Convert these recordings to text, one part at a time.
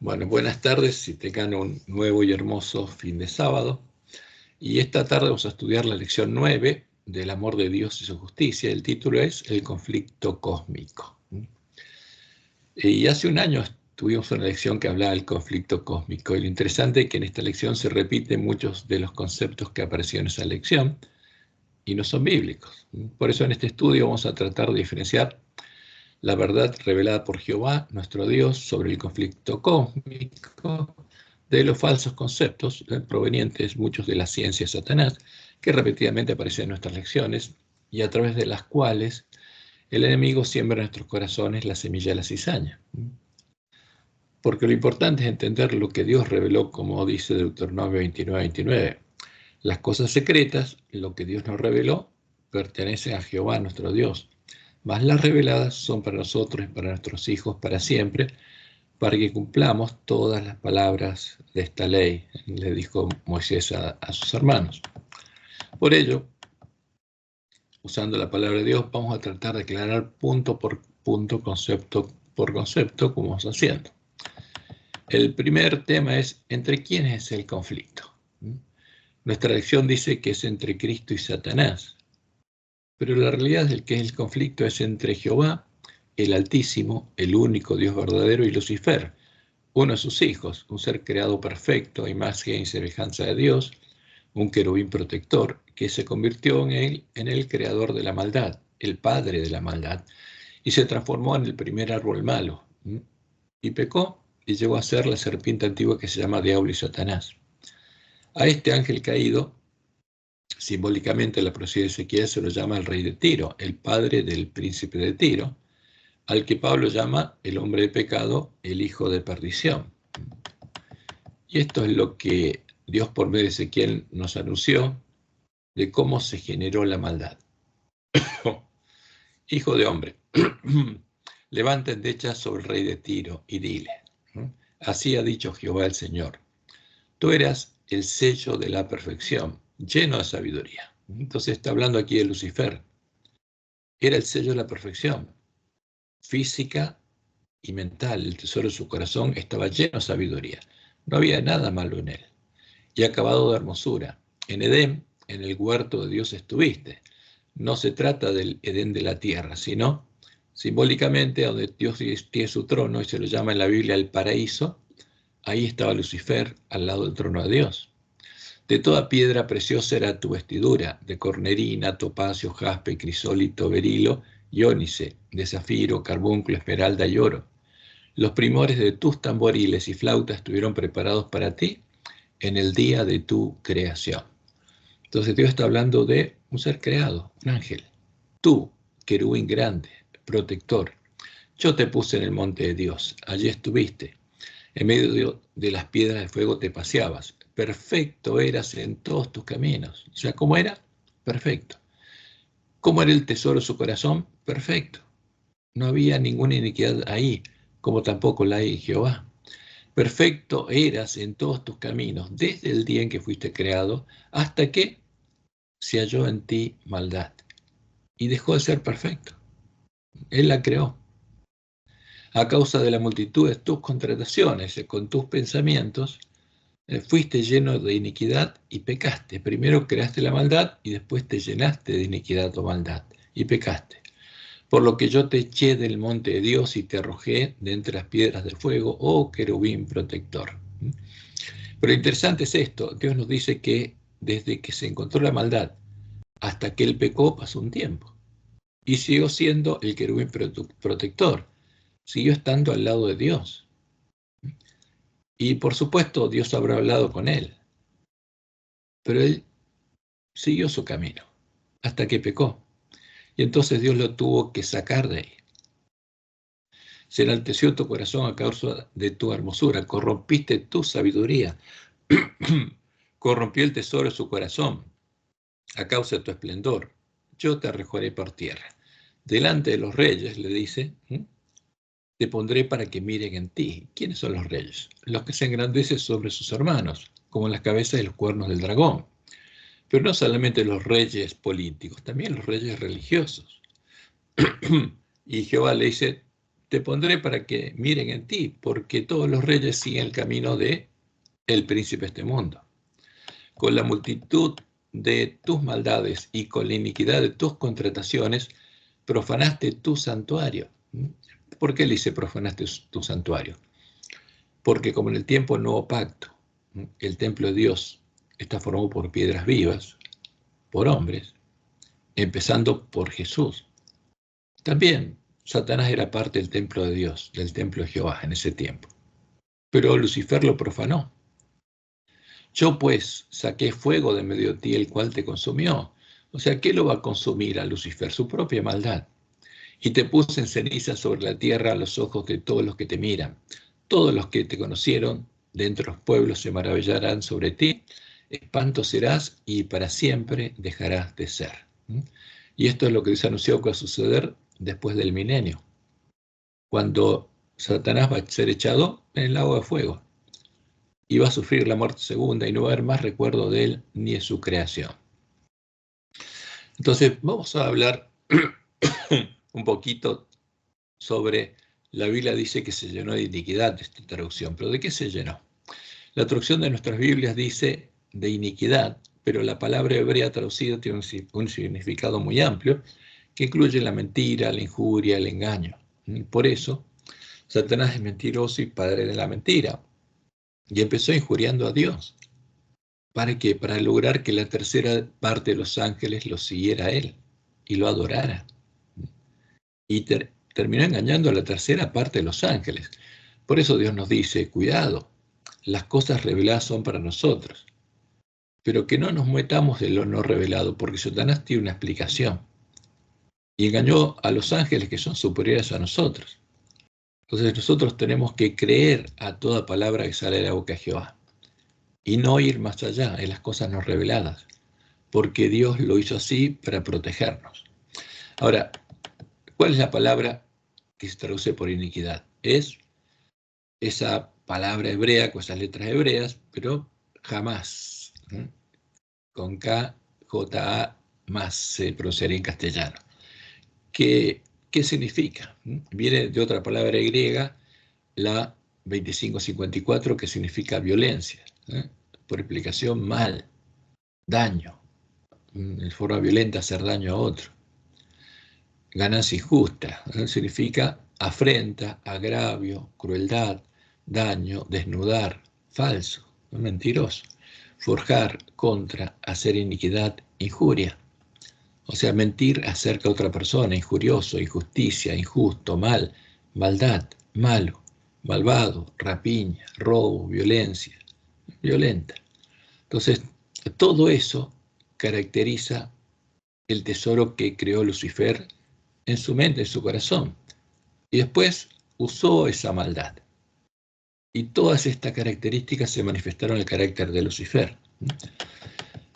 Bueno, buenas tardes y tengan un nuevo y hermoso fin de sábado. Y esta tarde vamos a estudiar la lección 9 del amor de Dios y su justicia. El título es El conflicto cósmico. Y hace un año tuvimos una lección que hablaba del conflicto cósmico. Y lo interesante es que en esta lección se repiten muchos de los conceptos que aparecieron en esa lección y no son bíblicos. Por eso en este estudio vamos a tratar de diferenciar la verdad revelada por Jehová, nuestro Dios, sobre el conflicto cósmico, de los falsos conceptos provenientes muchos de la ciencia de Satanás, que repetidamente aparecen en nuestras lecciones y a través de las cuales el enemigo siembra en nuestros corazones la semilla de la cizaña. Porque lo importante es entender lo que Dios reveló, como dice Deuteronomio 29:29. Las cosas secretas, lo que Dios nos reveló, pertenece a Jehová, nuestro Dios. Mas las reveladas son para nosotros y para nuestros hijos para siempre, para que cumplamos todas las palabras de esta ley, le dijo Moisés a sus hermanos. Por ello, usando la palabra de Dios, vamos a tratar de aclarar punto por punto, concepto por concepto, como vamos haciendo. El primer tema es, ¿entre quiénes es el conflicto? Nuestra lección dice que es entre Cristo y Satanás, pero la realidad es que el conflicto es entre Jehová, el Altísimo, el único Dios verdadero, y Lucifer, uno de sus hijos, un ser creado perfecto, imagen y semejanza de Dios, un querubín protector, que se convirtió en el creador de la maldad, el padre de la maldad, y se transformó en el primer árbol malo, y pecó, y llegó a ser la serpiente antigua que se llama Diablo y Satanás. A este ángel caído, simbólicamente la profecía de Ezequiel se lo llama el rey de Tiro, el padre del príncipe de Tiro, al que Pablo llama el hombre de pecado, el hijo de perdición. Y esto es lo que Dios por medio de Ezequiel nos anunció de cómo se generó la maldad. Hijo de hombre, levanta endechas sobre el rey de Tiro y dile, así ha dicho Jehová el Señor, tú eras el sello de la perfección, lleno de sabiduría. Entonces está hablando aquí de Lucifer. Era el sello de la perfección, física y mental. El tesoro de su corazón estaba lleno de sabiduría. No había nada malo en él. Y acabado de hermosura. En Edén, en el huerto de Dios estuviste. No se trata del Edén de la tierra, sino simbólicamente donde Dios tiene su trono, y se lo llama en la Biblia el paraíso. Ahí estaba Lucifer al lado del trono de Dios. De toda piedra preciosa era tu vestidura, de cornerina, topacio, jaspe, crisólito, berilo y ónice, de zafiro, carbúnculo, esmeralda y oro. Los primores de tus tamboriles y flautas estuvieron preparados para ti en el día de tu creación. Entonces Dios está hablando de un ser creado, un ángel. Tú, querubín grande, protector. Yo te puse en el monte de Dios, allí estuviste. En medio de las piedras de fuego te paseabas. Perfecto eras en todos tus caminos. O sea, ¿cómo era? Perfecto. ¿Cómo era el tesoro de su corazón? Perfecto. No había ninguna iniquidad ahí, como tampoco la hay en Jehová. Perfecto eras en todos tus caminos, desde el día en que fuiste creado, hasta que se halló en ti maldad. Y dejó de ser perfecto. Él la creó. A causa de la multitud de tus contrataciones, con tus pensamientos, fuiste lleno de iniquidad y pecaste. Primero creaste la maldad y después te llenaste de iniquidad o maldad y pecaste. Por lo que yo te eché del monte de Dios y te arrojé de entre las piedras de fuego, oh querubín protector. Pero lo interesante es esto, Dios nos dice que desde que se encontró la maldad hasta que él pecó pasó un tiempo. Y siguió siendo el querubín protector, siguió estando al lado de Dios. Y por supuesto Dios habrá hablado con él, pero él siguió su camino hasta que pecó. Y entonces Dios lo tuvo que sacar de ahí. Se enalteció tu corazón a causa de tu hermosura, corrompiste tu sabiduría, corrompió el tesoro de su corazón a causa de tu esplendor. Yo te arrojaré por tierra. Delante de los reyes, le dice, te pondré para que miren en ti. ¿Quiénes son los reyes? Los que se engrandecen sobre sus hermanos, como las cabezas de los cuernos del dragón. Pero no solamente los reyes políticos, también los reyes religiosos. Y Jehová le dice, te pondré para que miren en ti, porque todos los reyes siguen el camino de el príncipe de este mundo. Con la multitud de tus maldades y con la iniquidad de tus contrataciones, profanaste tu santuario. ¿Por qué le dice profanaste tu santuario? Porque como en el tiempo del nuevo pacto, el templo de Dios está formado por piedras vivas, por hombres, empezando por Jesús. También Satanás era parte del templo de Dios, del templo de Jehová en ese tiempo. Pero Lucifer lo profanó. Yo pues saqué fuego de medio de ti, el cual te consumió. O sea, ¿qué lo va a consumir a Lucifer? Su propia maldad. Y te puse en ceniza sobre la tierra a los ojos de todos los que te miran. Todos los que te conocieron de entre los pueblos se maravillarán sobre ti. Espanto serás y para siempre dejarás de ser. Y esto es lo que Dios anunció que va a suceder después del milenio, cuando Satanás va a ser echado en el lago de fuego y va a sufrir la muerte segunda y no va a haber más recuerdo de él ni de su creación. Entonces vamos a hablar un poquito sobre, la Biblia dice que se llenó de iniquidad esta traducción, pero ¿de qué se llenó? La traducción de nuestras Biblias dice de iniquidad, pero la palabra hebrea traducida tiene un significado muy amplio que incluye la mentira, la injuria, el engaño. Por eso, Satanás es mentiroso y padre de la mentira. Y empezó injuriando a Dios. ¿Para qué? Para lograr que la tercera parte de los ángeles lo siguiera a él y lo adorara. Y terminó engañando a la tercera parte de los ángeles. Por eso Dios nos dice, cuidado, las cosas reveladas son para nosotros, pero que no nos metamos en lo no revelado, porque Satanás tiene una explicación. Y engañó a los ángeles que son superiores a nosotros. Entonces nosotros tenemos que creer a toda palabra que sale de la boca de Jehová y no ir más allá en las cosas no reveladas, porque Dios lo hizo así para protegernos. Ahora, ¿cuál es la palabra que se traduce por iniquidad? Es esa palabra hebrea con esas letras hebreas, pero jamás, con K, J, A, más se pronunciaría en castellano. ¿Qué significa? Viene de otra palabra griega, la 2554, que significa violencia, por explicación mal, daño, en forma violenta hacer daño a otro. Ganancia injusta, significa afrenta, agravio, crueldad, daño, desnudar, falso, mentiroso, forjar, contra, hacer iniquidad, injuria. O sea, mentir acerca de otra persona, injurioso, injusticia, injusto, mal, maldad, malo, malvado, rapiña, robo, violencia, violenta. Entonces, todo eso caracteriza el tesoro que creó Lucifer en su mente, en su corazón. Y después usó esa maldad. Y todas estas características se manifestaron en el carácter de Lucifer.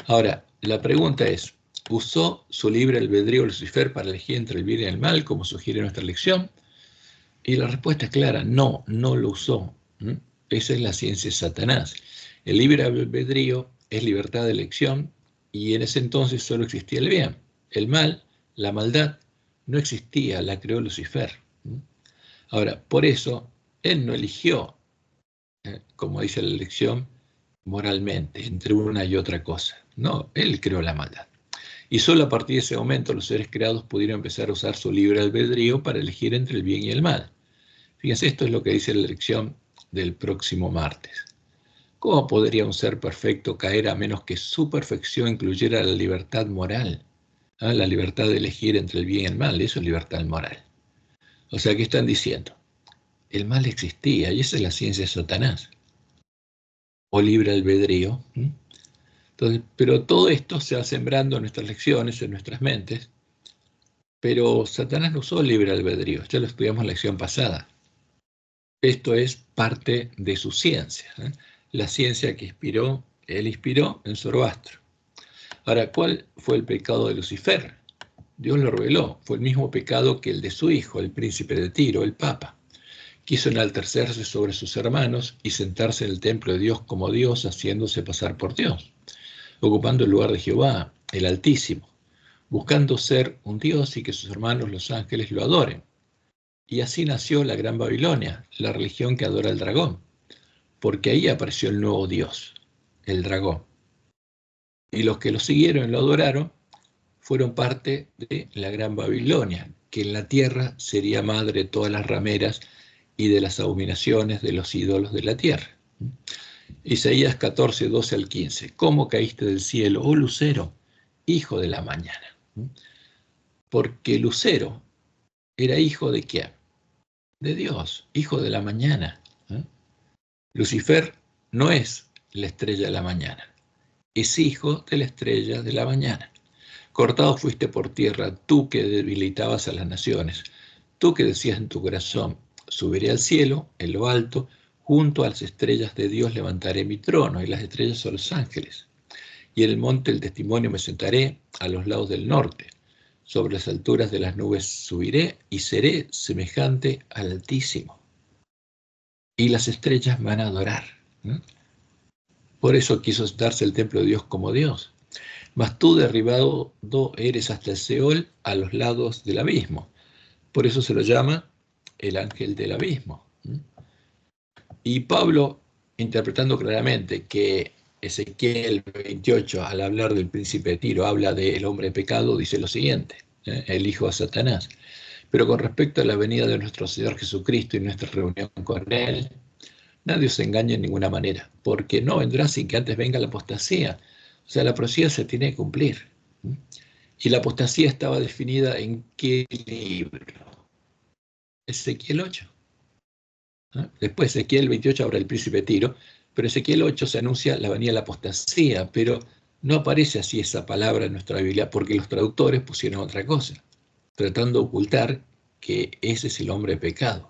Ahora, la pregunta es, ¿usó su libre albedrío Lucifer para elegir entre el bien y el mal, como sugiere nuestra lección? Y la respuesta es clara, no, no lo usó. Esa es la ciencia de Satanás. El libre albedrío es libertad de elección y en ese entonces solo existía el bien. El mal, la maldad, no existía, la creó Lucifer. Ahora, por eso, él no eligió, como dice la lección, moralmente, entre una y otra cosa. No, él creó la maldad. Y solo a partir de ese momento los seres creados pudieron empezar a usar su libre albedrío para elegir entre el bien y el mal. Fíjense, esto es lo que dice la lección del próximo martes. ¿Cómo podría un ser perfecto caer a menos que su perfección incluyera la libertad moral? La libertad de elegir entre el bien y el mal, eso es libertad moral. O sea, ¿qué están diciendo? El mal existía y esa es la ciencia de Satanás. O libre albedrío. Entonces, pero todo esto se va sembrando en nuestras lecciones, en nuestras mentes. Pero Satanás no usó libre albedrío, ya lo estudiamos en la lección pasada. Esto es parte de su ciencia, la ciencia que él inspiró en Zoroastro. Ahora, ¿cuál fue el pecado de Lucifer? Dios lo reveló, fue el mismo pecado que el de su hijo, el príncipe de Tiro, el Papa. Quiso enaltecerse sobre sus hermanos y sentarse en el templo de Dios como Dios, haciéndose pasar por Dios, ocupando el lugar de Jehová, el Altísimo, buscando ser un Dios y que sus hermanos los ángeles lo adoren. Y así nació la Gran Babilonia, la religión que adora al dragón, porque ahí apareció el nuevo Dios, el dragón. Y los que lo siguieron y lo adoraron fueron parte de la Gran Babilonia, que en la tierra sería madre de todas las rameras y de las abominaciones de los ídolos de la tierra. Isaías 14, 12 al 15. ¿Cómo caíste del cielo, oh lucero, hijo de la mañana? Porque Lucero era hijo de ¿quién? De Dios, hijo de la mañana. Lucifer no es la estrella de la mañana, es hijo de la estrella de la mañana. Cortado fuiste por tierra, tú que debilitabas a las naciones, tú que decías en tu corazón, subiré al cielo, en lo alto, junto a las estrellas de Dios levantaré mi trono, y las estrellas son los ángeles. Y en el monte del testimonio me sentaré a los lados del norte. Sobre las alturas de las nubes subiré y seré semejante al Altísimo. Y las estrellas me van a adorar. Por eso quiso darse el templo de Dios como Dios. Mas tú derribado eres hasta el Seol, a los lados del abismo. Por eso se lo llama el ángel del abismo. Y Pablo, interpretando claramente que Ezequiel 28, al hablar del príncipe de Tiro, habla del hombre de pecado, dice lo siguiente, el hijo de Satanás. Pero con respecto a la venida de nuestro Señor Jesucristo y nuestra reunión con Él, nadie os engañe en ninguna manera, porque no vendrá sin que antes venga la apostasía. O sea, la profecía se tiene que cumplir. Y la apostasía estaba definida en ¿qué libro? Ezequiel 8. Después Ezequiel 28 habla del príncipe de Tiro, pero Ezequiel 8 se anuncia la venida de la apostasía, pero no aparece así esa palabra en nuestra Biblia porque los traductores pusieron otra cosa, tratando de ocultar que ese es el hombre de pecado.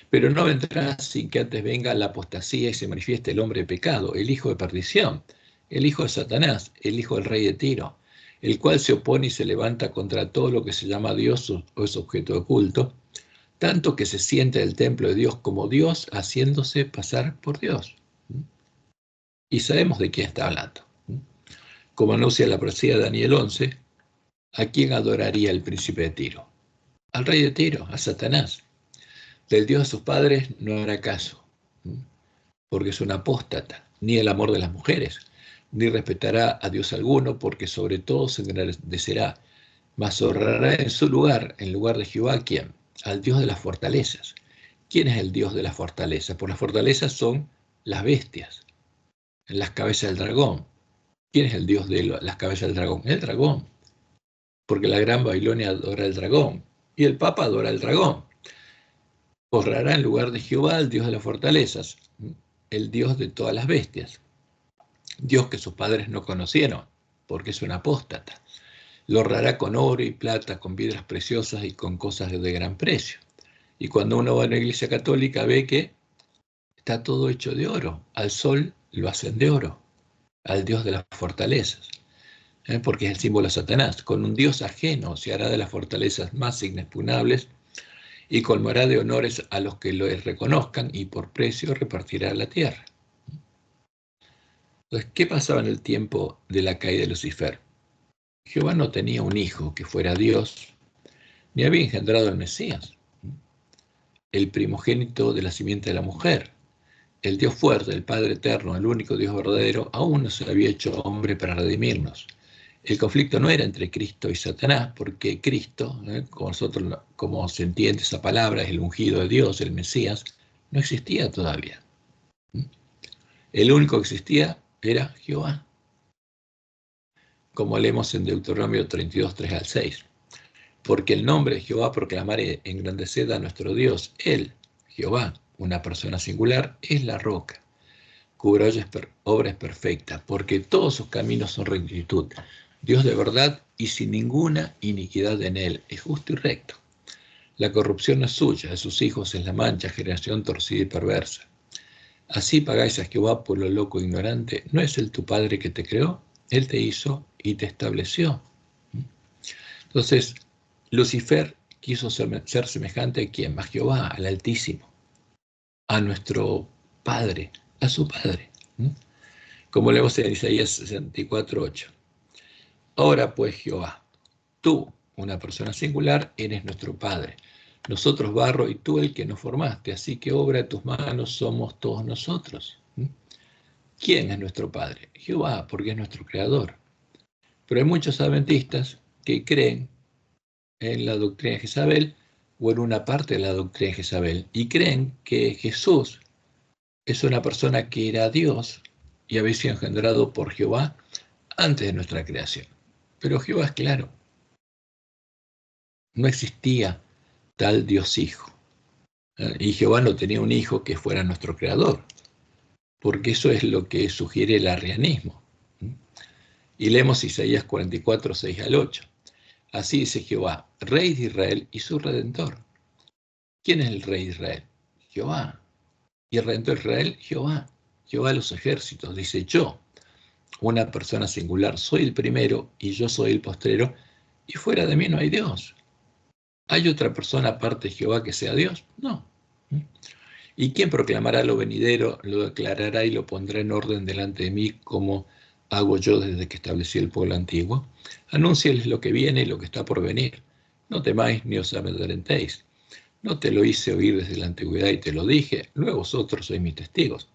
Pero no vendrá sin que antes venga la apostasía y se manifieste el hombre de pecado, el hijo de perdición, el hijo de Satanás, el hijo del rey de Tiro, el cual se opone y se levanta contra todo lo que se llama Dios o es objeto de culto, tanto que se siente el templo de Dios como Dios, haciéndose pasar por Dios. Y sabemos de quién está hablando. Como anuncia la profecía de Daniel 11, ¿a quién adoraría el príncipe de Tiro? Al rey de Tiro, a Satanás. Del Dios de sus padres no hará caso, porque es un apóstata, ni el amor de las mujeres, ni respetará a Dios alguno, porque sobre todo se engrandecerá, mas honrará en lugar de Jehová, ¿quién? Al Dios de las fortalezas. ¿Quién es el Dios de las fortalezas? Por las fortalezas son las bestias, las cabezas del dragón. ¿Quién es el Dios de las cabezas del dragón? El dragón. Porque la Gran Babilonia adora al dragón y el Papa adora al dragón. Honrará en lugar de Jehová al Dios de las fortalezas, el Dios de todas las bestias. Dios que sus padres no conocieron, porque es un apóstata. Lo honrará con oro y plata, con piedras preciosas y con cosas de gran precio. Y cuando uno va a una iglesia católica ve que está todo hecho de oro. Al sol lo hacen de oro, al Dios de las fortalezas, porque es el símbolo de Satanás. Con un Dios ajeno se hará de las fortalezas más inexpugnables y colmará de honores a los que lo reconozcan y por precio repartirá la tierra. Entonces, ¿qué pasaba en el tiempo de la caída de Lucifer? Jehová no tenía un hijo que fuera Dios, ni había engendrado al Mesías, el primogénito de la simiente de la mujer. El Dios fuerte, el Padre eterno, el único Dios verdadero, aún no se había hecho hombre para redimirnos. El conflicto no era entre Cristo y Satanás, porque Cristo, como se entiende esa palabra, es el ungido de Dios, el Mesías, no existía todavía. El único que existía era Jehová, como leemos en Deuteronomio 32, 3 al 6. Porque el nombre de Jehová proclamaré, engrandeced a nuestro Dios, Él, Jehová, una persona singular, es la roca. Cubre obras perfectas, porque todos sus caminos son rectitud. Dios de verdad y sin ninguna iniquidad en él, es justo y recto. La corrupción no es suya, de sus hijos es la mancha, generación torcida y perversa. Así pagáis a Jehová por lo loco e ignorante. ¿No es él tu Padre que te creó? Él te hizo y te estableció. Entonces, Lucifer quiso ser semejante a quién? A Jehová, al Altísimo, a nuestro Padre, a su Padre. Como leemos en Isaías 64, 8. Ahora pues, Jehová, tú, una persona singular, eres nuestro Padre. Nosotros barro y tú el que nos formaste, así que obra de tus manos somos todos nosotros. ¿Quién es nuestro Padre? Jehová, porque es nuestro Creador. Pero hay muchos adventistas que creen en la doctrina de Jezabel o en una parte de la doctrina de Jezabel y creen que Jesús es una persona que era Dios y había sido engendrado por Jehová antes de nuestra creación. Pero Jehová es claro, no existía tal Dios Hijo. Y Jehová no tenía un hijo que fuera nuestro creador, porque eso es lo que sugiere el arrianismo. Y leemos Isaías 44, 6 al 8. Así dice Jehová, Rey de Israel y su Redentor. ¿Quién es el Rey de Israel? Jehová. Y el Redentor de Israel, Jehová. Jehová de los ejércitos, dice yo, una persona singular, soy el primero y yo soy el postrero, y fuera de mí no hay Dios. ¿Hay otra persona aparte de Jehová que sea Dios? No. ¿Y quién proclamará lo venidero, lo declarará y lo pondrá en orden delante de mí como hago yo desde que establecí el pueblo antiguo? Anúnciales lo que viene y lo que está por venir. No temáis ni os amedrentéis. No te lo hice oír desde la antigüedad y te lo dije, luego vosotros sois mis testigos.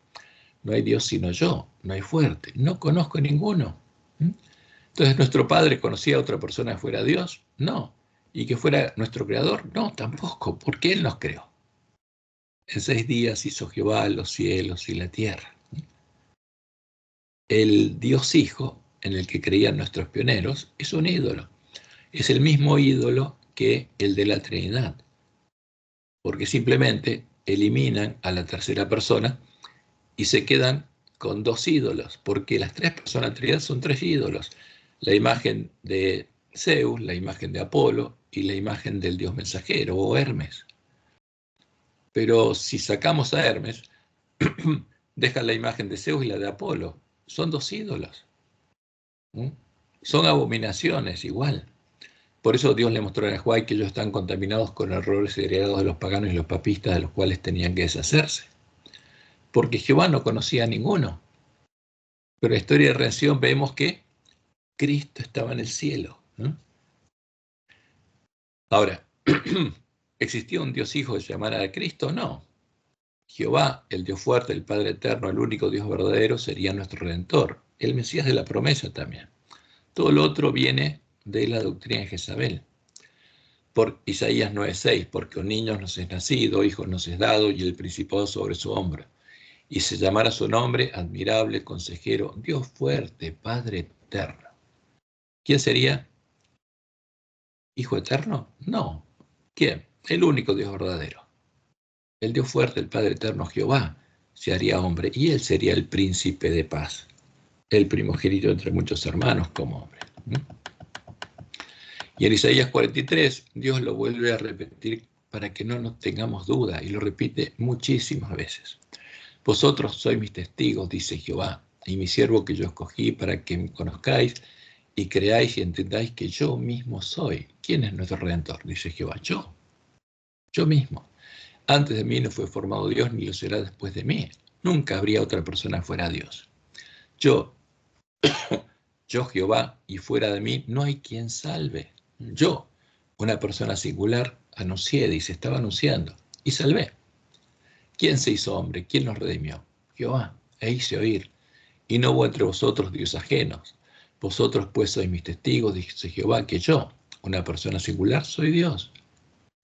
No hay Dios sino yo, no hay fuerte, no conozco a ninguno. Entonces, ¿nuestro Padre conocía a otra persona fuera Dios? No. ¿Y que fuera nuestro Creador? No, tampoco, porque Él nos creó. En 6 días hizo Jehová los cielos y la tierra. El Dios Hijo, en el que creían nuestros pioneros, es un ídolo. Es el mismo ídolo que el de la Trinidad, porque simplemente eliminan a la tercera persona y se quedan con 2 ídolos, porque las 3 personas de la Trinidad son 3 ídolos. La imagen de Zeus, la imagen de Apolo y la imagen del dios mensajero o Hermes. Pero si sacamos a Hermes, deja la imagen de Zeus y la de Apolo. Son 2 ídolos. Son abominaciones igual. Por eso Dios le mostró a Juan que ellos están contaminados con errores heredados de los paganos y los papistas, de los cuales tenían que deshacerse. Porque Jehová no conocía a ninguno. Pero en la historia de redención vemos que Cristo estaba en el cielo. Ahora, ¿existía un Dios Hijo que se llamara Cristo? No. Jehová, el Dios fuerte, el Padre eterno, el único Dios verdadero, sería nuestro Redentor, el Mesías de la promesa también. Todo lo otro viene de la doctrina de Jezabel. Por Isaías 9:6, porque un niño nos es nacido, hijo nos es dado, y el principado sobre su hombro. Y se llamará su nombre, admirable, consejero, Dios fuerte, Padre eterno. ¿Quién sería? ¿Hijo eterno? No. ¿Quién? El único Dios verdadero. El Dios fuerte, el Padre eterno, Jehová, se haría hombre, y él sería el príncipe de paz, el primogénito entre muchos hermanos como hombre. Y en Isaías 43, Dios lo vuelve a repetir para que no nos tengamos duda, y lo repite muchísimas veces. Vosotros sois mis testigos, dice Jehová, y mi siervo que yo escogí para que me conozcáis y creáis y entendáis que yo mismo soy. ¿Quién es nuestro Redentor? Dice Jehová, yo mismo. Antes de mí no fue formado Dios, ni lo será después de mí. Nunca habría otra persona fuera Dios. Yo Jehová, y fuera de mí no hay quien salve. Yo, una persona singular, anuncié, dice, estaba anunciando, y salvé. ¿Quién se hizo hombre? ¿Quién nos redimió? Jehová, e hice oír. Y no hubo entre vosotros dios ajenos. Vosotros pues sois mis testigos, dice Jehová, que yo, una persona singular, soy Dios.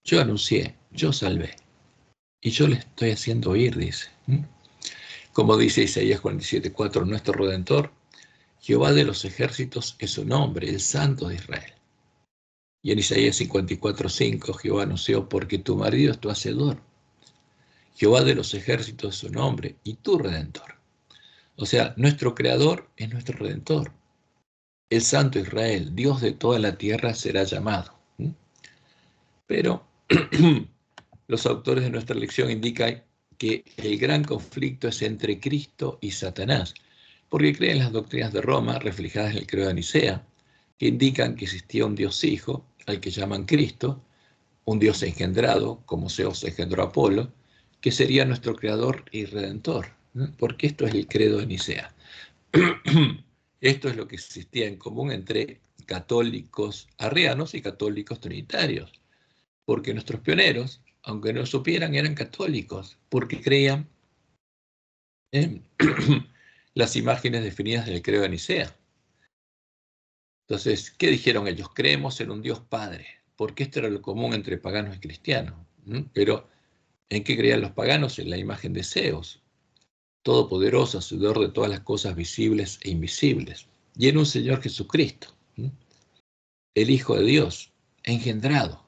Yo anuncié, yo salvé. Y yo le estoy haciendo oír, dice. Como dice Isaías 47:4, nuestro Redentor, Jehová de los ejércitos es su nombre, el Santo de Israel. Y en Isaías 54:5, Jehová anunció, porque tu marido es tu hacedor. Jehová de los ejércitos es su nombre, y tu Redentor. O sea, nuestro Creador es nuestro Redentor. El Santo Israel, Dios de toda la tierra, será llamado. Pero los autores de nuestra lección indican que el gran conflicto es entre Cristo y Satanás, porque creen las doctrinas de Roma, reflejadas en el credo de Nicea, que indican que existía un Dios Hijo, al que llaman Cristo, un Dios engendrado, como Zeus engendró a Apolo, que sería nuestro Creador y Redentor, porque esto es el credo de Nicea. Esto es lo que existía en común entre católicos arrianos y católicos trinitarios, porque nuestros pioneros aunque no supieran, eran católicos, porque creían en las imágenes definidas en el credo de Nicea. Entonces, ¿qué dijeron ellos? Creemos en un Dios Padre, porque esto era lo común entre paganos y cristianos. Pero, ¿en qué creían los paganos? En la imagen de Zeus, todopoderoso, hacedor de todas las cosas visibles e invisibles, y en un Señor Jesucristo, el Hijo de Dios, engendrado.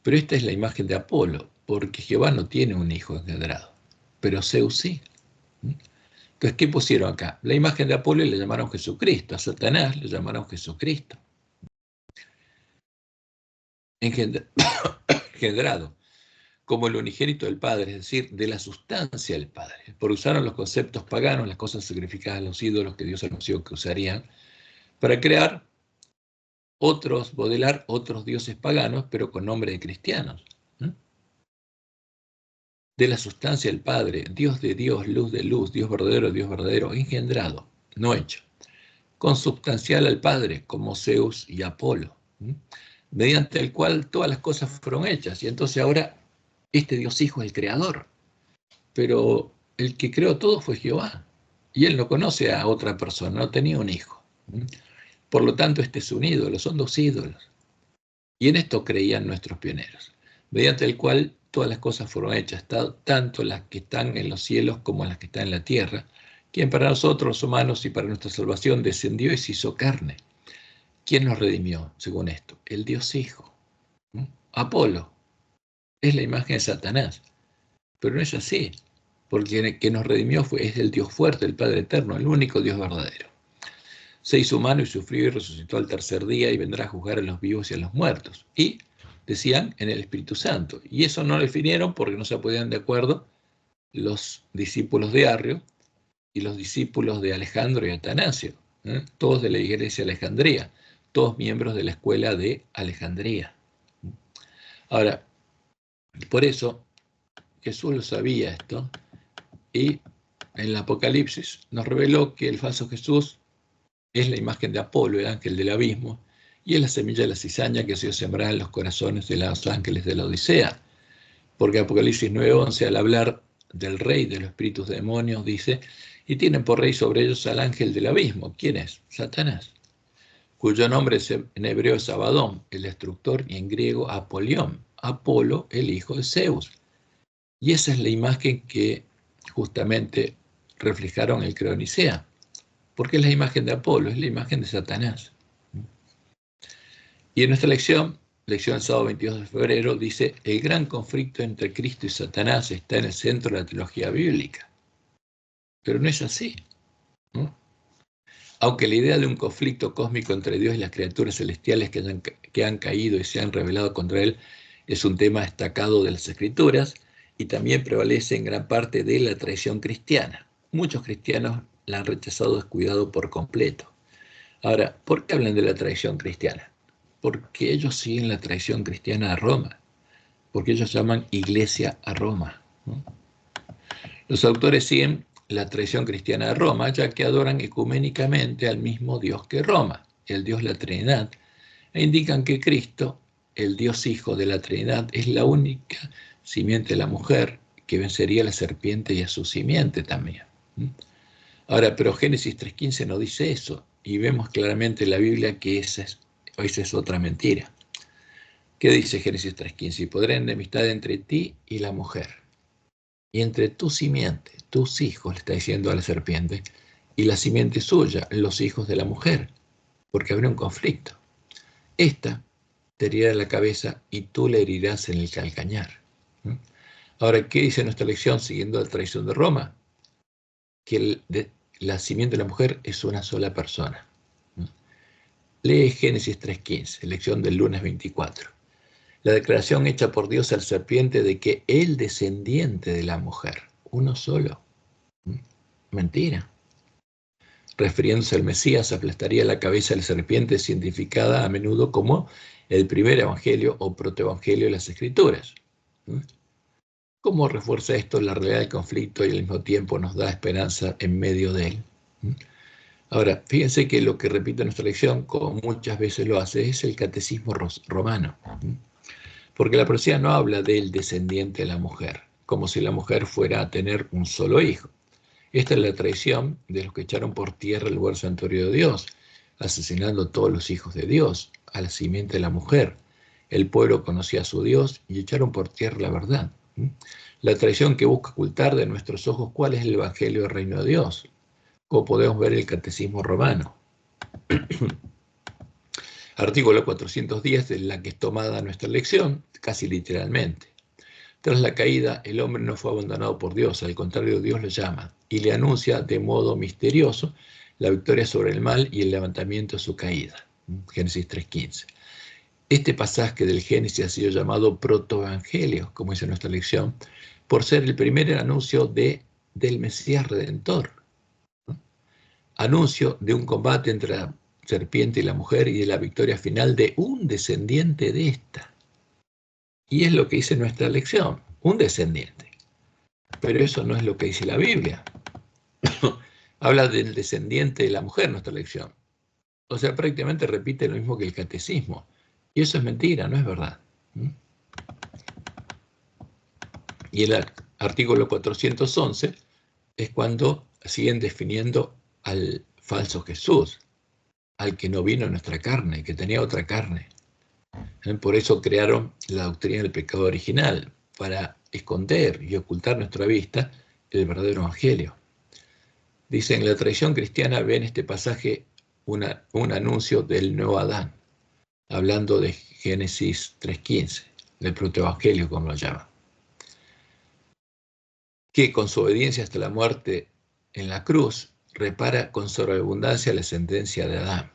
Pero esta es la imagen de Apolo, porque Jehová no tiene un hijo engendrado, pero Zeus sí. Entonces, ¿qué pusieron acá? La imagen de Apolo le llamaron Jesucristo, a Satanás le llamaron Jesucristo. Engendrado, como el unigénito del Padre, es decir, de la sustancia del Padre. Porque usaron los conceptos paganos, las cosas sacrificadas a los ídolos que Dios anunció que usarían, para crear otros, modelar otros dioses paganos, pero con nombre de cristianos. De la sustancia del Padre, Dios de Dios, luz de luz, Dios verdadero, engendrado, no hecho. Consubstancial al Padre, como Zeus y Apolo, mediante el cual todas las cosas fueron hechas. Y entonces ahora este Dios Hijo es el creador, pero el que creó todo fue Jehová, y él no conoce a otra persona, no tenía un hijo. Por lo tanto, este es un ídolo, son dos ídolos. Y en esto creían nuestros pioneros, mediante el cual todas las cosas fueron hechas, tanto las que están en los cielos como las que están en la tierra, quien para nosotros los humanos y para nuestra salvación descendió y se hizo carne. ¿Quién nos redimió según esto? El Dios Hijo. Apolo es la imagen de Satanás, pero no es así, porque el que nos redimió es el Dios fuerte, el Padre eterno, el único Dios verdadero. Se hizo humano y sufrió y resucitó al tercer día y vendrá a juzgar a los vivos y a los muertos. Y decían en el Espíritu Santo. Y eso no lo definieron porque no se ponían de acuerdo los discípulos de Arrio y los discípulos de Alejandro y Atanasio, todos de la iglesia de Alejandría, todos miembros de la escuela de Alejandría. Ahora, por eso Jesús lo sabía esto y en el Apocalipsis nos reveló que el falso Jesús es la imagen de Apolo, el ángel del abismo, y es la semilla de la cizaña que se dio sembrar en los corazones de los ángeles de la Odisea. Porque Apocalipsis 9:11, al hablar del rey de los espíritus de demonios, dice, y tienen por rey sobre ellos al ángel del abismo. ¿Quién es? Satanás, cuyo nombre en hebreo es Abadón, el destructor, y en griego Apolión, Apolo, el hijo de Zeus. Y esa es la imagen que justamente reflejaron el credo de Nicea, porque es la imagen de Apolo, es la imagen de Satanás. Y en nuestra lección del sábado 22 de febrero, dice, el gran conflicto entre Cristo y Satanás está en el centro de la teología bíblica. Pero no es así, ¿no? Aunque la idea de un conflicto cósmico entre Dios y las criaturas celestiales que han caído y se han rebelado contra él es un tema destacado de las Escrituras y también prevalece en gran parte de la tradición cristiana. Muchos cristianos la han rechazado, descuidado por completo. Ahora, ¿por qué hablan de la tradición cristiana? Porque ellos siguen la tradición cristiana a Roma, porque ellos llaman iglesia a Roma, ¿no? Los autores siguen la tradición cristiana de Roma, ya que adoran ecuménicamente al mismo Dios que Roma, el Dios de la Trinidad, e indican que Cristo, el Dios Hijo de la Trinidad, es la única simiente de la mujer que vencería a la serpiente y a su simiente también. Ahora, pero Génesis 3:15 no dice eso, y vemos claramente en la Biblia que esa es otra mentira. ¿Qué dice Génesis 3:15? Y podré enemistad entre ti y la mujer, y entre tu simiente, tus hijos, le está diciendo a la serpiente, y la simiente suya, los hijos de la mujer, porque habrá un conflicto. Esta te herirá la cabeza y tú le herirás en el calcañar. Ahora, ¿qué dice nuestra lección siguiendo la tradición de Roma? Que la simiente de la mujer es una sola persona. Lee Génesis 3:15, lección del lunes 24. La declaración hecha por Dios al serpiente de que el descendiente de la mujer, uno solo. Mentira. Refiriéndose al Mesías, aplastaría la cabeza de la serpiente, identificada a menudo como el primer evangelio o protoevangelio de las Escrituras. ¿Cómo refuerza esto la realidad del conflicto y al mismo tiempo nos da esperanza en medio de él? Ahora, fíjense que lo que repite nuestra lección, como muchas veces lo hace, es el catecismo romano. Porque la profecía no habla del descendiente de la mujer, como si la mujer fuera a tener un solo hijo. Esta es la traición de los que echaron por tierra el lugar santuario de Dios, asesinando a todos los hijos de Dios, a la simiente de la mujer. El pueblo conocía a su Dios y echaron por tierra la verdad. La traición que busca ocultar de nuestros ojos cuál es el evangelio del reino de Dios, como podemos ver en el catecismo romano. Artículo 410, de la que es tomada nuestra lección, casi literalmente. Tras la caída, el hombre no fue abandonado por Dios, al contrario, Dios lo llama y le anuncia de modo misterioso la victoria sobre el mal y el levantamiento de su caída. Génesis 3:15. Este pasaje del Génesis ha sido llamado protoevangelio, como dice nuestra lección, por ser el primer anuncio del Mesías Redentor. Anuncio de un combate entre la serpiente y la mujer y de la victoria final de un descendiente de esta. Y es lo que dice nuestra lección, un descendiente. Pero eso no es lo que dice la Biblia. Habla del descendiente de la mujer, nuestra lección. O sea, prácticamente repite lo mismo que el catecismo. Y eso es mentira, no es verdad. Y el artículo 411 es cuando siguen definiendo al falso Jesús, al que no vino en nuestra carne, que tenía otra carne. Por eso crearon la doctrina del pecado original, para esconder y ocultar nuestra vista el verdadero evangelio. Dicen, la tradición cristiana ve en este pasaje un anuncio del nuevo Adán, hablando de Génesis 3:15, del protoevangelio, como lo llaman, que con su obediencia hasta la muerte en la cruz repara con sobreabundancia la sentencia de Adán.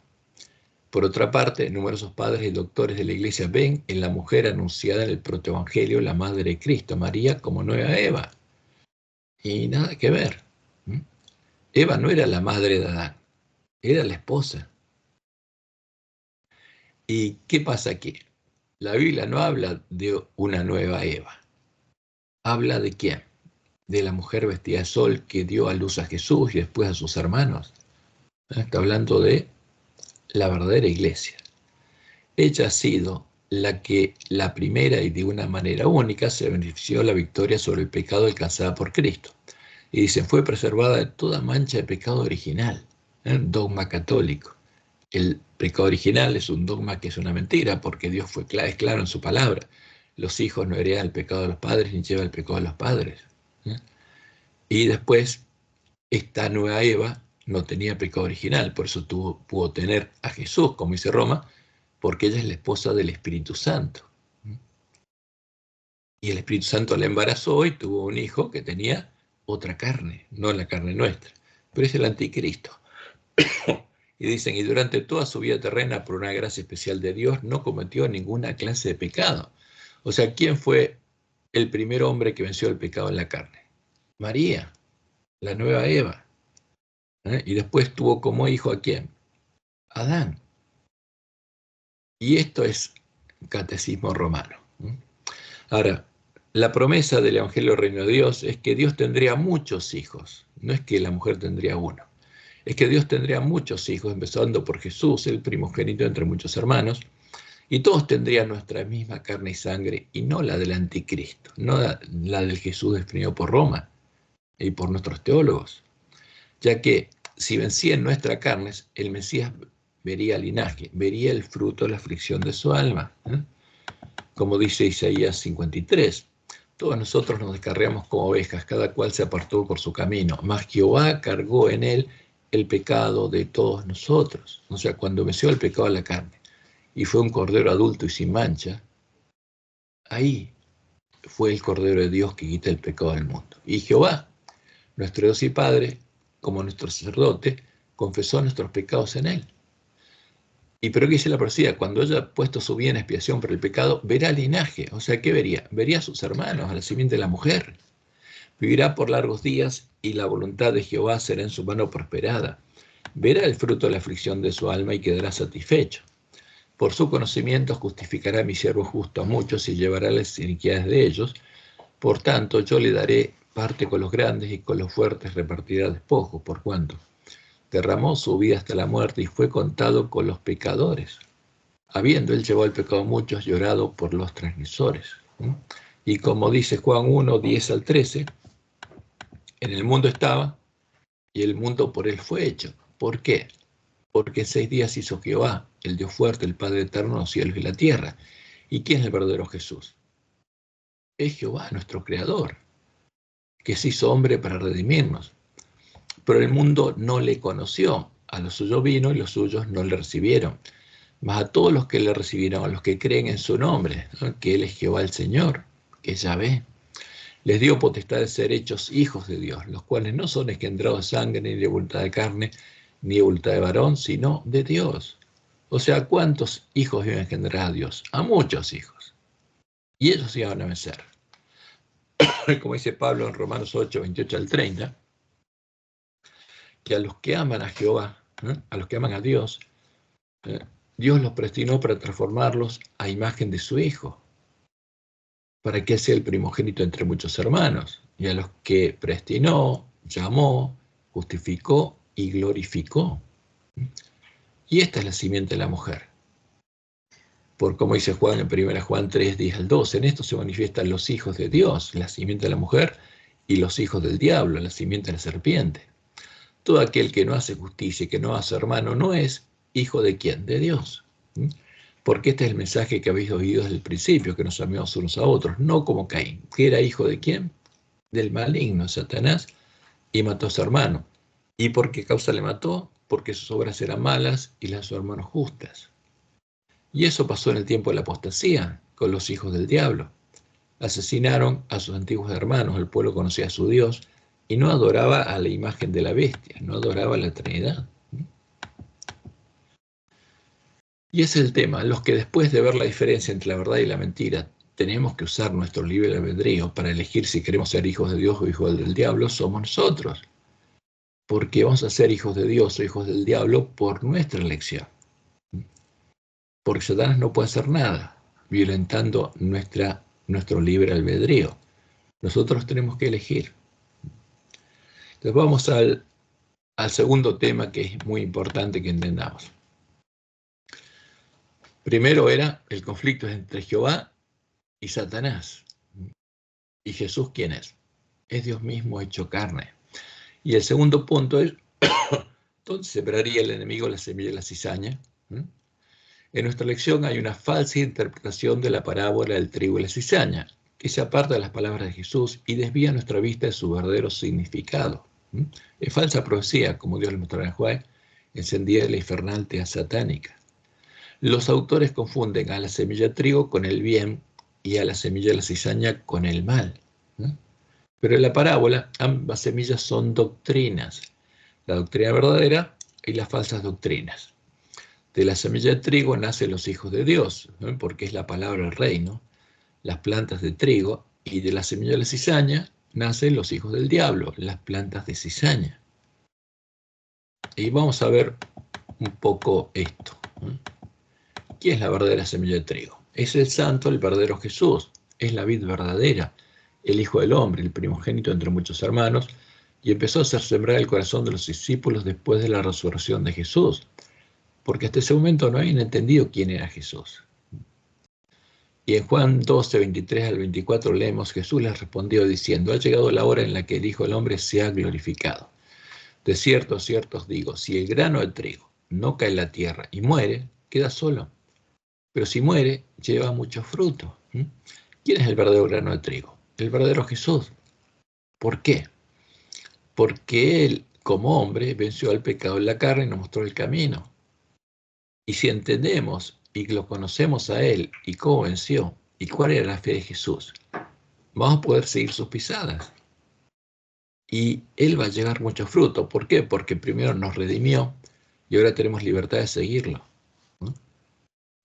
Por otra parte, numerosos padres y doctores de la Iglesia ven en la mujer anunciada en el protoevangelio la madre de Cristo, María, como nueva Eva. Y nada que ver. Eva no era la madre de Adán, era la esposa. ¿Y qué pasa aquí? La Biblia no habla de una nueva Eva. ¿Habla de quién? De la mujer vestida de sol que dio a luz a Jesús y después a sus hermanos. Está hablando de la verdadera iglesia. Ella ha sido la primera y de una manera única se benefició de la victoria sobre el pecado alcanzada por Cristo. Y dicen, fue preservada de toda mancha de pecado original, dogma católico. El pecado original es un dogma que es una mentira, porque Dios es claro en su palabra. Los hijos no heredan el pecado de los padres ni llevan el pecado de los padres. Y después, esta nueva Eva no tenía pecado original, por eso pudo tener a Jesús, como dice Roma, porque ella es la esposa del Espíritu Santo. Y el Espíritu Santo la embarazó y tuvo un hijo que tenía otra carne, no la carne nuestra, pero es el anticristo. Y dicen, y durante toda su vida terrena, por una gracia especial de Dios, no cometió ninguna clase de pecado. O sea, ¿quién fue el primer hombre que venció el pecado en la carne? María, la nueva Eva. Y después tuvo como hijo ¿a quién? Adán. Y esto es catecismo romano. Ahora, la promesa del Evangelio del Reino de Dios es que Dios tendría muchos hijos. No es que la mujer tendría uno. Es que Dios tendría muchos hijos, empezando por Jesús, el primogénito entre muchos hermanos, y todos tendrían nuestra misma carne y sangre, y no la del anticristo, no la del Jesús definido por Roma y por nuestros teólogos, ya que si vencía en nuestra carne, el Mesías vería el linaje, vería el fruto de la aflicción de su alma, como dice Isaías 53. Todos nosotros nos descarriamos como ovejas, cada cual se apartó por su camino, mas Jehová cargó en él el pecado de todos nosotros. O sea, cuando venció el pecado a la carne y fue un cordero adulto y sin mancha, ahí fue el cordero de Dios que quita el pecado del mundo. Y Jehová, nuestro Dios y Padre, como nuestro sacerdote, confesó nuestros pecados en él. Y pero ¿qué dice la profecía? Cuando haya puesto su vida en expiación por el pecado, verá linaje. O sea, ¿qué vería? Vería a sus hermanos, a la simiente de la mujer. Vivirá por largos días y la voluntad de Jehová será en su mano prosperada. Verá el fruto de la aflicción de su alma y quedará satisfecho. Por su conocimiento justificará a mi siervo justo a muchos y llevará las iniquidades de ellos. Por tanto, yo le daré parte con los grandes y con los fuertes repartirá despojos. ¿Por cuánto? Derramó su vida hasta la muerte y fue contado con los pecadores. habiendo él llevado el pecado de muchos, llorado por los transgresores. Y como dice Juan 1, 10 al 13, en el mundo estaba, y el mundo por él fue hecho. ¿Por qué? Porque en 6 días hizo Jehová, el Dios fuerte, el Padre eterno, los cielos y la tierra. ¿Y quién es el verdadero Jesús? Es Jehová, nuestro Creador, que se hizo hombre para redimirnos. Pero el mundo no le conoció. A los suyos vino y los suyos no le recibieron. Mas a todos los que le recibieron, a los que creen en su nombre, ¿no? Que Él es Jehová el Señor, que es Yahvé, les dio potestad de ser hechos hijos de Dios, los cuales no son engendrados de sangre, ni de voluntad de carne, ni de voluntad de varón, sino de Dios. O sea, ¿cuántos hijos iban a engendrar a Dios? A muchos hijos. Y ellos iban a vencer. Como dice Pablo en Romanos 8, 28 al 30, que a los que aman a Jehová, a los que aman a Dios, Dios los predestinó para transformarlos a imagen de su Hijo, para que sea el primogénito entre muchos hermanos. Y a los que predestinó, llamó, justificó y glorificó. Y esta es la simiente de la mujer. Por como dice Juan en 1 Juan 3, 10 al 12, en esto se manifiestan los hijos de Dios, la simiente de la mujer, y los hijos del diablo, la simiente de la serpiente. Todo aquel que no hace justicia y que no hace hermano no es hijo de quién, de Dios. Porque este es el mensaje que habéis oído desde el principio, que nos amemos unos a otros, no como Caín, que era hijo de quién, del maligno, Satanás, y mató a su hermano. ¿Y por qué causa le mató? Porque sus obras eran malas y las de su hermano justas. Y eso pasó en el tiempo de la apostasía, con los hijos del diablo. Asesinaron a sus antiguos hermanos, el pueblo conocía a su Dios, y no adoraba a la imagen de la bestia, no adoraba a la Trinidad. Y ese es el tema, los que después de ver la diferencia entre la verdad y la mentira, tenemos que usar nuestro libre albedrío para elegir si queremos ser hijos de Dios o hijos del diablo, somos nosotros. Porque vamos a ser hijos de Dios o hijos del diablo por nuestra elección. Porque Satanás no puede hacer nada violentando nuestro libre albedrío. Nosotros tenemos que elegir. Entonces vamos al segundo tema que es muy importante que entendamos. Primero era el conflicto entre Jehová y Satanás. ¿Y Jesús quién es? Es Dios mismo hecho carne. Y el segundo punto es, ¿dónde sembraría el enemigo la semilla de la cizaña? En nuestra lección hay una falsa interpretación de la parábola del trigo y la cizaña, que se aparta de las palabras de Jesús y desvía nuestra vista de su verdadero significado. Es falsa profecía, como Dios le mostró a Juan, encendida de la infernal tea satánica. Los autores confunden a la semilla de trigo con el bien y a la semilla de la cizaña con el mal. Pero en la parábola ambas semillas son doctrinas, la doctrina verdadera y las falsas doctrinas. De la semilla de trigo nacen los hijos de Dios, porque es la palabra del reino, las plantas de trigo, y de la semilla de la cizaña nacen los hijos del diablo, las plantas de cizaña. Y vamos a ver un poco esto. ¿Quién es la verdadera semilla de trigo? Es el santo, el verdadero Jesús, es la vid verdadera, el Hijo del Hombre, el primogénito entre muchos hermanos, y empezó a hacer sembrar el corazón de los discípulos después de la resurrección de Jesús, porque hasta ese momento no habían entendido quién era Jesús. Y en Juan 12, 23 al 24 leemos, Jesús les respondió diciendo, ha llegado la hora en la que el Hijo del Hombre sea glorificado. De cierto os digo, si el grano de trigo no cae en la tierra y muere, queda solo. Pero si muere, lleva mucho fruto. ¿Quién es el verdadero grano de trigo? El verdadero Jesús. ¿Por qué? Porque Él, como hombre, venció al pecado en la carne y nos mostró el camino. Y si entendemos y lo conocemos a Él y cómo venció y cuál era la fe de Jesús, vamos a poder seguir sus pisadas. Y Él va a llegar mucho fruto. ¿Por qué? Porque primero nos redimió y ahora tenemos libertad de seguirlo.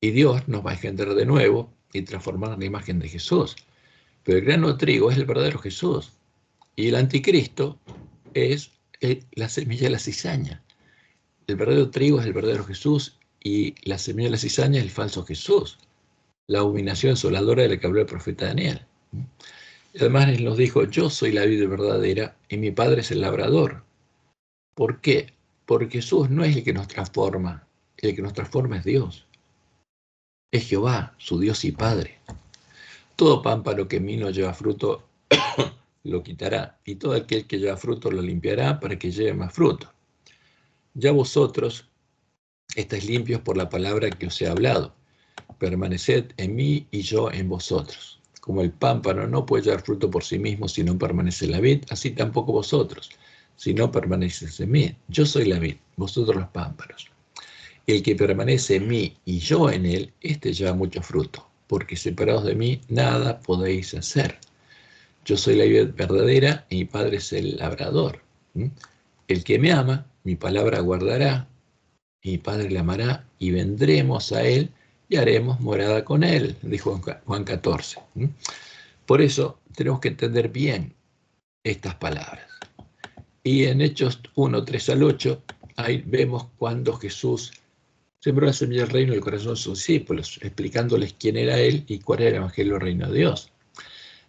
Y Dios nos va a engendrar de nuevo y transformar en la imagen de Jesús. Pero el grano de trigo es el verdadero Jesús. Y el anticristo es la semilla de la cizaña. El verdadero trigo es el verdadero Jesús y la semilla de la cizaña es el falso Jesús. La abominación asoladora de la que habló el profeta Daniel. Y además Él nos dijo, yo soy la vid verdadera y mi Padre es el labrador. ¿Por qué? Porque Jesús no es el que nos transforma es Dios. Es Jehová, su Dios y Padre. Todo pámpano que en mí no lleva fruto, lo quitará, y todo aquel que lleva fruto lo limpiará para que lleve más fruto. Ya vosotros estáis limpios por la palabra que os he hablado. Permaneced en mí y yo en vosotros. Como el pámpano no puede llevar fruto por sí mismo si no permanece en la vid, así tampoco vosotros, si no permanecéis en mí. Yo soy la vid, vosotros los pámpanos. El que permanece en mí y yo en él, éste lleva mucho fruto, porque separados de mí nada podéis hacer. Yo soy la vid verdadera y mi Padre es el labrador. El que me ama, mi palabra guardará, y mi Padre le amará, y vendremos a él y haremos morada con él, dijo Juan 14. Por eso tenemos que entender bien estas palabras. Y en Hechos 1, 3 al 8, ahí vemos cuando Jesús sembró la semilla del reino en el corazón de sus discípulos, explicándoles quién era él y cuál era el evangelio del reino de Dios.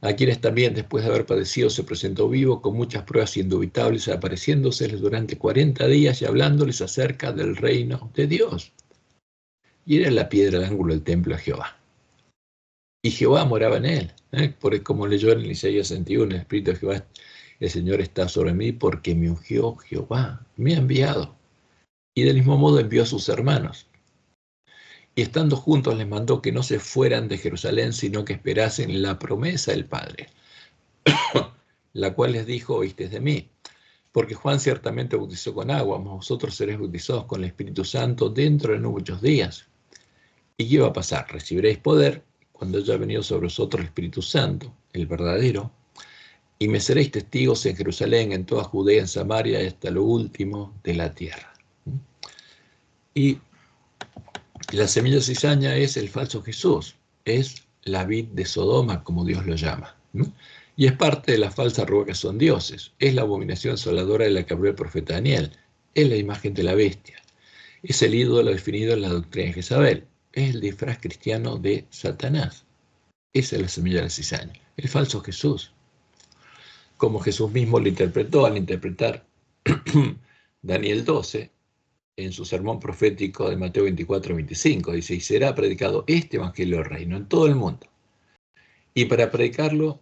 A quienes también, después de haber padecido, se presentó vivo con muchas pruebas indubitables, apareciéndoseles durante 40 días y hablándoles acerca del reino de Dios. Y era la piedra del ángulo del templo de Jehová. Y Jehová moraba en él, porque como leyó en Isaías 61, el Espíritu de Jehová, el Señor está sobre mí porque me ungió Jehová, me ha enviado. Y del mismo modo envió a sus hermanos. Y estando juntos les mandó que no se fueran de Jerusalén, sino que esperasen la promesa del Padre, la cual les dijo: oísteis de mí. Porque Juan ciertamente bautizó con agua, mas vosotros seréis bautizados con el Espíritu Santo dentro de no muchos días. ¿Y qué va a pasar? Recibiréis poder cuando haya venido sobre vosotros el Espíritu Santo, el verdadero, y me seréis testigos en Jerusalén, en toda Judea, en Samaria, y hasta lo último de la tierra. Y la semilla cizaña es el falso Jesús, es la vid de Sodoma, como Dios lo llama, y es parte de la falsa rúa que son dioses, es la abominación asoladora de la que habló el profeta Daniel, es la imagen de la bestia, es el ídolo definido en la doctrina de Jezabel, es el disfraz cristiano de Satanás. Esa es la semilla de la cizaña, el falso Jesús, como Jesús mismo lo interpretó al interpretar Daniel 12, en su sermón profético de Mateo 24, 25, dice: y será predicado este evangelio del reino en todo el mundo. Y para predicarlo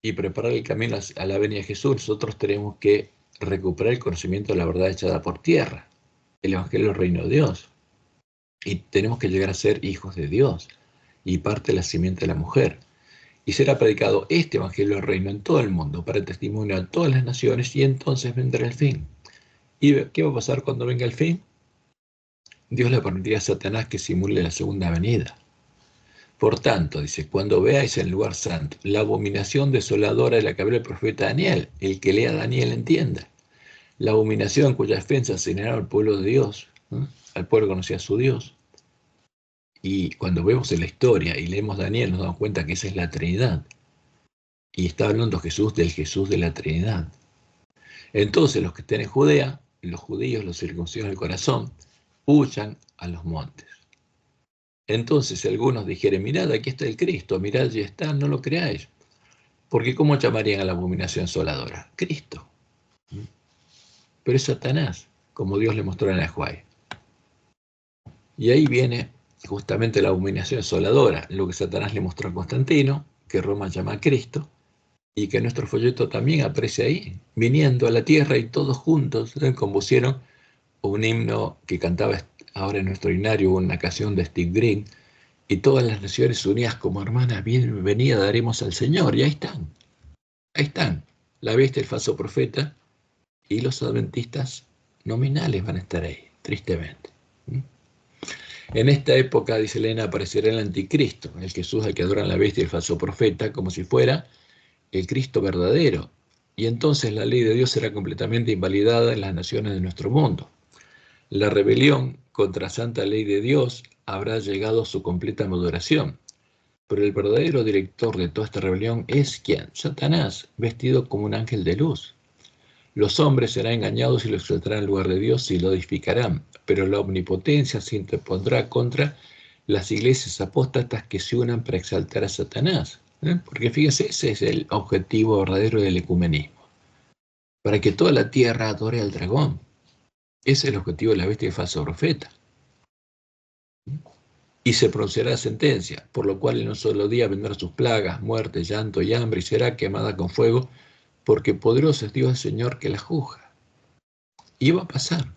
y preparar el camino a la venida de Jesús, nosotros tenemos que recuperar el conocimiento de la verdad echada por tierra, el evangelio del reino de Dios. Y tenemos que llegar a ser hijos de Dios y parte de la simiente de la mujer. Y será predicado este evangelio del reino en todo el mundo para testimonio a todas las naciones, y entonces vendrá el fin. ¿Y qué va a pasar cuando venga el fin? Dios le permitirá a Satanás que simule la segunda venida. Por tanto, dice, cuando veáis en el lugar santo la abominación desoladora de la que habló el profeta Daniel, el que lea a Daniel entienda, la abominación cuya defensa se generó al pueblo de Dios, al pueblo que conocía a su Dios. Y cuando vemos en la historia y leemos Daniel, nos damos cuenta que esa es la Trinidad. Y está hablando Jesús del Jesús de la Trinidad. Entonces los que estén en Judea, los judíos, los circuncidados del corazón, huyan a los montes. Entonces algunos dijeren: mirad, aquí está el Cristo, mirad, ya está, no lo creáis. Porque ¿cómo llamarían a la abominación asoladora? Cristo. Pero es Satanás, como Dios le mostró en Ajuay. Y ahí viene justamente la abominación asoladora, lo que Satanás le mostró a Constantino, que Roma llama a Cristo, y que nuestro folleto también aparece ahí, viniendo a la tierra, y todos juntos compusieron un himno que cantaba ahora en nuestro himnario, una canción de Steve Green, y todas las naciones unidas como hermanas, bienvenida daremos al Señor. Y ahí están, la bestia, el falso profeta, y los adventistas nominales van a estar ahí, tristemente. En esta época, dice Elena, aparecerá el anticristo, el Jesús al que adoran la bestia y el falso profeta, como si fuera el Cristo verdadero. Y entonces la ley de Dios será completamente invalidada en las naciones de nuestro mundo. La rebelión contra la santa ley de Dios habrá llegado a su completa maduración. Pero el verdadero director de toda esta rebelión es ¿quién? Satanás, vestido como un ángel de luz. Los hombres serán engañados y lo exaltarán en lugar de Dios y lo edificarán, pero la omnipotencia se interpondrá contra las iglesias apóstatas que se unan para exaltar a Satanás. Porque fíjese, ese es el objetivo verdadero del ecumenismo. Para que toda la tierra adore al dragón. Ese es el objetivo de la bestia y el falso profeta. y se pronunciará sentencia, por lo cual en un solo día vendrán sus plagas, muerte, llanto y hambre, y será quemada con fuego, porque poderoso es Dios el Señor que la juzga. Y va a pasar.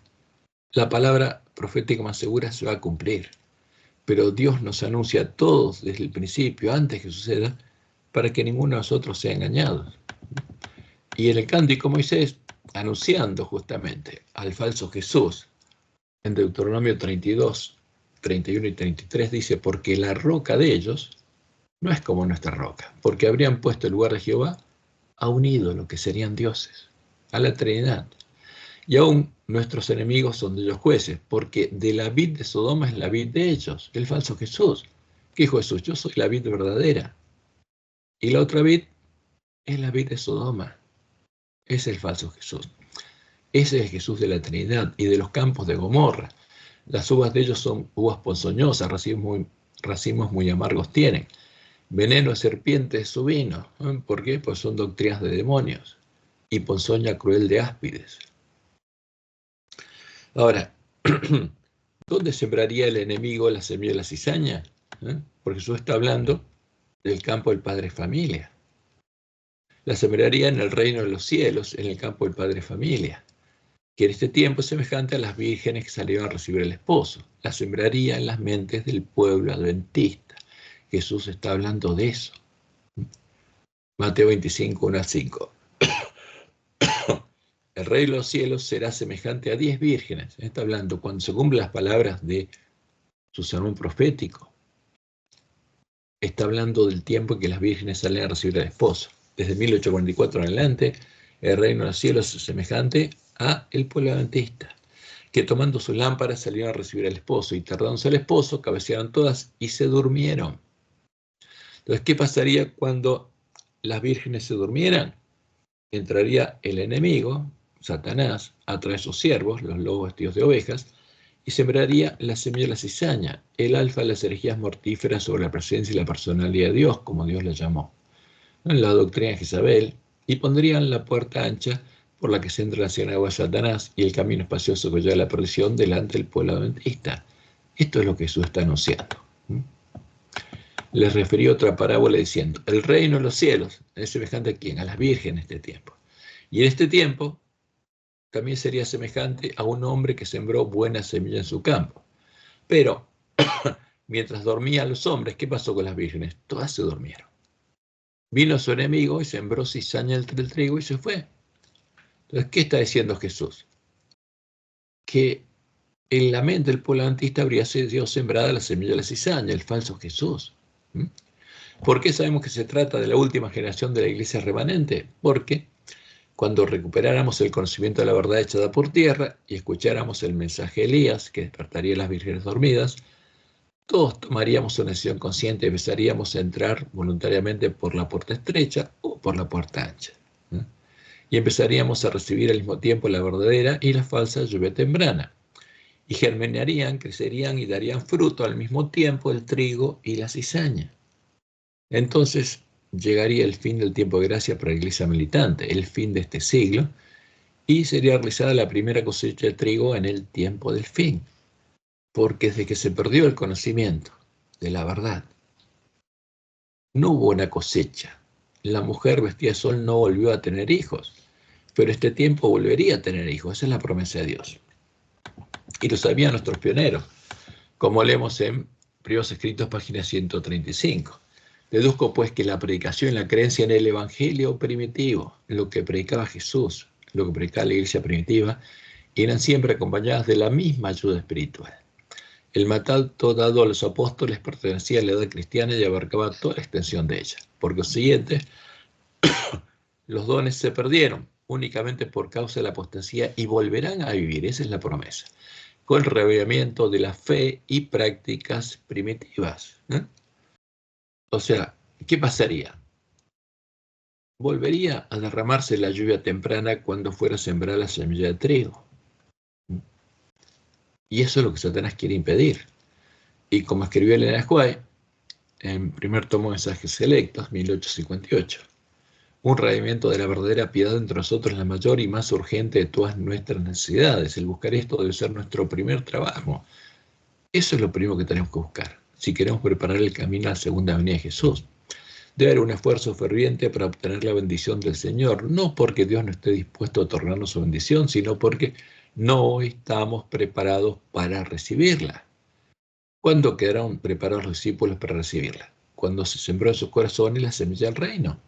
La palabra profética más segura se va a cumplir. Pero Dios nos anuncia a todos desde el principio, antes que suceda, para que ninguno de nosotros sea engañado. Y en el cántico Moisés, anunciando justamente al falso Jesús, en Deuteronomio 32, 31 y 33, dice, porque la roca de ellos no es como nuestra roca, porque habrían puesto en lugar de Jehová a un ídolo que serían dioses, a la Trinidad. Y aún nuestros enemigos son de ellos jueces, porque de la vid de Sodoma es la vid de ellos, el falso Jesús. ¿Qué dijo Jesús? Yo soy la vid verdadera. Y la otra vid es la vid de Sodoma. Es el falso Jesús. Ese es el Jesús de la Trinidad y de los campos de Gomorra. Las uvas de ellos son uvas ponzoñosas, racimos muy amargos tienen. Veneno de serpiente es su vino. ¿Por qué? Pues son doctrinas de demonios. Y ponzoña cruel de áspides. Ahora, ¿dónde sembraría el enemigo la semilla de la cizaña? Porque Jesús está hablando del campo del Padre Familia. La sembraría en el reino de los cielos, en el campo del Padre Familia, que en este tiempo es semejante a las vírgenes que salieron a recibir al esposo. La sembraría en las mentes del pueblo adventista. Jesús está hablando de eso. Mateo 25, 1 al 5. El reino de los cielos será semejante a 10 vírgenes. Está hablando cuando se cumplen las palabras de su sermón profético. Está hablando del tiempo en que las vírgenes salen a recibir al esposo. Desde 1844 en adelante, el reino de los cielos es semejante a el pueblo adventista, que tomando sus lámparas salieron a recibir al esposo, y tardándose al esposo, cabecearon todas y se durmieron. Entonces, ¿qué pasaría cuando las vírgenes se durmieran? Entraría el enemigo, Satanás, a través de sus siervos, los lobos vestidos de ovejas, y sembraría la semilla de la cizaña, el alfa de las herejías mortíferas sobre la presencia y la personalidad de Dios, como Dios la llamó, en la doctrina de Jezabel, y pondrían la puerta ancha por la que se entra la ciudad de Satanás y el camino espacioso que lleva a la perdición delante del pueblo adventista. Esto es lo que Jesús está anunciando. Les referí otra parábola diciendo, el reino de los cielos es semejante a quién, a las vírgenes de este tiempo. Y en este tiempo también sería semejante a un hombre que sembró buena semilla en su campo. Pero mientras dormían los hombres, ¿qué pasó con las vírgenes? Todas se durmieron. Vino su enemigo y sembró cizaña entre el trigo y se fue. Entonces, ¿qué está diciendo Jesús? Que en la mente del pueblo adventista habría sido sembrada la semilla de la cizaña, el falso Jesús. ¿Por qué sabemos que se trata de la última generación de la iglesia remanente? Porque cuando recuperáramos el conocimiento de la verdad echada por tierra y escucháramos el mensaje de Elías, que despertaría a las vírgenes dormidas, todos tomaríamos una decisión consciente y empezaríamos a entrar voluntariamente por la puerta estrecha o por la puerta ancha. Y empezaríamos a recibir al mismo tiempo la verdadera y la falsa lluvia temprana. Y germinarían, crecerían y darían fruto al mismo tiempo el trigo y la cizaña. Entonces llegaría el fin del tiempo de gracia para la iglesia militante, el fin de este siglo, y sería realizada la primera cosecha de trigo en el tiempo del fin. Porque desde que se perdió el conocimiento de la verdad, no hubo una cosecha. La mujer vestida de sol no volvió a tener hijos, pero este tiempo volvería a tener hijos. Esa es la promesa de Dios. Y lo sabían nuestros pioneros, como leemos en Primeros Escritos, página 135. Deduzco pues que la predicación y la creencia en el evangelio primitivo, lo que predicaba Jesús, lo que predicaba la iglesia primitiva, eran siempre acompañadas de la misma ayuda espiritual. El mandato dado a los apóstoles pertenecía a la edad cristiana y abarcaba toda la extensión de ella. Por consiguiente, los dones se perdieron únicamente por causa de la apostasía y volverán a vivir, esa es la promesa, con el reavivamiento de la fe y prácticas primitivas. O sea, ¿qué pasaría? Volvería a derramarse la lluvia temprana cuando fuera sembrada la semilla de trigo. Y eso es lo que Satanás quiere impedir. Y como escribió Elena White, en primer tomo de Mensajes Selectos, 1858, un reavivamiento de la verdadera piedad entre nosotros es la mayor y más urgente de todas nuestras necesidades. El buscar esto debe ser nuestro primer trabajo. Eso es lo primero que tenemos que buscar. si queremos preparar el camino a la segunda venida de Jesús. Debe haber un esfuerzo ferviente para obtener la bendición del Señor, no porque Dios no esté dispuesto a otorgarnos su bendición, sino porque no estamos preparados para recibirla. ¿Cuándo quedaron preparados los discípulos para recibirla? Cuando se sembró en sus corazones la semilla del reino.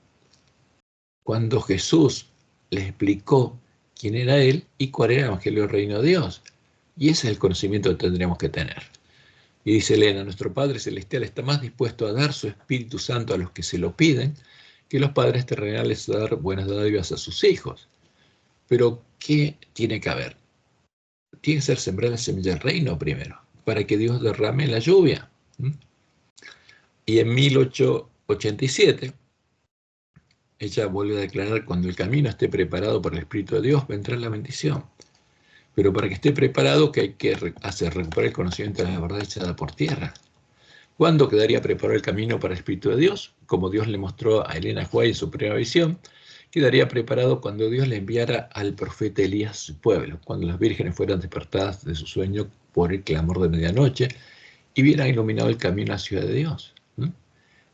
Cuando Jesús les explicó quién era Él y cuál era el Evangelio del Reino de Dios. Y ese es el conocimiento que tendríamos que tener. Y dice Elena, nuestro Padre Celestial está más dispuesto a dar su Espíritu Santo a los que se lo piden que los padres terrenales a dar buenas dádivas a sus hijos. Pero, ¿qué tiene que haber? Tiene que ser sembrada la semilla del reino primero, para que Dios derrame la lluvia. Y en 1887, ella vuelve a declarar, cuando el camino esté preparado por el Espíritu de Dios, vendrá la bendición. Pero para que esté preparado, ¿qué hay que hacer? Recuperar el conocimiento de la verdad echada por tierra. ¿Cuándo quedaría preparado el camino para el Espíritu de Dios? Como Dios le mostró a Elena White en su primera visión, quedaría preparado cuando Dios le enviara al profeta Elías a su pueblo, cuando las vírgenes fueran despertadas de su sueño por el clamor de medianoche y vieran iluminado el camino a la ciudad de Dios.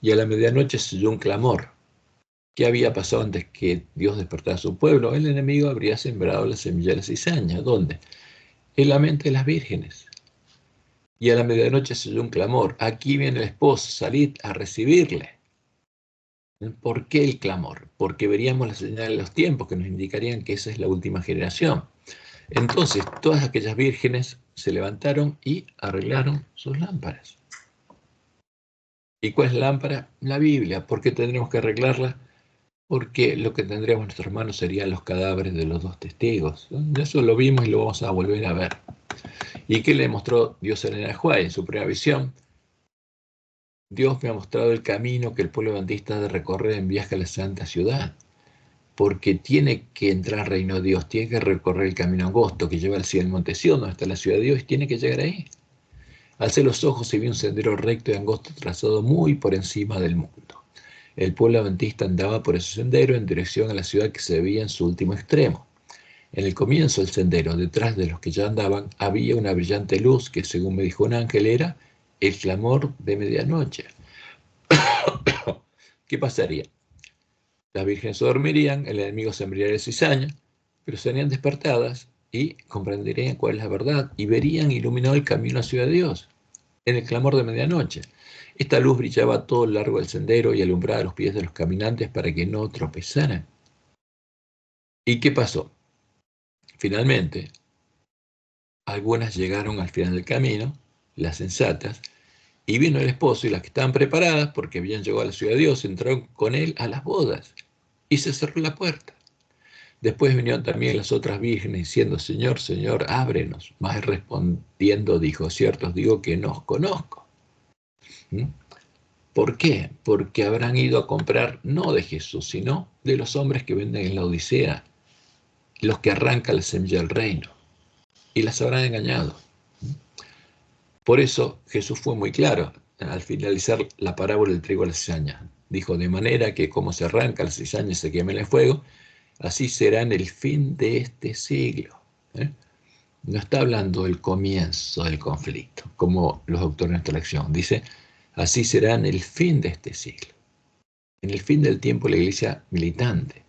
Y a la medianoche se oyó un clamor. ¿Qué había pasado antes que Dios despertara a su pueblo? El enemigo habría sembrado la semilla de la cizaña. ¿Dónde? En la mente de las vírgenes. Y a la medianoche se oyó un clamor. Aquí viene el esposo, salid a recibirle. ¿Por qué el clamor? Porque veríamos las señales de los tiempos que nos indicarían que esa es la última generación. Entonces, todas aquellas vírgenes se levantaron y arreglaron sus lámparas. ¿Y cuál es la lámpara? La Biblia. ¿Por qué tendremos que arreglarla? Porque lo que tendríamos en nuestras manos serían los cadáveres de los dos testigos. Eso lo vimos y lo vamos a volver a ver. ¿Y qué le mostró Dios a Elena White en su primera visión? Dios me ha mostrado el camino que el pueblo adventista ha de recorrer en viaje a la santa ciudad, porque tiene que entrar al reino de Dios, tiene que recorrer el camino angosto que lleva al cielo del monte Sión, donde está la ciudad de Dios, y tiene que llegar ahí. Alcé los ojos y vi un sendero recto y angosto trazado muy por encima del mundo. El pueblo adventista andaba por ese sendero en dirección a la ciudad que se veía en su último extremo. En el comienzo del sendero, detrás de los que ya andaban, había una brillante luz que, según me dijo un ángel, era el clamor de medianoche. ¿Qué pasaría? Las vírgenes se dormirían, el enemigo sembraría la cizaña, pero serían despertadas y comprenderían cuál es la verdad y verían iluminado el camino hacia Dios en el clamor de medianoche. Esta luz brillaba a todo lo largo del sendero y alumbraba los pies de los caminantes para que no tropezaran. ¿Y qué pasó? Finalmente, algunas llegaron al final del camino, las sensatas, y vino el esposo y las que estaban preparadas, porque habían llegado a la ciudad de Dios, entraron con él a las bodas y se cerró la puerta. Después vinieron también las otras vírgenes diciendo, Señor, Señor, ábrenos. Mas él respondiendo dijo, cierto os digo que no os conozco. ¿Por qué? Porque habrán ido a comprar no de Jesús, sino de los hombres que venden en la Odisea, los que arrancan la semilla del reino, y las habrán engañado. Por eso Jesús fue muy claro al finalizar la parábola del trigo a la cizaña. Dijo, de manera que como se arranca la cizaña y se quema en el fuego, así será en el fin de este siglo. No está hablando del comienzo del conflicto, como los autores de nuestra lección. Dice, así será en el fin de este siglo. En el fin del tiempo la iglesia militante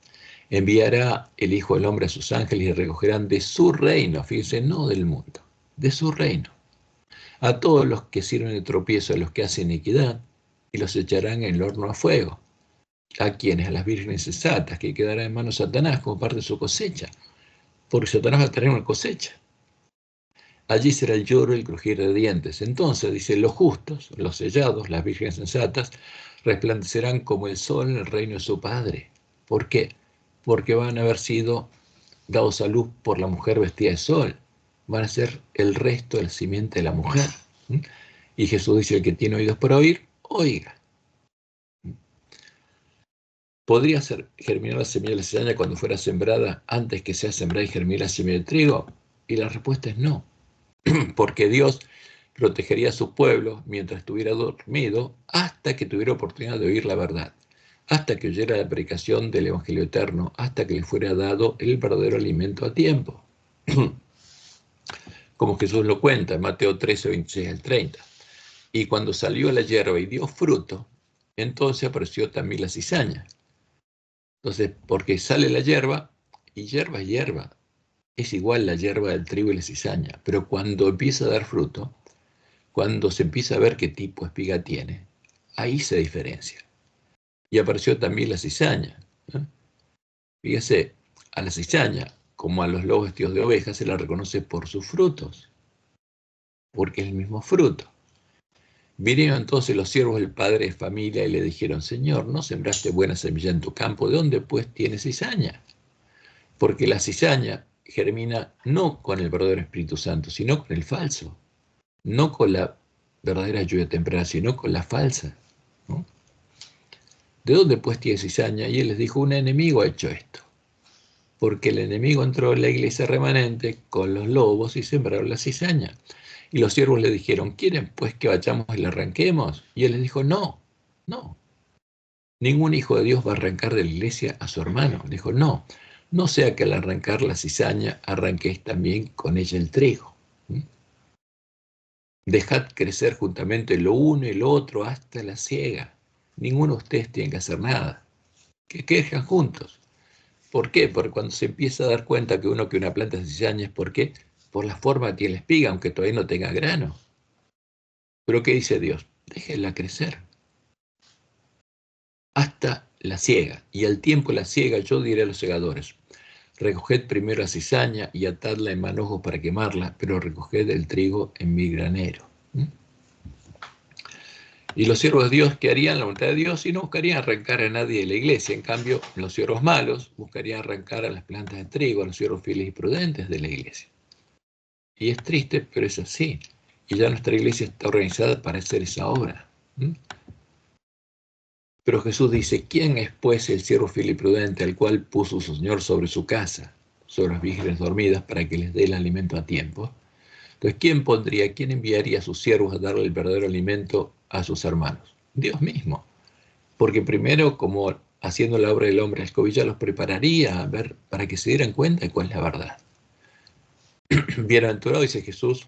enviará el Hijo del Hombre a sus ángeles y recogerán de su reino, fíjense, no del mundo, de su reino, a todos los que sirven de tropiezo, a los que hacen iniquidad, y los echarán en el horno a fuego. ¿A quienes? A las vírgenes sensatas, que quedarán en manos de Satanás como parte de su cosecha, porque Satanás va a tener una cosecha. Allí será el lloro y el crujir de dientes. Entonces, dice, los justos, los sellados, las vírgenes sensatas, resplandecerán como el sol en el reino de su Padre. ¿Por qué? Porque van a haber sido dados a luz por la mujer vestida de sol. Van a ser el resto de la simiente de la mujer. Y Jesús dice, el que tiene oídos para oír, oiga. ¿Podría germinar la semilla de la cizaña cuando fuera sembrada antes que sea sembrada y germine la semilla de trigo? Y la respuesta es no. Porque Dios protegería a su pueblo mientras estuviera dormido hasta que tuviera oportunidad de oír la verdad, hasta que oyera la predicación del Evangelio eterno, hasta que le fuera dado el verdadero alimento a tiempo. Como Jesús lo cuenta en Mateo 13, 26 al 30. Y cuando salió la hierba y dio fruto, entonces apareció también la cizaña. Entonces, porque sale la hierba, y hierba es hierba, es igual la hierba del trigo y la cizaña, pero cuando empieza a dar fruto, cuando se empieza a ver qué tipo de espiga tiene, ahí se diferencia. Y apareció también la cizaña. ¿Eh? Fíjese, a la cizaña, como a los lobos vestidos de ovejas, se la reconoce por sus frutos, porque es el mismo fruto. Vinieron entonces los siervos del padre de familia y le dijeron: Señor, ¿no sembraste buena semilla en tu campo? ¿De dónde pues tienes cizaña? Porque la cizaña germina no con el verdadero Espíritu Santo, sino con el falso. No con la verdadera lluvia temprana, sino con la falsa, ¿no? ¿De dónde pues tiene cizaña? Y él les dijo: un enemigo ha hecho esto. Porque el enemigo entró en la iglesia remanente con los lobos y sembraron la cizaña. Y los siervos le dijeron: ¿quieren pues que vayamos y la arranquemos? Y él les dijo: no, no. Ningún hijo de Dios va a arrancar de la iglesia a su hermano. Dijo: no, no sea que al arrancar la cizaña arranquéis también con ella el trigo. Dejad crecer juntamente lo uno y lo otro hasta la siega. Ninguno de ustedes tiene que hacer nada. Que crezcan juntos. ¿Por qué? Porque cuando se empieza a dar cuenta que una planta es cizaña, ¿es por qué? Por la forma que tiene la espiga, aunque todavía no tenga grano. Pero ¿qué dice Dios? Déjenla crecer hasta la siega. Y al tiempo de la siega yo diré a los segadores: recoged primero la cizaña y atadla en manojos para quemarla, pero recoged el trigo en mi granero. Y los siervos de Dios que harían la voluntad de Dios y no buscarían arrancar a nadie de la iglesia. En cambio, los siervos malos buscarían arrancar a las plantas de trigo, a los siervos fieles y prudentes de la iglesia. Y es triste, pero es así. Y ya nuestra iglesia está organizada para hacer esa obra. Pero Jesús dice: ¿quién es pues el siervo fiel y prudente al cual puso su Señor sobre su casa, sobre las vírgenes dormidas, para que les dé el alimento a tiempo? Entonces, quién enviaría a sus siervos a darle el verdadero alimento a sus hermanos? Dios mismo. Porque primero, como haciendo la obra del hombre, el escobilla los prepararía a ver, para que se dieran cuenta de cuál es la verdad. Bienaventurado, dice Jesús,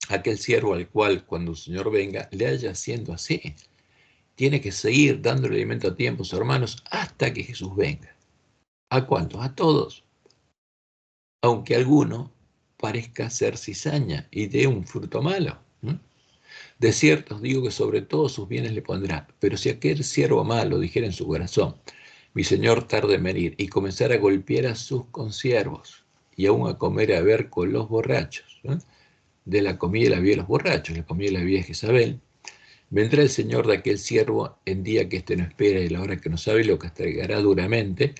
aquel siervo al cual, cuando el Señor venga, le haya haciendo así. Tiene que seguir dándole alimento a tiempo a sus hermanos hasta que Jesús venga. ¿A cuántos? A todos. Aunque alguno parezca ser cizaña y dé un fruto malo. De cierto os digo que sobre todos sus bienes le pondrá. Pero si aquel siervo malo dijera en su corazón: mi señor tarda en venir, y comenzar a golpear a sus consiervos y aún a comer y a beber con los borrachos, de la comida y la bebida de los borrachos, la comida y la bebida de Jezabel, vendrá el señor de aquel siervo en día que éste no espera y la hora que no sabe, y lo castigará duramente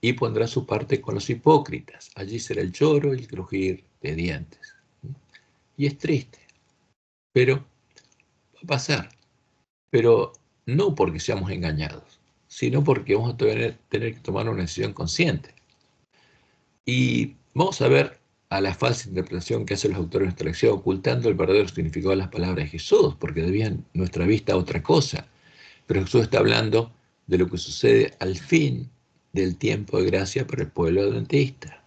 y pondrá su parte con los hipócritas. Allí será el lloro y el crujir de dientes. Y es triste, pero va a pasar. Pero no porque seamos engañados, sino porque vamos a tener que tomar una decisión consciente. Y vamos a ver a la falsa interpretación que hacen los autores de nuestra lección, ocultando el verdadero significado de las palabras de Jesús, porque debían nuestra vista a otra cosa. Pero Jesús está hablando de lo que sucede al fin del tiempo de gracia para el pueblo adventista.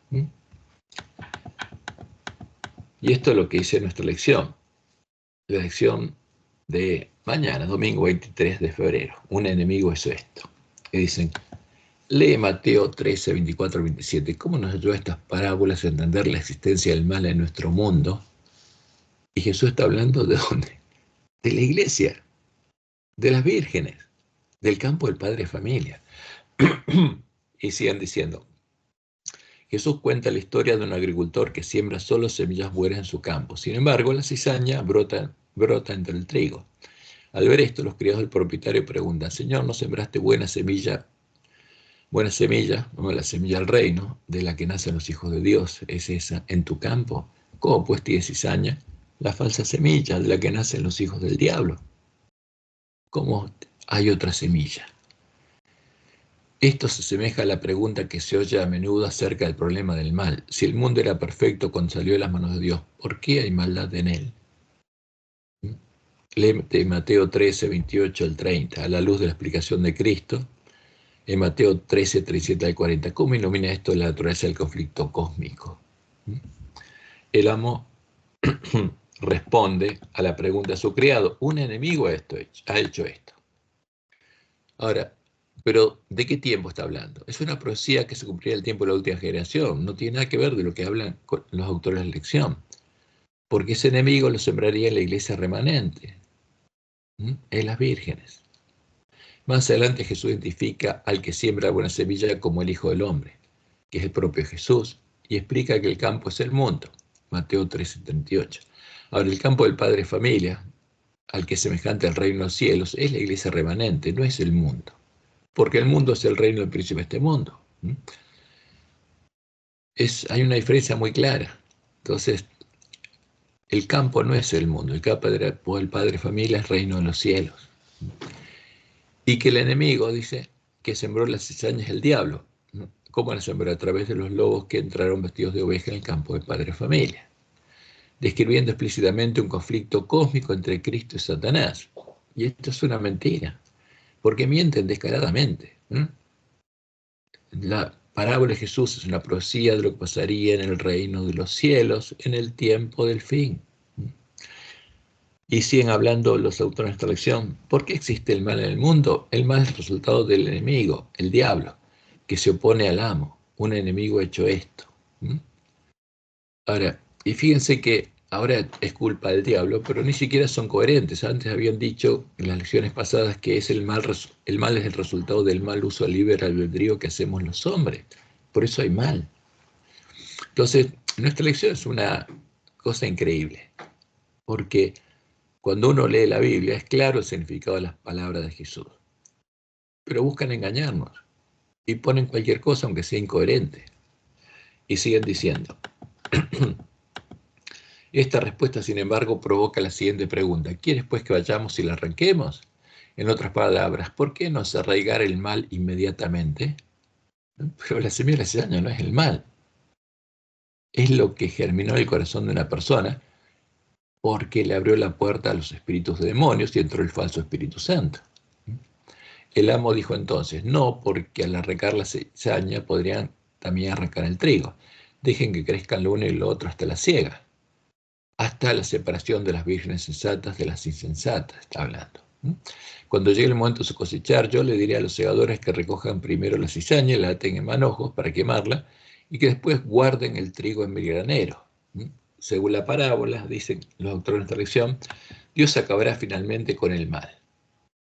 Y esto es lo que dice nuestra lección. La lección de mañana, domingo 23 de febrero. Un enemigo hizo esto. Que dicen: lee Mateo 13, 24, 27. ¿Cómo nos ayuda estas parábolas a entender la existencia del mal en nuestro mundo? Y Jesús está hablando ¿de dónde? De la iglesia, de las vírgenes, del campo del padre de familia. Y siguen diciendo: Jesús cuenta la historia de un agricultor que siembra solo semillas buenas en su campo. Sin embargo, la cizaña brota entre el trigo. Al ver esto, los criados del propietario preguntan: Señor, ¿no sembraste buena semilla, no, la semilla del reino, de la que nacen los hijos de Dios, es esa en tu campo? ¿Cómo pues tiene cizaña? La falsa semilla de la que nacen los hijos del diablo. ¿Cómo hay otra semilla? Esto se asemeja a la pregunta que se oye a menudo acerca del problema del mal. Si el mundo era perfecto cuando salió de las manos de Dios, ¿por qué hay maldad en él? Lee Mateo 13, 28 al 30, a la luz de la explicación de Cristo, en Mateo 13, 37 al 40. ¿Cómo ilumina esto la naturaleza del conflicto cósmico? El amo responde a la pregunta de su criado. Un enemigo ha hecho esto. Ahora, pero ¿de qué tiempo está hablando? Es una profecía que se cumplirá en el tiempo de la última generación. No tiene nada que ver de lo que hablan los autores de la lección. Porque ese enemigo lo sembraría en la iglesia remanente, en las vírgenes. Más adelante Jesús identifica al que siembra buena semilla como el Hijo del Hombre, que es el propio Jesús, y explica que el campo es el mundo. Mateo 13:38. Ahora, el campo del Padre Familia, al que es semejante al reino de los cielos, es la iglesia remanente, no es el mundo. Porque el mundo es el reino del príncipe de este mundo. Hay una diferencia muy clara. Entonces, el campo no es el mundo, el campo del Padre Familia es reino de los cielos. Y que el enemigo, dice, que sembró las cizañas el diablo. ¿Cómo la sembró? A través de los lobos que entraron vestidos de oveja en el campo del Padre Familia, describiendo explícitamente un conflicto cósmico entre Cristo y Satanás. Y esto es una mentira, porque mienten descaradamente. La parábola de Jesús es una profecía de lo que pasaría en el reino de los cielos en el tiempo del fin. Y siguen hablando los autores de esta lección. ¿Por qué existe el mal en el mundo? El mal es el resultado del enemigo, el diablo, que se opone al amo. Un enemigo ha hecho esto. Ahora, y fíjense que ahora es culpa del diablo, pero ni siquiera son coherentes. Antes habían dicho en las lecciones pasadas que el mal es el resultado del mal uso del libre albedrío que hacemos los hombres. Por eso hay mal. Entonces, nuestra lección es una cosa increíble, porque cuando uno lee la Biblia es claro el significado de las palabras de Jesús. Pero buscan engañarnos y ponen cualquier cosa aunque sea incoherente. Y siguen diciendo. Esta respuesta, sin embargo, provoca la siguiente pregunta. ¿Quieres pues que vayamos y la arranquemos? En otras palabras, ¿por qué no se arraigar el mal inmediatamente? Pero la semilla de la cizaña no es el mal. Es lo que germinó en el corazón de una persona porque le abrió la puerta a los espíritus de demonios y entró el falso Espíritu Santo. El amo dijo entonces, no, porque al arrancar la cizaña podrían también arrancar el trigo. Dejen que crezcan lo uno y lo otro hasta la siega. Hasta la separación de las vírgenes sensatas de las insensatas, está hablando. Cuando llegue el momento de cosechar, yo le diré a los segadores que recojan primero la cizaña y la aten en manojos para quemarla, y que después guarden el trigo en mi granero. Según la parábola, dicen los autores de esta lección, Dios acabará finalmente con el mal.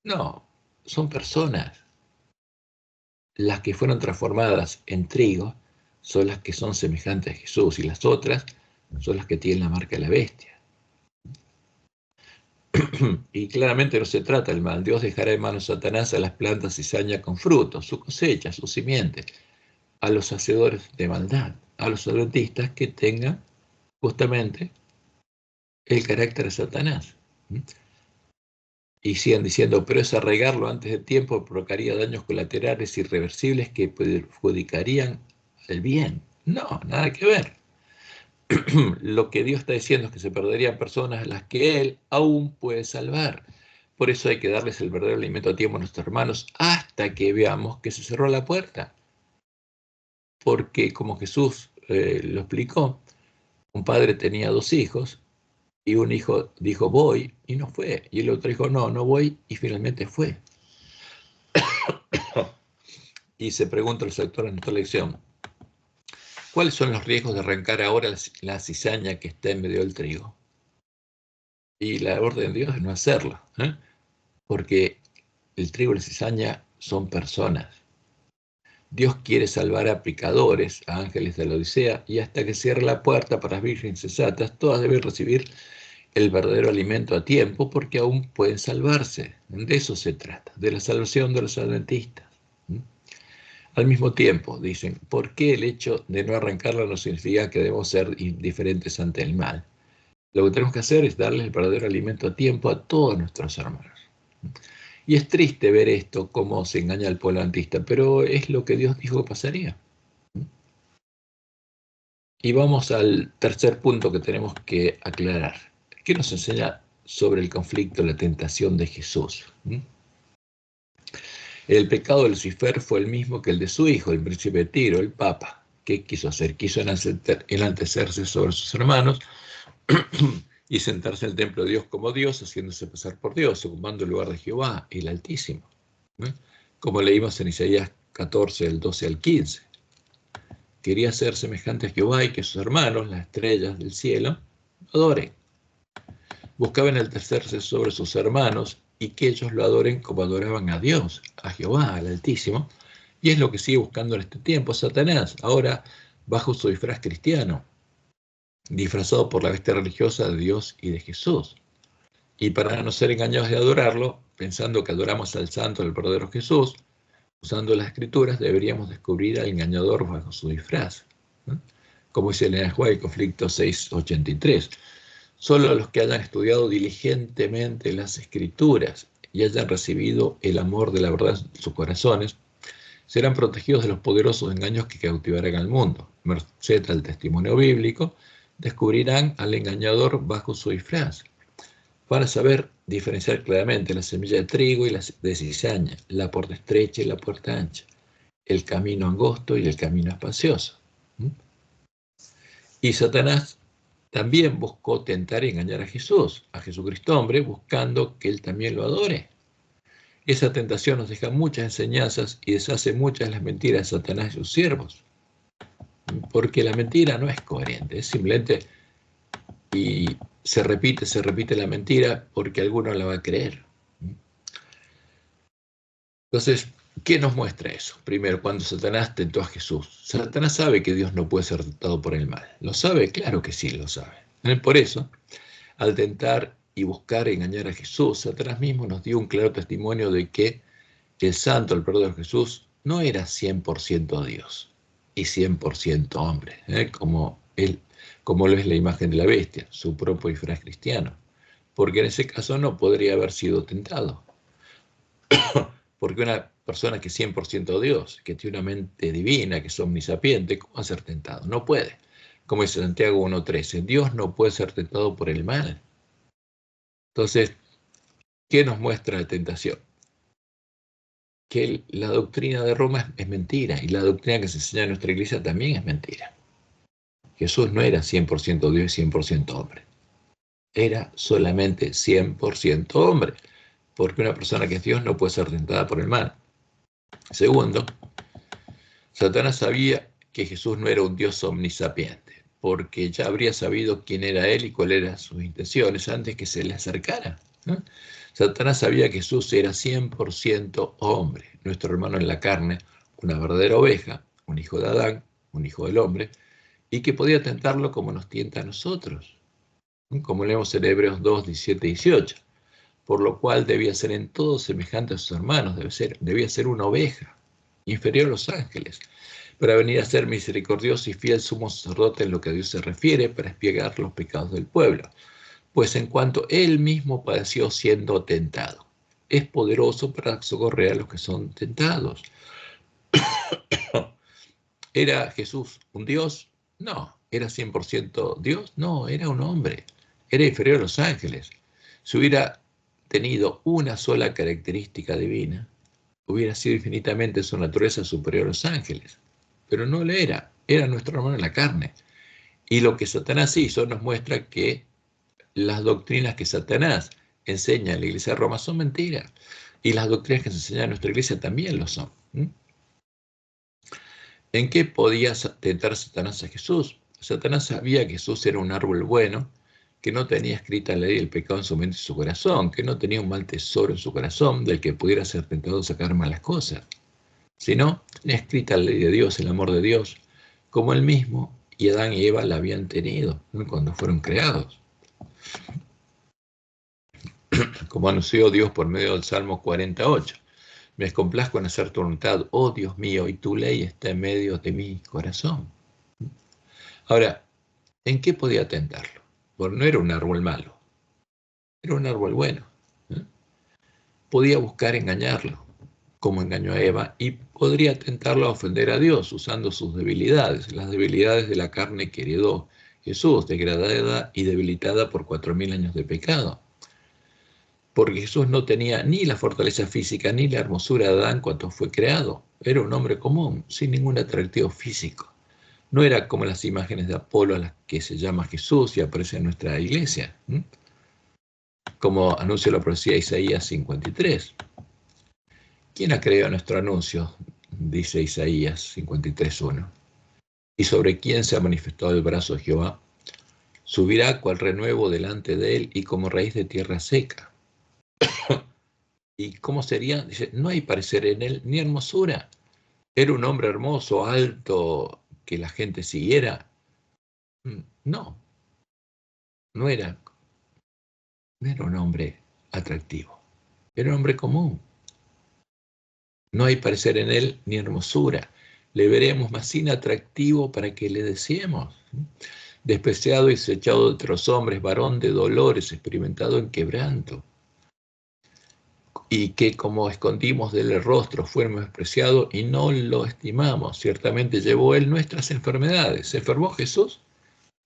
No, son personas. Las que fueron transformadas en trigo son las que son semejantes a Jesús, y las otras son las que tienen la marca de la bestia. Y claramente no se trata del mal. Dios dejará en manos de Satanás a las plantas cizaña con frutos, su cosecha, su simiente, a los hacedores de maldad, a los adventistas que tengan justamente el carácter de Satanás. Y siguen diciendo, pero es arraigarlo antes de tiempo provocaría daños colaterales irreversibles que perjudicarían al bien. No, nada que ver. Lo que Dios está diciendo es que se perderían personas a las que Él aún puede salvar. Por eso hay que darles el verdadero alimento a tiempo a nuestros hermanos hasta que veamos que se cerró la puerta. Porque como Jesús lo explicó, un padre tenía 2 hijos y un hijo dijo voy y no fue. Y el otro dijo no voy y finalmente fue. Y se pregunta el sector en nuestra lección, ¿cuáles son los riesgos de arrancar ahora la cizaña que está en medio del trigo? Y la orden de Dios es no hacerlo, porque el trigo y la cizaña son personas. Dios quiere salvar a pecadores, a ángeles de la Odisea, y hasta que cierre la puerta para las vírgenes sensatas, todas deben recibir el verdadero alimento a tiempo, porque aún pueden salvarse. De eso se trata, de la salvación de los adventistas. Al mismo tiempo, dicen, ¿por qué el hecho de no arrancarla no significa que debemos ser indiferentes ante el mal? Lo que tenemos que hacer es darles el verdadero alimento a tiempo a todos nuestros hermanos. Y es triste ver esto, cómo se engaña al pueblo adventista, pero es lo que Dios dijo que pasaría. Y vamos al tercer punto que tenemos que aclarar. ¿Qué nos enseña sobre el conflicto, la tentación de Jesús? El pecado de Lucifer fue el mismo que el de su hijo, el príncipe de Tiro, el Papa. ¿Qué quiso hacer? Quiso enaltecerse sobre sus hermanos y sentarse en el templo de Dios como Dios, haciéndose pasar por Dios, ocupando el lugar de Jehová, el Altísimo, ¿no? Como leímos en Isaías 14, del 12 al 15. Quería ser semejante a Jehová y que sus hermanos, las estrellas del cielo, lo adoren. Buscaba enaltecerse sobre sus hermanos y que ellos lo adoren como adoraban a Dios, a Jehová, al Altísimo. Y es lo que sigue buscando en este tiempo Satanás, ahora bajo su disfraz cristiano, disfrazado por la veste religiosa de Dios y de Jesús. Y para no ser engañados de adorarlo, pensando que adoramos al santo, al verdadero Jesús, usando las escrituras, deberíamos descubrir al engañador bajo su disfraz, ¿no? Como dice Elena White, conflicto 683. Solo los que hayan estudiado diligentemente las escrituras y hayan recibido el amor de la verdad en sus corazones, serán protegidos de los poderosos engaños que cautivarán al mundo. Merced al testimonio bíblico, descubrirán al engañador bajo su disfraz, para saber diferenciar claramente la semilla de trigo y la de cizaña, la puerta estrecha y la puerta ancha, el camino angosto y el camino espacioso. Y Satanás también buscó tentar y engañar a Jesús, a Jesucristo hombre, buscando que él también lo adore. Esa tentación nos deja muchas enseñanzas y deshace muchas de las mentiras de Satanás y sus siervos. Porque la mentira no es coherente, es simplemente, y se repite la mentira porque alguno la va a creer. Entonces, ¿qué nos muestra eso? Primero, cuando Satanás tentó a Jesús. Satanás sabe que Dios no puede ser tentado por el mal. ¿Lo sabe? Claro que sí lo sabe. Por eso, al tentar y buscar engañar a Jesús, Satanás mismo nos dio un claro testimonio de que el santo, el verdadero Jesús, no era 100% Dios y 100% hombre, como lo es la imagen de la bestia, su propio disfraz cristiano. Porque en ese caso no podría haber sido tentado. Porque una persona que es 100% Dios, que tiene una mente divina, que es omnisapiente, ¿cómo va a ser tentado? No puede. Como dice Santiago 1:13, Dios no puede ser tentado por el mal. Entonces, ¿qué nos muestra la tentación? Que la doctrina de Roma es mentira, y la doctrina que se enseña en nuestra iglesia también es mentira. Jesús no era 100% Dios y 100% hombre. Era solamente 100% hombre, porque una persona que es Dios no puede ser tentada por el mal. Segundo, Satanás sabía que Jesús no era un Dios omnisapiente, porque ya habría sabido quién era él y cuáles eran sus intenciones antes que se le acercara, ¿no? Satanás sabía que Jesús era 100% hombre, nuestro hermano en la carne, una verdadera oveja, un hijo de Adán, un hijo del hombre, y que podía tentarlo como nos tienta a nosotros, ¿no? Como leemos en Hebreos 2, 17 y 18, por lo cual debía ser en todo semejante a sus hermanos, debía ser una oveja, inferior a los ángeles, para venir a ser misericordioso y fiel sumo sacerdote en lo que a Dios se refiere, para expiar los pecados del pueblo. Pues en cuanto él mismo padeció siendo tentado, es poderoso para socorrer a los que son tentados. ¿Era Jesús un Dios? No. ¿Era 100% Dios? No, era un hombre. Era inferior a los ángeles. Si hubiera tenido una sola característica divina, hubiera sido infinitamente su naturaleza superior a los ángeles. Pero no lo era. Era nuestro hermano en la carne. Y lo que Satanás hizo nos muestra que las doctrinas que Satanás enseña en la iglesia de Roma son mentiras. Y las doctrinas que se enseñan en nuestra iglesia también lo son. ¿En qué podía tentar Satanás a Jesús? Satanás sabía que Jesús era un árbol bueno, que no tenía escrita la ley del pecado en su mente y su corazón, que no tenía un mal tesoro en su corazón del que pudiera ser tentado a sacar malas cosas, sino tenía escrita la ley de Dios, el amor de Dios, como él mismo y Adán y Eva la habían tenido, ¿no?, cuando fueron creados. Como anunció Dios por medio del Salmo 48. Me complazco en hacer tu voluntad, oh Dios mío, y tu ley está en medio de mi corazón. Ahora, ¿en qué podía tentarlo? Porque no era un árbol malo, era un árbol bueno, ¿eh? Podía buscar engañarlo, como engañó a Eva, y podría tentarlo a ofender a Dios usando sus debilidades, las debilidades de la carne que heredó Jesús, degradada y debilitada por 4.000 años de pecado. Porque Jesús no tenía ni la fortaleza física ni la hermosura de Adán cuando fue creado. Era un hombre común, sin ningún atractivo físico. No era como las imágenes de Apolo a las que se llama Jesús y aparece en nuestra iglesia, como anuncia la profecía de Isaías 53. ¿Quién ha creído nuestro anuncio? Dice Isaías 53:1. ¿Y sobre quién se ha manifestado el brazo de Jehová? Subirá cual renuevo delante de él y como raíz de tierra seca. ¿Y cómo sería? Dice, no hay parecer en él ni hermosura. ¿Era un hombre hermoso, alto, que la gente siguiera? No, no era un hombre atractivo. Era un hombre común. No hay parecer en él ni hermosura. Le veremos más inatractivo para que le deseemos. Despreciado y desechado entre los hombres, varón de dolores, experimentado en quebranto. Y que como escondimos de él el rostro, fue despreciado y no lo estimamos. Ciertamente llevó él nuestras enfermedades. ¿Se enfermó Jesús?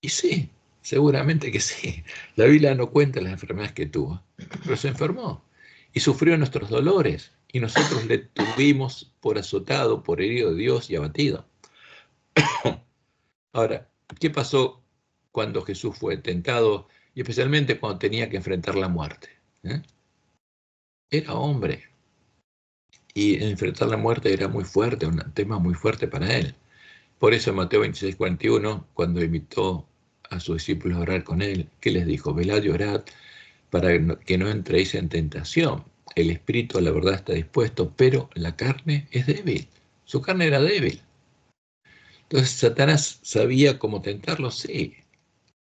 Y sí, seguramente que sí. La Biblia no cuenta las enfermedades que tuvo, pero se enfermó y sufrió nuestros dolores. Y nosotros le tuvimos por azotado, por herido de Dios y abatido. Ahora, ¿qué pasó cuando Jesús fue tentado y especialmente cuando tenía que enfrentar la muerte? Era hombre y enfrentar la muerte era muy fuerte, un tema muy fuerte para él. Por eso en Mateo 26:41, cuando invitó a sus discípulos a orar con él, ¿qué les dijo? Velad y orad para que no entréis en tentación. El espíritu a la verdad está dispuesto, pero la carne es débil. Su carne era débil. Entonces Satanás sabía cómo tentarlo, sí.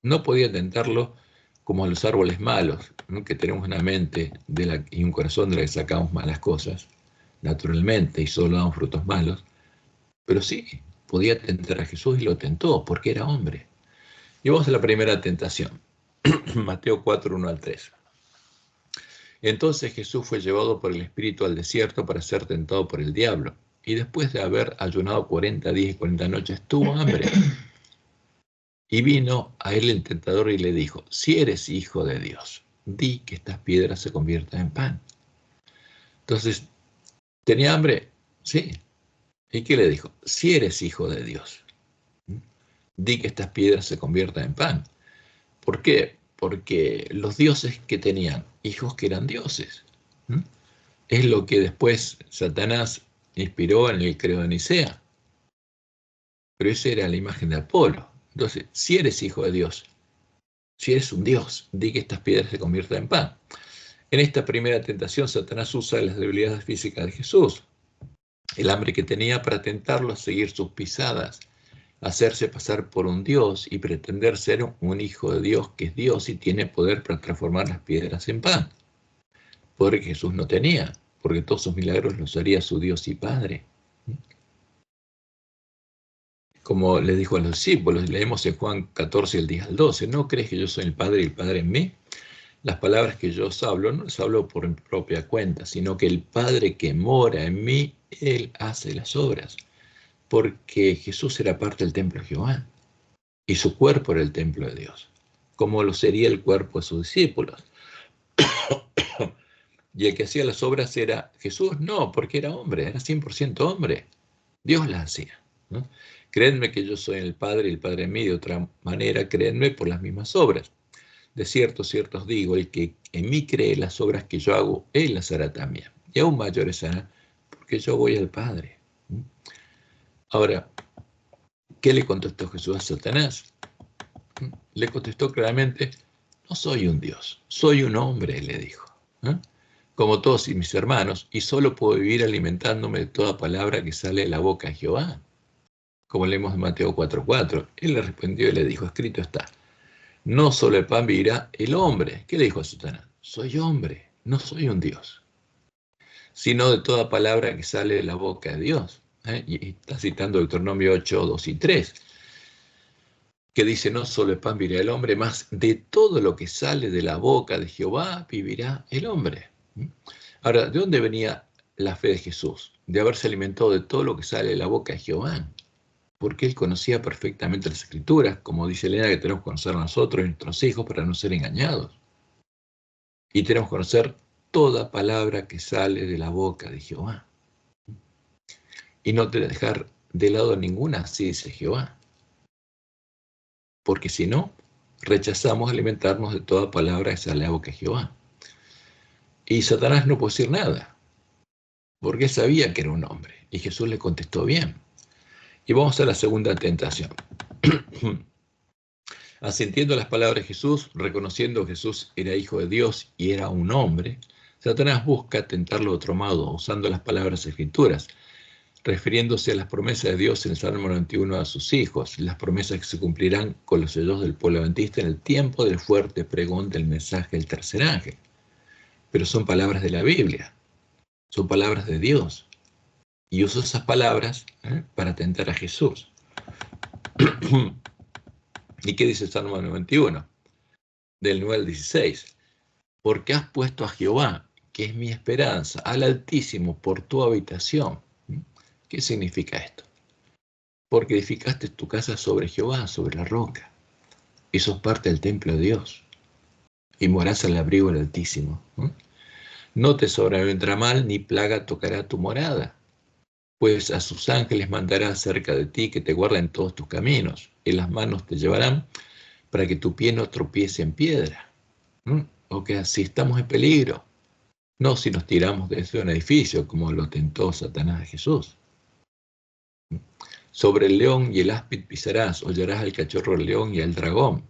No podía tentarlo como a los árboles malos, ¿no? Que tenemos una mente y un corazón de la que sacamos malas cosas, naturalmente, y solo damos frutos malos. Pero sí, podía tentar a Jesús y lo tentó porque era hombre. Y vamos a la primera tentación. Mateo 4:1-3. Entonces Jesús fue llevado por el Espíritu al desierto para ser tentado por el diablo. Y después de haber ayunado 40 días y 40 noches, tuvo hambre. Y vino a él el tentador y le dijo, si eres hijo de Dios, di que estas piedras se conviertan en pan. Entonces, ¿tenía hambre? Sí. ¿Y qué le dijo? Si eres hijo de Dios, di que estas piedras se conviertan en pan. ¿Por qué? Porque los dioses que tenían hijos que eran dioses. Es lo que después Satanás inspiró en el credo de Nicea. Pero esa era la imagen de Apolo. Entonces, si eres hijo de Dios, si eres un Dios, di que estas piedras se conviertan en pan. En esta primera tentación, Satanás usa las debilidades físicas de Jesús, el hambre que tenía para tentarlo a seguir sus pisadas, hacerse pasar por un Dios y pretender ser un hijo de Dios que es Dios y tiene poder para transformar las piedras en pan. Poder que Jesús no tenía, porque todos sus milagros los haría su Dios y Padre. Como le dijo a los discípulos, leemos en Juan 14, el 10-12, ¿no crees que yo soy el Padre y el Padre en mí? Las palabras que yo os hablo, no las hablo por mi propia cuenta, sino que el Padre que mora en mí, Él hace las obras. Porque Jesús era parte del templo de Jehová y su cuerpo era el templo de Dios, como lo sería el cuerpo de sus discípulos. Y el que hacía las obras era Jesús, no, porque era hombre, era 100% hombre. Dios las hacía, ¿no? Créanme que yo soy el Padre y el Padre en mí, de otra manera, créanme por las mismas obras. De cierto os digo, el que en mí cree las obras que yo hago, él las hará también. Y aún mayores hará, porque yo voy al Padre. Ahora, ¿qué le contestó Jesús a Satanás? Le contestó claramente, no soy un Dios, soy un hombre, le dijo. Como todos mis hermanos, y solo puedo vivir alimentándome de toda palabra que sale de la boca de Jehová. Como leemos en Mateo 4:4. Él le respondió y le dijo, escrito está, no solo el pan vivirá el hombre. ¿Qué le dijo a Satanás? Soy hombre, no soy un Dios, sino de toda palabra que sale de la boca de Dios. Y está citando Deuteronomio 8:2-3, que dice, no solo el pan vivirá el hombre, más de todo lo que sale de la boca de Jehová vivirá el hombre. Ahora, ¿de dónde venía la fe de Jesús? De haberse alimentado de todo lo que sale de la boca de Jehová. Porque él conocía perfectamente las Escrituras, como dice Elena, que tenemos que conocer nosotros y nuestros hijos para no ser engañados. Y tenemos que conocer toda palabra que sale de la boca de Jehová. Y no dejar de lado ninguna, así dice Jehová. porque si no, rechazamos alimentarnos de toda palabra que sale a la boca de Jehová. Y Satanás no puede decir nada, porque sabía que era un hombre, y Jesús le contestó bien. Y vamos a la segunda tentación. Asintiendo a las palabras de Jesús, reconociendo que Jesús era hijo de Dios y era un hombre, Satanás busca tentarlo de otro modo, usando las palabras escrituras, refiriéndose a las promesas de Dios en el Salmo 91 a sus hijos, las promesas que se cumplirán con los sellos del pueblo adventista en el tiempo del fuerte pregón del mensaje del tercer ángel. Pero son palabras de la Biblia, son palabras de Dios, y usa esas palabras para tentar a Jesús. ¿Y qué dice el Salmo 91? Del 9 al 16. Porque has puesto a Jehová, que es mi esperanza, al Altísimo por tu habitación. ¿Qué significa esto? Porque edificaste tu casa sobre Jehová, sobre la roca, y sos parte del templo de Dios, y morás al abrigo del Altísimo. No te sobrevendrá mal, ni plaga tocará tu morada, pues a sus ángeles mandará cerca de ti que te guarden todos tus caminos, y las manos te llevarán para que tu pie no tropiece en piedra. O que si estamos en peligro, no si nos tiramos desde un edificio, como lo tentó Satanás a Jesús. Sobre el león y el áspid pisarás, hollarás al cachorro del león y al dragón.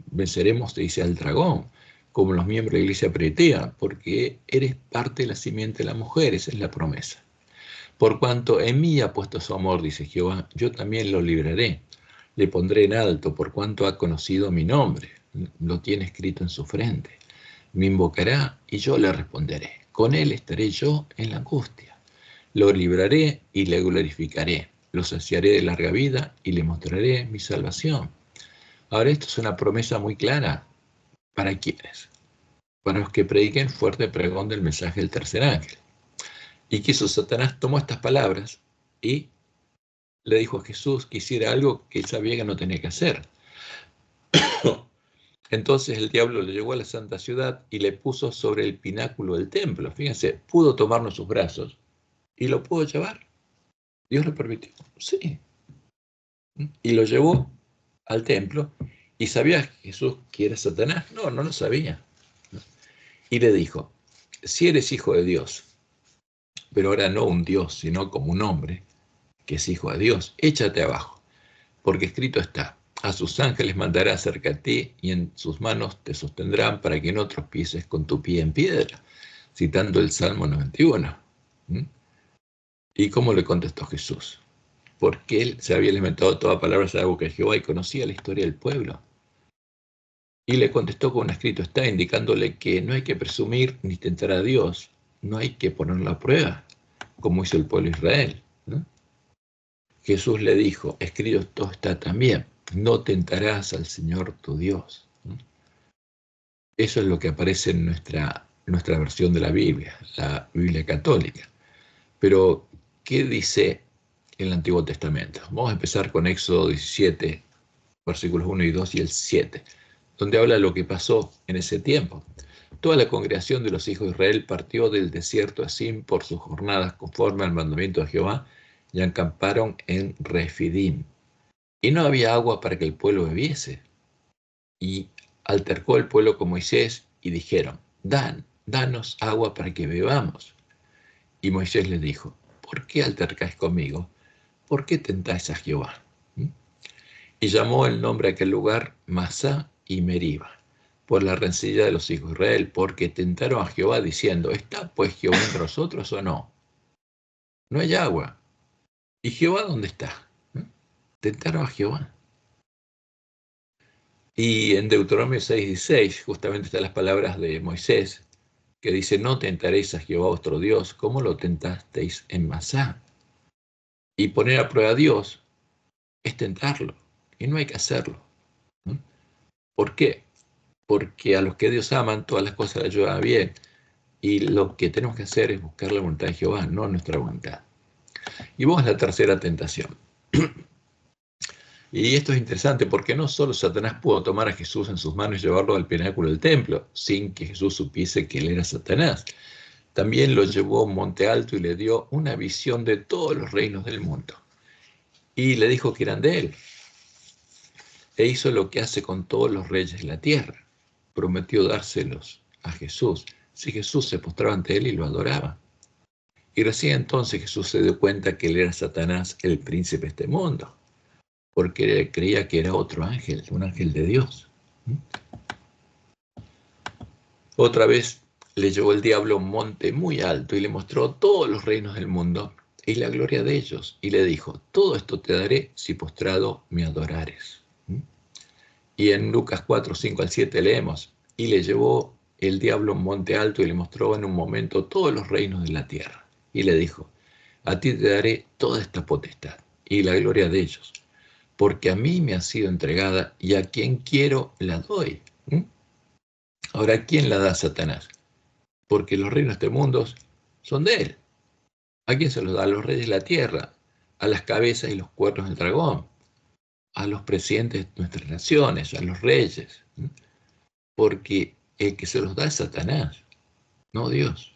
Venceremos, te dice, al dragón, como los miembros de la iglesia primitiva, porque eres parte de la simiente de la mujer, esa es la promesa. Por cuanto en mí ha puesto su amor, dice Jehová, yo también lo libraré. Le pondré en alto, por cuanto ha conocido mi nombre. Lo tiene escrito en su frente. Me invocará y yo le responderé. Con él estaré yo en la angustia. Lo libraré y le glorificaré. Lo saciaré de larga vida y le mostraré mi salvación. Ahora esto es una promesa muy clara. ¿Para quiénes? Para los que prediquen fuerte pregón del mensaje del tercer ángel. ¿Y qué hizo Satanás? Tomó estas palabras y le dijo a Jesús que hiciera algo que él sabía que no tenía que hacer. Entonces el diablo le llevó a la santa ciudad y le puso sobre el pináculo del templo. Fíjense, pudo tomarnos sus brazos y lo pudo llevar. Dios lo permitió. Sí. Y lo llevó al templo. ¿Y sabía Jesús que era Satanás? No, no lo sabía. Y le dijo, si eres hijo de Dios, pero ahora no un Dios, sino como un hombre, que es hijo de Dios, échate abajo, porque escrito está, a sus ángeles mandará cerca a ti y en sus manos te sostendrán para que no tropieces con tu pie en piedra, citando el Salmo 91. ¿Y cómo le contestó Jesús? Porque él se había alimentado toda palabra de la boca de Jehová y conocía la historia del pueblo. Y le contestó con escrito está, indicándole que no hay que presumir ni tentar a Dios, no hay que ponerlo a prueba, como hizo el pueblo de Israel. Jesús le dijo, escrito está también, no tentarás al Señor tu Dios. Eso es lo que aparece en nuestra versión de la Biblia católica. Pero, ¿qué dice el Antiguo Testamento? Vamos a empezar con Éxodo 17, versículos 1 y 2 y el 7, donde habla de lo que pasó en ese tiempo. Toda la congregación de los hijos de Israel partió del desierto de Sin por sus jornadas conforme al mandamiento de Jehová y acamparon en Refidim. Y no había agua para que el pueblo bebiese. Y altercó el pueblo con Moisés y dijeron, danos agua para que bebamos. Y Moisés les dijo, ¿por qué altercáis conmigo? ¿Por qué tentáis a Jehová? Y llamó el nombre a aquel lugar Masá y Meriba, por la rencilla de los hijos de Israel, porque tentaron a Jehová diciendo, ¿está pues Jehová entre nosotros o no? No hay agua. ¿Y Jehová dónde está? Tentaron a Jehová. Y en Deuteronomio 6:16 justamente están las palabras de Moisés, que dice, no tentaréis a Jehová vuestro Dios, como lo tentasteis en Masá. Y poner a prueba a Dios es tentarlo, y no hay que hacerlo. ¿Por qué? Porque a los que Dios aman, todas las cosas le ayudan bien, y lo que tenemos que hacer es buscar la voluntad de Jehová, no nuestra voluntad. Y vamos a la tercera tentación. Y esto es interesante porque no solo Satanás pudo tomar a Jesús en sus manos y llevarlo al pináculo del templo, sin que Jesús supiese que él era Satanás. También lo llevó a un monte alto y le dio una visión de todos los reinos del mundo. Y le dijo que eran de él. e hizo lo que hace con todos los reyes de la tierra. Prometió dárselos a Jesús si Jesús se postraba ante él y lo adoraba. Y recién entonces Jesús se dio cuenta que él era Satanás, el príncipe de este mundo, porque él creía que era otro ángel, un ángel de Dios. Otra vez le llevó el diablo a un monte muy alto y le mostró todos los reinos del mundo y la gloria de ellos, y le dijo: todo esto te daré si postrado me adorares. Y en Lucas 4, 5 al 7 leemos: y le llevó el diablo a un monte alto y le mostró en un momento todos los reinos de la tierra. Y le dijo: a ti te daré toda esta potestad y la gloria de ellos, porque a mí me ha sido entregada y a quien quiero la doy. Ahora, ¿a quién la da Satanás? Porque los reinos de este mundo son de él. ¿A quién se los da? A los reyes de la tierra, a las cabezas y los cuernos del dragón, a los presidentes de nuestras naciones, a los reyes. Porque el que se los da es Satanás, no Dios.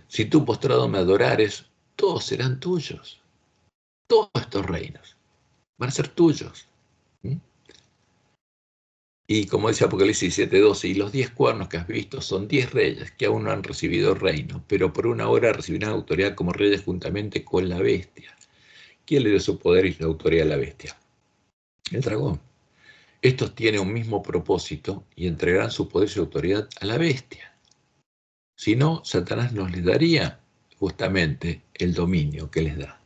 Si tú postrado me adorares, todos serán tuyos. Todos estos reinos van a ser tuyos. Y como dice Apocalipsis 7:12, y los 10 cuernos que has visto son 10 reyes que aún no han recibido reino, pero por una hora recibirán autoridad como reyes juntamente con la bestia. ¿Quién le dio su poder y la autoridad a la bestia? El dragón. Estos tienen un mismo propósito y entregarán su poder y su autoridad a la bestia. Si no, Satanás nos les daría justamente el dominio que les da.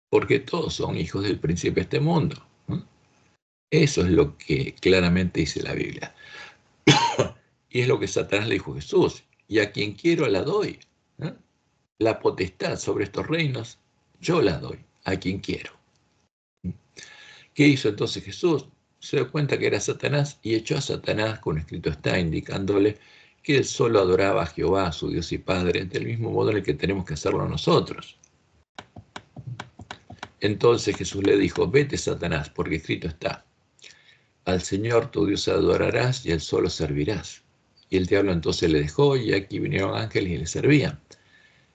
Porque todos son hijos del príncipe de este mundo. Eso es lo que claramente dice la Biblia. Y es lo que Satanás le dijo a Jesús: y a quien quiero la doy. La potestad sobre estos reinos, yo la doy a quien quiero. ¿Qué hizo entonces Jesús? Se dio cuenta que era Satanás y echó a Satanás, como escrito está, indicándole que él solo adoraba a Jehová, a su Dios y Padre, del mismo modo en el que tenemos que hacerlo nosotros. Entonces Jesús le dijo: vete, Satanás, porque escrito está: al Señor tu Dios adorarás y a él solo servirás. Y el diablo entonces le dejó, y aquí vinieron ángeles y le servían.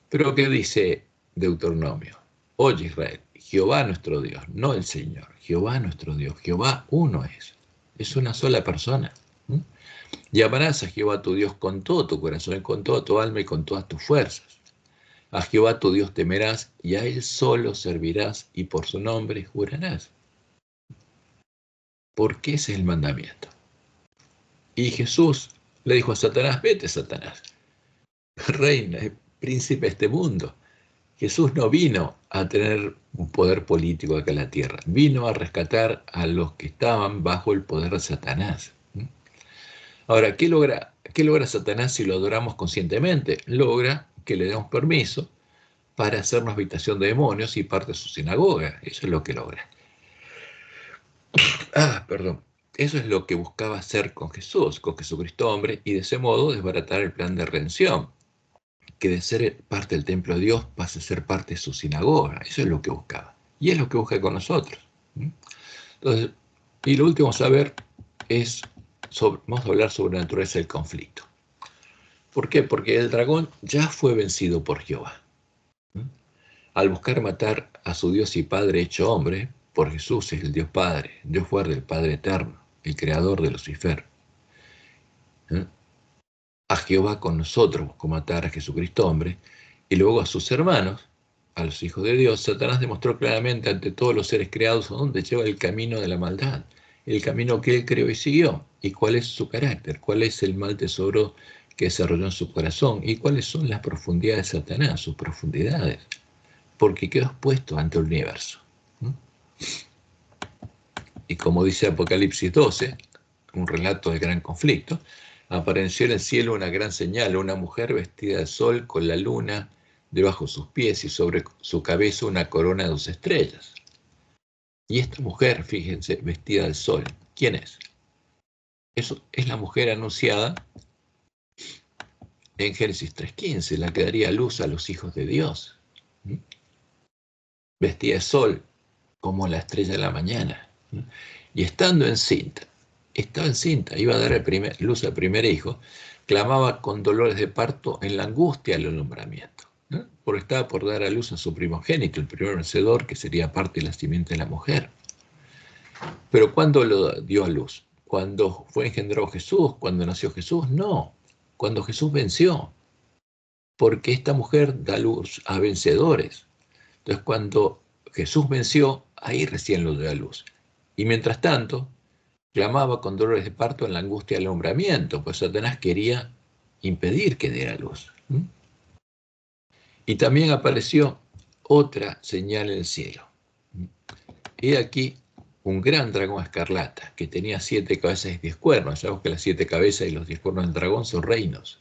Pero ¿qué dice Deuteronomio? Oye, Israel, Jehová nuestro Dios, no el Señor, Jehová nuestro Dios, Jehová uno es una sola persona. Y amarás a Jehová tu Dios con todo tu corazón, con toda tu alma y con todas tus fuerzas. A Jehová tu Dios temerás y a él solo servirás y por su nombre jurarás. Porque ese es el mandamiento. Y Jesús le dijo a Satanás: vete, Satanás, reina, príncipe de este mundo. Jesús no vino a tener un poder político acá en la tierra, vino a rescatar a los que estaban bajo el poder de Satanás. Ahora, ¿qué logra Satanás si lo adoramos conscientemente? Logra que le demos permiso para hacernos habitación de demonios y parte de su sinagoga. Eso es lo que logra. Perdón. Eso es lo que buscaba hacer con Jesús, con Jesucristo hombre, y de ese modo desbaratar el plan de redención, que de ser parte del templo de Dios pase a ser parte de su sinagoga. Eso es lo que buscaba. Y es lo que busca con nosotros. Entonces, y lo último a saber es, vamos a hablar sobre la naturaleza del conflicto. ¿Por qué? Porque el dragón ya fue vencido por Jehová. Al buscar matar a su Dios y Padre hecho hombre, por Jesús es el Dios Padre, Dios fuerte, el Padre eterno, el creador de Lucifer. A Jehová con nosotros buscó matar a Jesucristo hombre, y luego a sus hermanos, a los hijos de Dios. Satanás demostró claramente ante todos los seres creados a dónde lleva el camino de la maldad, el camino que él creó y siguió, y cuál es su carácter, cuál es el mal tesoro que desarrolló en su corazón, y cuáles son las profundidades de Satanás, sus profundidades, porque quedó expuesto ante el universo. Y como dice Apocalipsis 12, un relato del gran conflicto, apareció en el cielo una gran señal, una mujer vestida de sol con la luna debajo de sus pies y sobre su cabeza una corona de 2 estrellas. Y esta mujer, fíjense, vestida del sol, ¿quién es? Eso es la mujer anunciada en Génesis 3:15, la que daría luz a los hijos de Dios. Vestida de sol como la estrella de la mañana. Y estando encinta, iba a dar luz al primer hijo, clamaba con dolores de parto en la angustia del alumbramiento, porque estaba por dar a luz a su primogénito, el primer vencedor, que sería parte de la simiente de la mujer. Pero ¿cuándo lo dio a luz? ¿Cuando fue engendrado Jesús? ¿Cuando nació Jesús? No, cuando Jesús venció, porque esta mujer da luz a vencedores. Entonces cuando Jesús venció, ahí recién lo dio a luz. Y mientras tanto, clamaba con dolores de parto en la angustia del alumbramiento, pues Satanás quería impedir que diera luz. Y también apareció otra señal en el cielo. He aquí un gran dragón escarlata, que tenía 7 cabezas y 10 cuernos. Sabemos que las 7 cabezas y los 10 cuernos del dragón son reinos.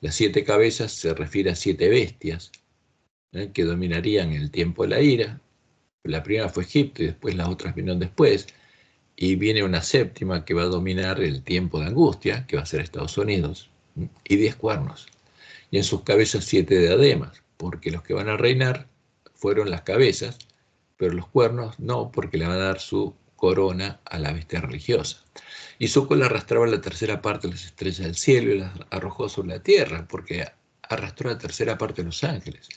Las 7 cabezas se refiere a 7 bestias, que dominarían el tiempo de la ira. La primera fue Egipto y después las otras vinieron después. Y viene una séptima que va a dominar el tiempo de angustia, que va a ser Estados Unidos, y 10 cuernos. Y en sus cabezas 7 diademas, porque los que van a reinar fueron las cabezas, pero los cuernos no, porque le van a dar su corona a la bestia religiosa. Y su cola arrastraba la tercera parte de las estrellas del cielo y las arrojó sobre la tierra, porque arrastró la tercera parte de los ángeles.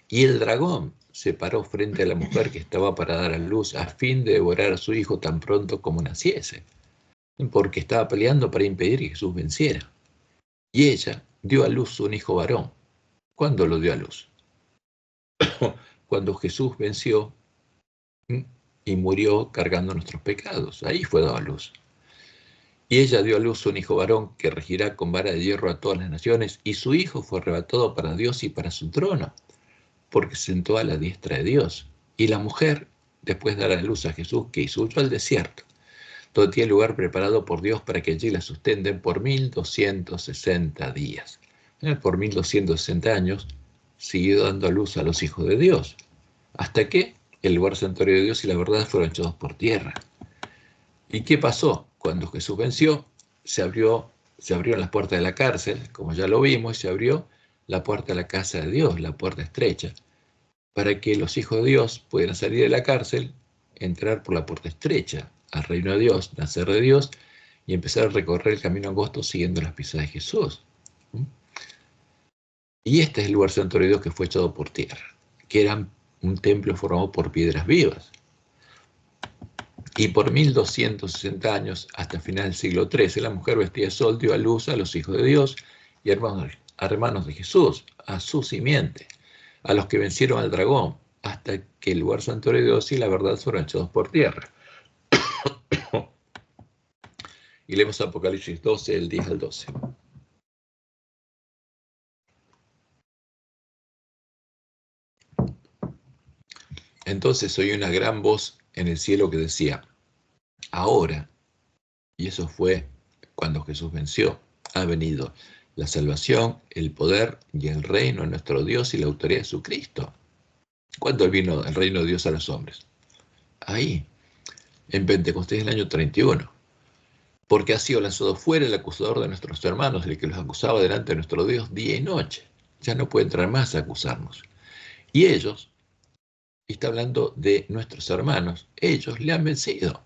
Y el dragón se paró frente a la mujer que estaba para dar a luz a fin de devorar a su hijo tan pronto como naciese, porque estaba peleando para impedir que Jesús venciera. Y ella dio a luz un hijo varón. ¿Cuándo lo dio a luz? Cuando Jesús venció y murió cargando nuestros pecados. Ahí fue dado a luz. Y ella dio a luz un hijo varón que regirá con vara de hierro a todas las naciones, y su hijo fue arrebatado para Dios y para su trono, porque se sentó a la diestra de Dios. Y la mujer, después de dar a luz a Jesús, que hizo huyó al desierto, donde tiene lugar preparado por Dios para que allí la sustenten por 1260 días. Por 1260 años siguió dando a luz a los hijos de Dios, hasta que el lugar santuario de Dios y la verdad fueron echados por tierra. ¿Y qué pasó? Cuando Jesús venció, se abrieron las puertas de la cárcel, como ya lo vimos, y se abrió la puerta de la casa de Dios, la puerta estrecha, para que los hijos de Dios pudieran salir de la cárcel, entrar por la puerta estrecha al reino de Dios, nacer de Dios, y empezar a recorrer el camino angosto siguiendo las pisadas de Jesús. Y este es el lugar santuario de Dios que fue echado por tierra, que era un templo formado por piedras vivas. Y por 1260 años, hasta el final del siglo XIII, la mujer vestida de sol dio a luz a los hijos de Dios y hermanos de Jesús, a su simiente, a los que vencieron al dragón, hasta que el lugar santuario de Dios y la verdad fueron echados por tierra. Y leemos Apocalipsis 12, el 10 al 12. Entonces oí una gran voz en el cielo que decía, ahora, y eso fue cuando Jesús venció, ha venido la salvación, el poder y el reino de nuestro Dios y la autoridad de su Cristo. ¿Cuándo vino el reino de Dios a los hombres? Ahí, en Pentecostés del año 31. Porque ha sido lanzado fuera el acusador de nuestros hermanos, el que los acusaba delante de nuestro Dios día y noche. Ya no puede entrar más a acusarnos. Y ellos, y está hablando de nuestros hermanos, ellos le han vencido,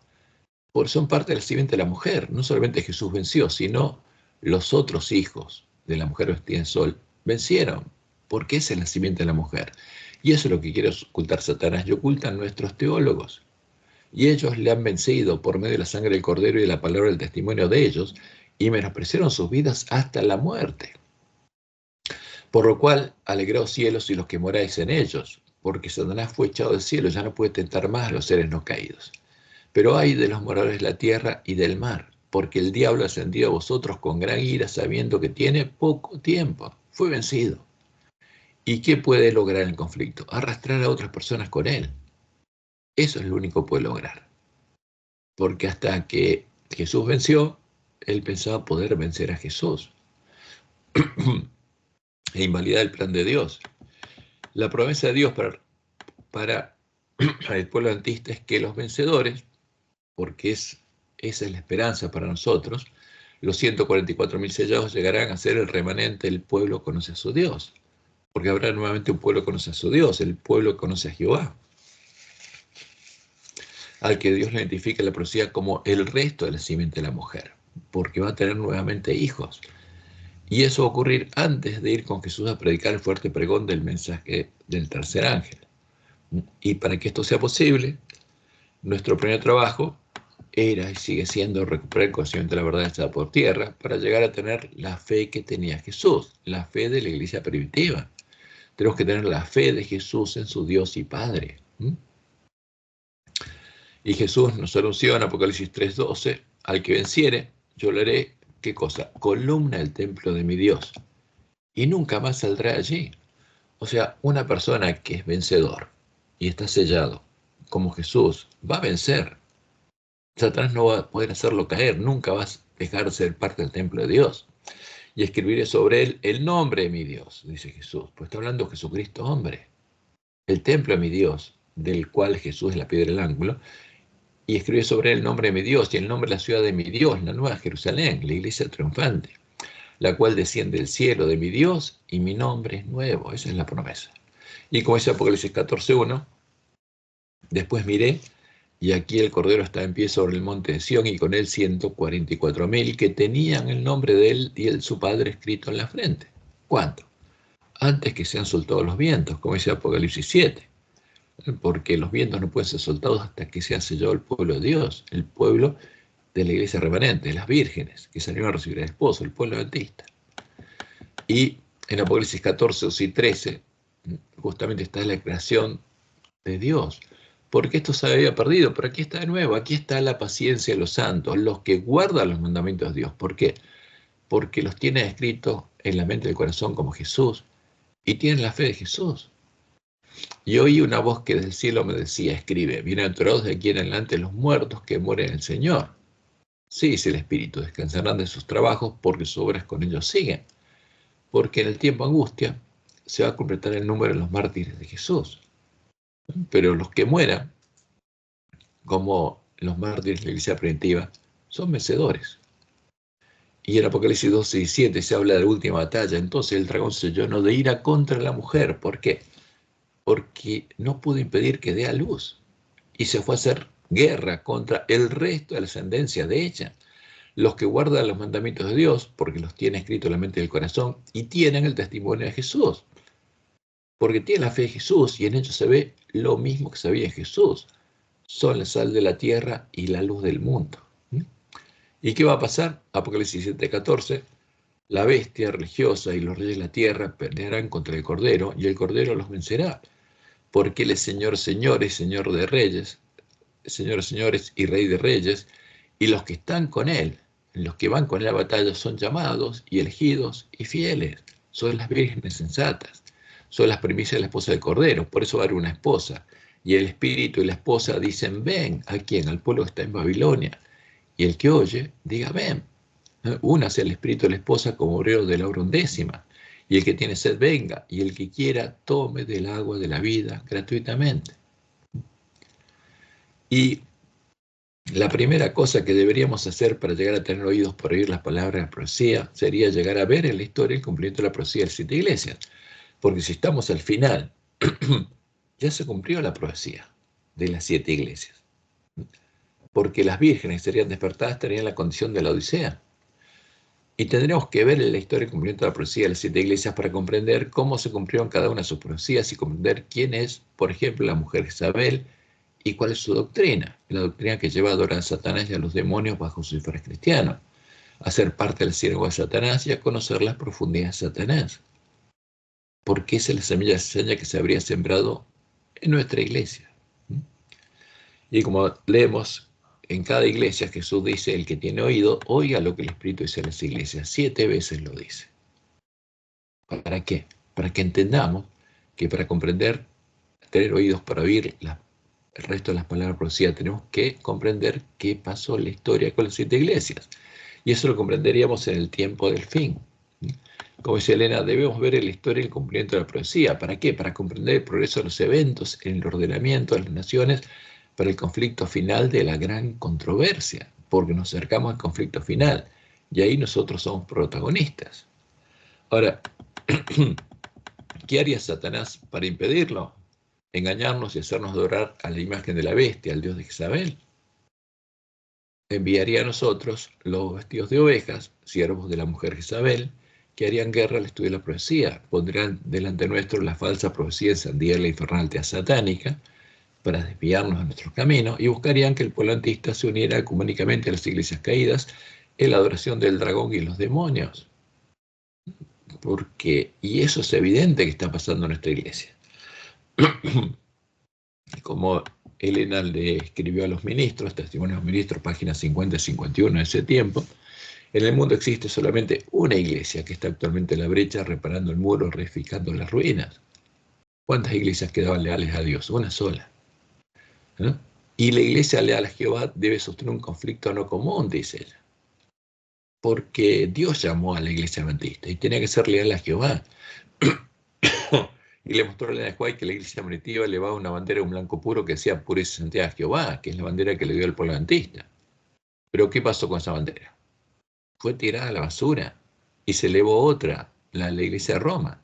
porque son parte de la simiente de la mujer. No solamente Jesús venció, sino los otros hijos de la mujer vestida en sol vencieron, porque es el simiente de la mujer. Y eso es lo que quiere ocultar Satanás, y ocultan nuestros teólogos. Y ellos le han vencido por medio de la sangre del Cordero y de la palabra del testimonio de ellos, y menospreciaron sus vidas hasta la muerte. Por lo cual, alegraos cielos y los que moráis en ellos, porque Satanás fue echado del cielo, ya no puede tentar más a los seres no caídos. Pero ay de los moradores de la tierra y del mar, porque el diablo ascendió a vosotros con gran ira, sabiendo que tiene poco tiempo. Fue vencido. ¿Y qué puede lograr el conflicto? Arrastrar a otras personas con él. Eso es lo único que puede lograr. Porque hasta que Jesús venció, él pensaba poder vencer a Jesús e invalidar el plan de Dios. La promesa de Dios para el pueblo antista es que los vencedores, porque esa es la esperanza para nosotros, los 144.000 sellados llegarán a ser el remanente del pueblo que conoce a su Dios. Porque habrá nuevamente un pueblo que conoce a su Dios, el pueblo que conoce a Jehová, al que Dios le identifica la profecía como el resto de la simiente de la mujer, porque va a tener nuevamente hijos. Y eso va a ocurrir antes de ir con Jesús a predicar el fuerte pregón del mensaje del tercer ángel. Y para que esto sea posible, nuestro primer trabajo era y sigue siendo recuperar el conocimiento de la verdad echada por tierra para llegar a tener la fe que tenía Jesús, la fe de la iglesia primitiva. Tenemos que tener la fe de Jesús en su Dios y Padre. Y Jesús nos anunció en Apocalipsis 3:12, al que venciere, yo le haré, ¿qué cosa? Columna del templo de mi Dios. Y nunca más saldrá allí. O sea, una persona que es vencedor y está sellado, como Jesús, va a vencer. Satanás no va a poder hacerlo caer, nunca va a dejar de ser parte del templo de Dios. Y escribiré sobre él el nombre de mi Dios, dice Jesús. Pues está hablando Jesucristo hombre. El templo de mi Dios, del cual Jesús es la piedra del ángulo, y escribiré sobre él el nombre de mi Dios y el nombre de la ciudad de mi Dios, la nueva Jerusalén, la iglesia triunfante, la cual desciende del cielo de mi Dios y mi nombre es nuevo. Esa es la promesa. Y como dice Apocalipsis 14:1, después miré, y aquí el Cordero está en pie sobre el monte de Sión, y con él 144.000 que tenían el nombre de él y el su Padre escrito en la frente. ¿Cuánto? Antes que sean soltados los vientos, como dice Apocalipsis 7. Porque los vientos no pueden ser soltados hasta que sea sellado el pueblo de Dios, el pueblo de la iglesia remanente, las vírgenes, que salieron a recibir al esposo, el pueblo adventista. Y en Apocalipsis 14 y 13, justamente está la creación de Dios, porque esto se había perdido, pero aquí está de nuevo, aquí está la paciencia de los santos, los que guardan los mandamientos de Dios. ¿Por qué? Porque los tienen escritos en la mente del corazón como Jesús, y tienen la fe de Jesús. Y oí una voz que del cielo me decía, escribe, bienaventurados de aquí en adelante los muertos que mueren en el Señor. Sí, dice el Espíritu, descansarán de sus trabajos porque sus obras con ellos siguen. Porque en el tiempo de angustia se va a completar el número de los mártires de Jesús. Pero los que mueran, como los mártires de la iglesia primitiva, son vencedores. Y en Apocalipsis 12:17 se habla de la última batalla. Entonces el dragón se llenó de ira contra la mujer. ¿Por qué? Porque no pudo impedir que dé a luz. Y se fue a hacer guerra contra el resto de la ascendencia de ella. Los que guardan los mandamientos de Dios, porque los tiene escritos en la mente del corazón, y tienen el testimonio de Jesús. Porque tienen la fe de Jesús, y en ellos se ve lo mismo que se veía en Jesús. Son la sal de la tierra y la luz del mundo. ¿Y qué va a pasar? Apocalipsis 7:14. La bestia religiosa y los reyes de la tierra pelearán contra el Cordero, y el Cordero los vencerá. Porque él es Señor, señores, Señor de reyes, Señor, señores y Rey de reyes, y los que están con él, los que van con él a la batalla, son llamados y elegidos y fieles. Son las vírgenes sensatas, son las primicias de la esposa del Cordero. Por eso va a haber una esposa. Y el espíritu y la esposa dicen, ven. ¿A quién? Al pueblo que está en Babilonia. Y el que oye, diga, ven. Únase al espíritu de la esposa como obrero de la hora 11. Y el que tiene sed, venga. Y el que quiera, tome del agua de la vida gratuitamente. Y la primera cosa que deberíamos hacer para llegar a tener oídos para oír las palabras de la profecía sería llegar a ver en la historia el cumplimiento de la profecía de las 7 iglesias. Porque si estamos al final, ya se cumplió la profecía de las 7 iglesias. Porque las vírgenes serían despertadas, estarían en la condición de la Odisea. Y tendremos que ver en la historia el cumplimiento de la profecía de las 7 iglesias para comprender cómo se cumplieron cada una de sus profecías y comprender quién es, por ejemplo, la mujer Jezabel y cuál es su doctrina. La doctrina que lleva a adorar a Satanás y a los demonios bajo su disfraz cristiano, a ser parte del siervo de Satanás y a conocer las profundidades de Satanás. Porque esa es la semilla que se habría sembrado en nuestra iglesia. Y como leemos en cada iglesia, Jesús dice, el que tiene oído, oiga lo que el Espíritu dice en las iglesias. 7 veces lo dice. ¿Para qué? Para que entendamos que para comprender, tener oídos para oír el resto de las palabras de profecía, tenemos que comprender qué pasó en la historia con las 7 iglesias. Y eso lo comprenderíamos en el tiempo del fin. Como dice Elena, debemos ver en la historia el cumplimiento de la profecía. ¿Para qué? Para comprender el progreso de los eventos en el ordenamiento de las naciones para el conflicto final de la gran controversia, porque nos acercamos al conflicto final y ahí nosotros somos protagonistas. Ahora, ¿qué haría Satanás para impedirlo? Engañarnos y hacernos adorar a la imagen de la bestia, al dios de Jezabel. Enviaría a nosotros los vestidos de ovejas, siervos de la mujer Jezabel, que harían guerra al estudio de la profecía. Pondrían delante nuestro la falsa profecía encendida en la infernal tea satánica, para desviarnos de nuestro camino y buscarían que el pueblo antista se uniera ecuménicamente a las iglesias caídas en la adoración del dragón y los demonios. Y eso es evidente que está pasando en nuestra iglesia. Como Elena le escribió a los ministros, Testimonios de los Ministros, páginas 50 y 51 de ese tiempo, en el mundo existe solamente una iglesia que está actualmente en la brecha, reparando el muro, reedificando las ruinas. ¿Cuántas iglesias quedaban leales a Dios? Una sola. ¿No? Y la iglesia leal a Jehová debe sostener un conflicto no común, dice ella. Porque Dios llamó a la iglesia adventista y tenía que ser leal a Jehová. Y le mostró a Elena White que la iglesia primitiva llevaba una bandera de un blanco puro que decía pura y santidad a Jehová, que es la bandera que le dio el pueblo adventista. Pero ¿qué pasó con esa bandera? Fue tirada a la basura y se elevó otra, la de la iglesia de Roma.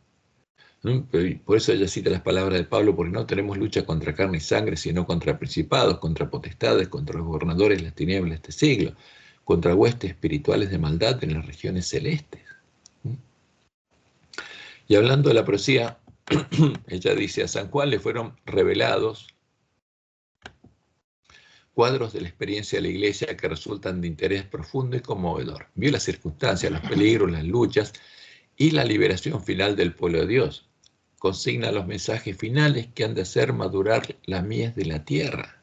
Por eso ella cita las palabras de Pablo, porque no tenemos lucha contra carne y sangre, sino contra principados, contra potestades, contra los gobernadores de las tinieblas de este siglo, contra huestes espirituales de maldad en las regiones celestes. Y hablando de la profecía, ella dice, a San Juan le fueron revelados cuadros de la experiencia de la iglesia que resultan de interés profundo y conmovedor. Vio las circunstancias, los peligros, las luchas y la liberación final del pueblo de Dios. Consigna los mensajes finales que han de hacer madurar las mies de la tierra.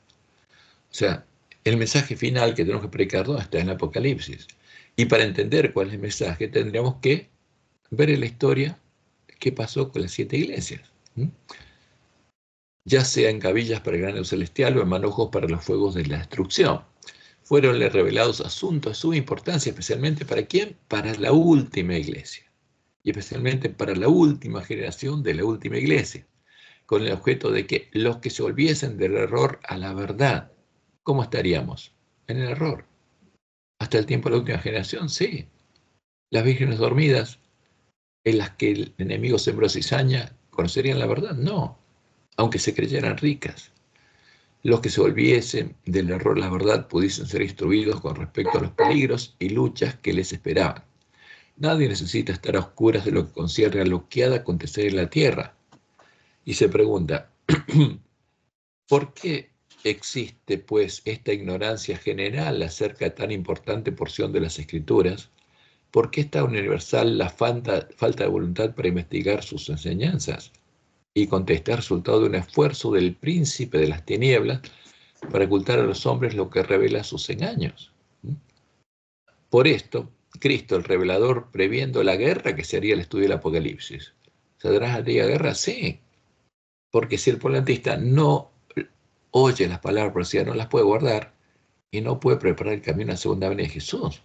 O sea, el mensaje final que tenemos que predicar está en el Apocalipsis. Y para entender cuál es el mensaje, tendríamos que ver en la historia qué pasó con las 7 iglesias. Ya sea en gavillas para el grano celestial o en manojos para los fuegos de la destrucción. Fueronle revelados asuntos de suma importancia, especialmente ¿para quién? Para la última iglesia. Y especialmente para la última generación de la última iglesia, con el objeto de que los que se volviesen del error a la verdad, ¿cómo estaríamos? En el error. Hasta el tiempo de la última generación, sí. Las vírgenes dormidas, en las que el enemigo sembró cizaña, ¿conocerían la verdad? No, aunque se creyeran ricas. Los que se volviesen del error a la verdad pudiesen ser instruidos con respecto a los peligros y luchas que les esperaban. Nadie necesita estar a oscuras de lo que concierne a lo que ha de acontecer en la tierra. Y se pregunta, ¿por qué existe, pues, esta ignorancia general acerca de tan importante porción de las Escrituras? ¿Por qué es tan universal la falta de voluntad para investigar sus enseñanzas? Y contestar resultado de un esfuerzo del príncipe de las tinieblas para ocultar a los hombres lo que revela sus engaños. Por esto, Cristo, el revelador, previendo la guerra que sería el estudio del Apocalipsis. ¿Saldrás a ti a guerra? Sí. Porque si el polantista no oye las palabras proféticas, no las puede guardar y no puede preparar el camino a la segunda venida de Jesús.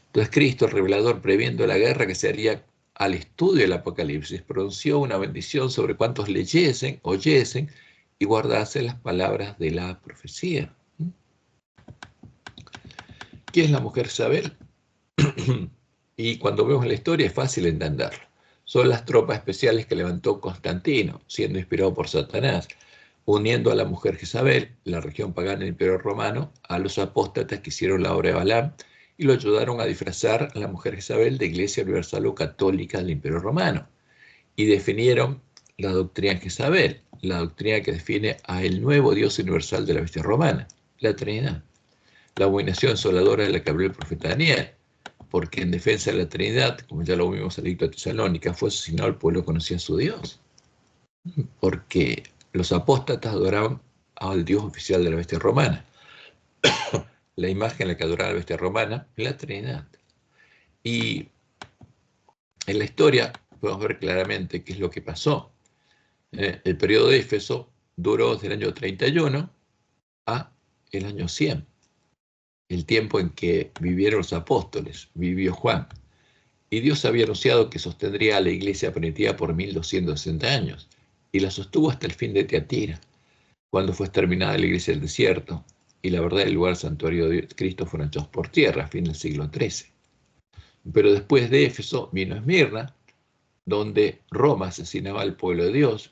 Entonces Cristo, el revelador, previendo la guerra que se haría al estudio del Apocalipsis, pronunció una bendición sobre cuantos leyesen, oyesen y guardasen las palabras de la profecía. ¿Quién es la mujer Isabel? Y cuando vemos la historia es fácil entenderlo. Son las tropas especiales que levantó Constantino, siendo inspirado por Satanás, uniendo a la mujer Jezabel, la región pagana del Imperio Romano, a los apóstatas que hicieron la obra de Balaam y lo ayudaron a disfrazar a la mujer Jezabel de Iglesia Universal o Católica del Imperio Romano. Y definieron la doctrina de Jezabel, la doctrina que define a el nuevo Dios universal de la bestia romana, la Trinidad. La abominación asoladora de la que habló el profeta Daniel, porque en defensa de la Trinidad, como ya lo vimos en el Edicto de Tesalónica, fue asesinado el pueblo que conocía a su Dios. Porque los apóstatas adoraban al Dios oficial de la bestia romana. La imagen en la que adoraba la bestia romana es la Trinidad. Y en la historia podemos ver claramente qué es lo que pasó. El periodo de Éfeso duró desde el año 31 a el año 100. El tiempo en que vivieron los apóstoles, vivió Juan. Y Dios había anunciado que sostendría a la iglesia primitiva por 1260 años, y la sostuvo hasta el fin de Teatira, cuando fue exterminada la iglesia del desierto, y la verdad del lugar santuario de Cristo fueron echados por tierra a fin del siglo XIII. Pero después de Éfeso vino Esmirna, donde Roma asesinaba al pueblo de Dios,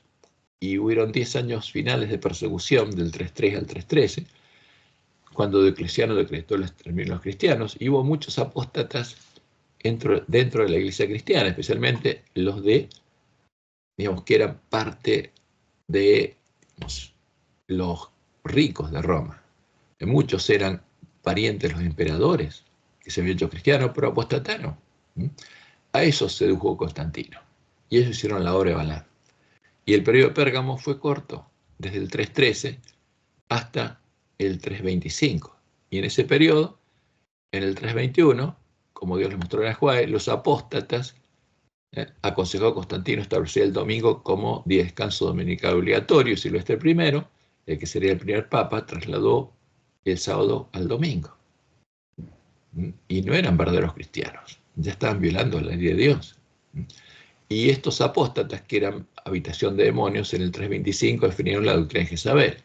y hubieron 10 años finales de persecución, del 3.3 al 3.13, cuando Diocleciano decretó el exterminio de los cristianos, y hubo muchos apóstatas dentro de la iglesia cristiana, especialmente los que eran parte de los ricos de Roma. Muchos eran parientes de los emperadores, que se habían hecho cristianos, pero apostataron. A eso sedujo Constantino. Y ellos hicieron la obra de Balaam. Y el periodo de Pérgamo fue corto, desde el 313 hasta el 325. Y en ese periodo, en el 321, como Dios les mostró en Ajuae, los apóstatas aconsejó a Constantino establecer el domingo como día de descanso dominical obligatorio. Silvestre I, el que sería el primer papa, trasladó el sábado al domingo. Y no eran verdaderos cristianos, ya estaban violando la ley de Dios. Y estos apóstatas, que eran habitación de demonios, en el 325 definieron la doctrina de Jezabel,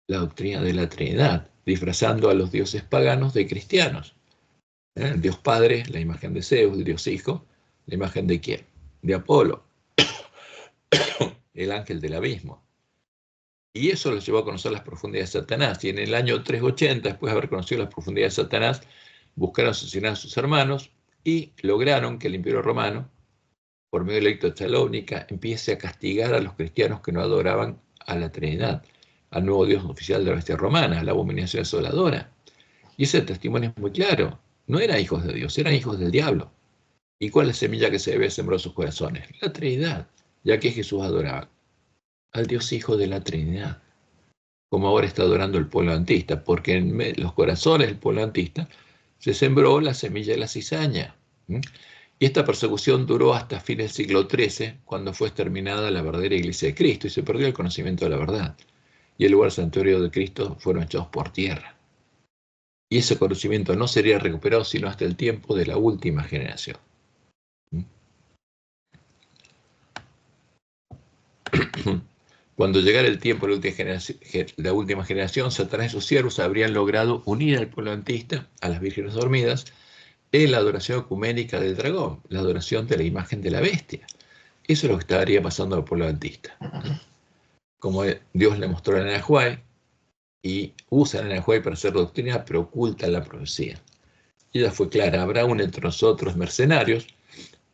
la doctrina de la Trinidad, disfrazando a los dioses paganos de cristianos. El Dios Padre, la imagen de Zeus; el Dios Hijo, la imagen de ¿quién? De Apolo, el ángel del abismo. Y eso los llevó a conocer las profundidades de Satanás. Y en el año 380, después de haber conocido las profundidades de Satanás, buscaron asesinar a sus hermanos y lograron que el Imperio Romano, por medio del edicto de Salónica, empiece a castigar a los cristianos que no adoraban a la Trinidad, al nuevo Dios oficial de la bestia romana, a la abominación asoladora. Y ese testimonio es muy claro. No eran hijos de Dios, eran hijos del diablo. ¿Y cuál es la semilla que se debe sembrar en sus corazones? La Trinidad, ya que Jesús adoraba al Dios Hijo de la Trinidad, como ahora está adorando el pueblo antista, porque en los corazones del pueblo antista se sembró la semilla de la cizaña. Y esta persecución duró hasta fines del siglo XIII, cuando fue exterminada la verdadera iglesia de Cristo y se perdió el conocimiento de la verdad. Y el lugar santuario de Cristo fueron echados por tierra. Y ese conocimiento no sería recuperado sino hasta el tiempo de la última generación. Cuando llegara el tiempo de la última generación, Satanás y sus siervos habrían logrado unir al pueblo antista, a las vírgenes dormidas, en la adoración ecuménica del dragón, la adoración de la imagen de la bestia. Eso es lo que estaría pasando al pueblo antista. Como Dios le mostró en Ajuae, y usan Ajuae para hacer doctrina, pero ocultan la profecía. Y ella fue clara: habrá uno entre nosotros mercenarios,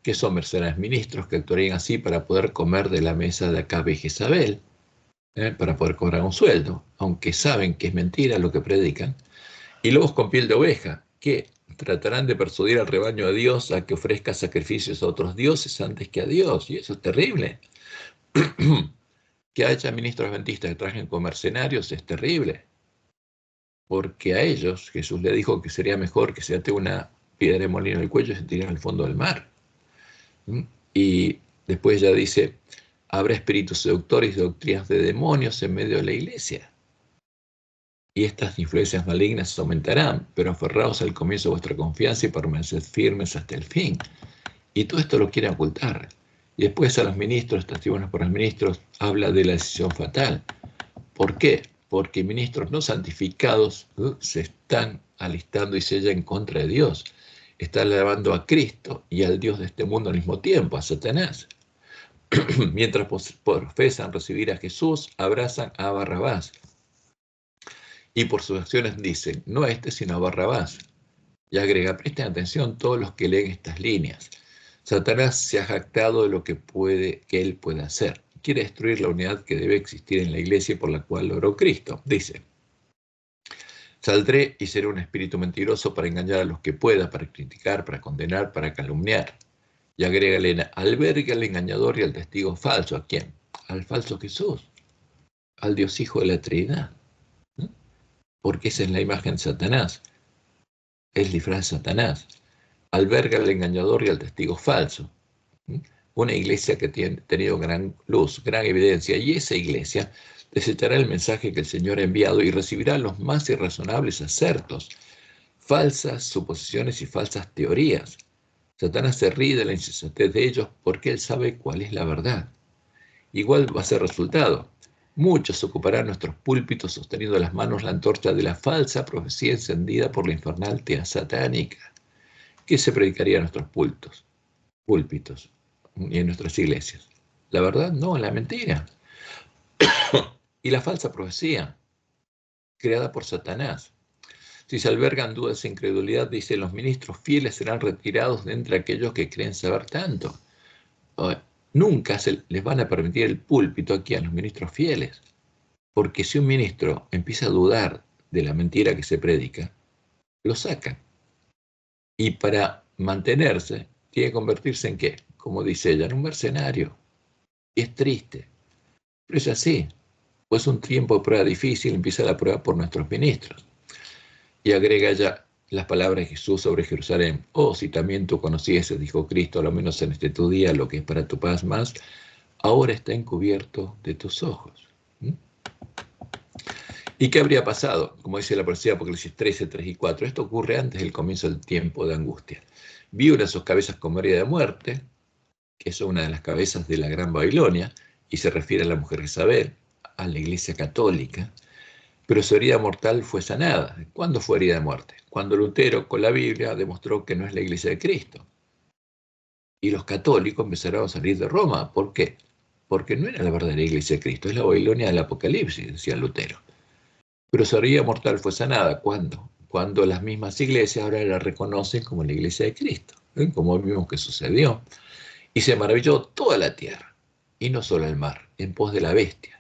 que son mercenarios ministros, que actuarían así para poder comer de la mesa de Acabe y Jezabel, para poder cobrar un sueldo, aunque saben que es mentira lo que predican. Y lobos con piel de oveja, que tratarán de persuadir al rebaño de Dios a que ofrezca sacrificios a otros dioses antes que a Dios. Y eso es terrible. Que haya ministros adventistas que trabajen como mercenarios es terrible. Porque a ellos Jesús le dijo que sería mejor que se ate una piedra de molino en el cuello y se tiren al fondo del mar. Y después ya dice: habrá espíritus seductores y doctrinas de demonios en medio de la iglesia. Y estas influencias malignas aumentarán, pero aferraos al comienzo de vuestra confianza y permaneced firmes hasta el fin. Y todo esto lo quiere ocultar. Y después a los ministros, testimonios por los ministros, habla de la decisión fatal. ¿Por qué? Porque ministros no santificados se están alistando y sellan en contra de Dios. Están alabando a Cristo y al Dios de este mundo al mismo tiempo, a Satanás. Mientras profesan recibir a Jesús, abrazan a Barrabás. Y por sus acciones dicen: no a este, sino a Barrabás. Y agrega: presten atención todos los que leen estas líneas. Satanás se ha jactado de lo que él puede hacer. Quiere destruir la unidad que debe existir en la iglesia por la cual logró Cristo. Dice: saldré y seré un espíritu mentiroso para engañar a los que pueda, para criticar, para condenar, para calumniar. Y agrega: alberga al engañador y al testigo falso. ¿A quién? Al falso Jesús, al Dios Hijo de la Trinidad. Porque esa es la imagen de Satanás. Es disfraz de Satanás. Alberga al engañador y al testigo falso. Una iglesia que ha tenido gran luz, gran evidencia, y esa iglesia desechará el mensaje que el Señor ha enviado y recibirá los más irrazonables acertos, falsas suposiciones y falsas teorías. Satanás se ríe de la insensatez de ellos porque él sabe cuál es la verdad. Igual va a ser resultado. Muchos ocuparán nuestros púlpitos sosteniendo en las manos la antorcha de la falsa profecía encendida por la infernal tea satánica. ¿Qué se predicaría en nuestros púlpitos y en nuestras iglesias? La verdad, no, la mentira. Y la falsa profecía, creada por Satanás. Si se albergan dudas e incredulidad, dice: los ministros fieles serán retirados de entre aquellos que creen saber tanto. Nunca les van a permitir el púlpito aquí a los ministros fieles, Porque si un ministro empieza a dudar de la mentira que se predica, lo sacan. Y para mantenerse, tiene que convertirse en ¿qué? Como dice ella, en un mercenario. Y es triste. Pero es así. Pues un tiempo de prueba difícil, empieza la prueba por nuestros ministros. Y agrega ya las palabras de Jesús sobre Jerusalén. Oh, si también tú conocieses, dijo Cristo, a lo menos en este tu día, lo que es para tu paz más, ahora está encubierto de tus ojos. ¿Mm? ¿Y qué habría pasado? Como dice la profecía de Apocalipsis 13, 3 y 4. Esto ocurre antes del comienzo del tiempo de angustia. Vi una de sus cabezas como herida de muerte, que es una de las cabezas de la Gran Babilonia, y se refiere a la mujer Jezabel, a la Iglesia Católica, pero su herida mortal fue sanada. ¿Cuándo fue herida de muerte? Cuando Lutero, con la Biblia, demostró que no es la Iglesia de Cristo. Y los católicos empezaron a salir de Roma. ¿Por qué? Porque no era la verdadera Iglesia de Cristo, es la Babilonia del Apocalipsis, decía Lutero. Pero su herida mortal fue sanada. ¿Cuándo? Cuando las mismas iglesias ahora la reconocen como la Iglesia de Cristo, como vimos que sucedió. Y se maravilló toda la tierra, y no solo el mar, en pos de la bestia.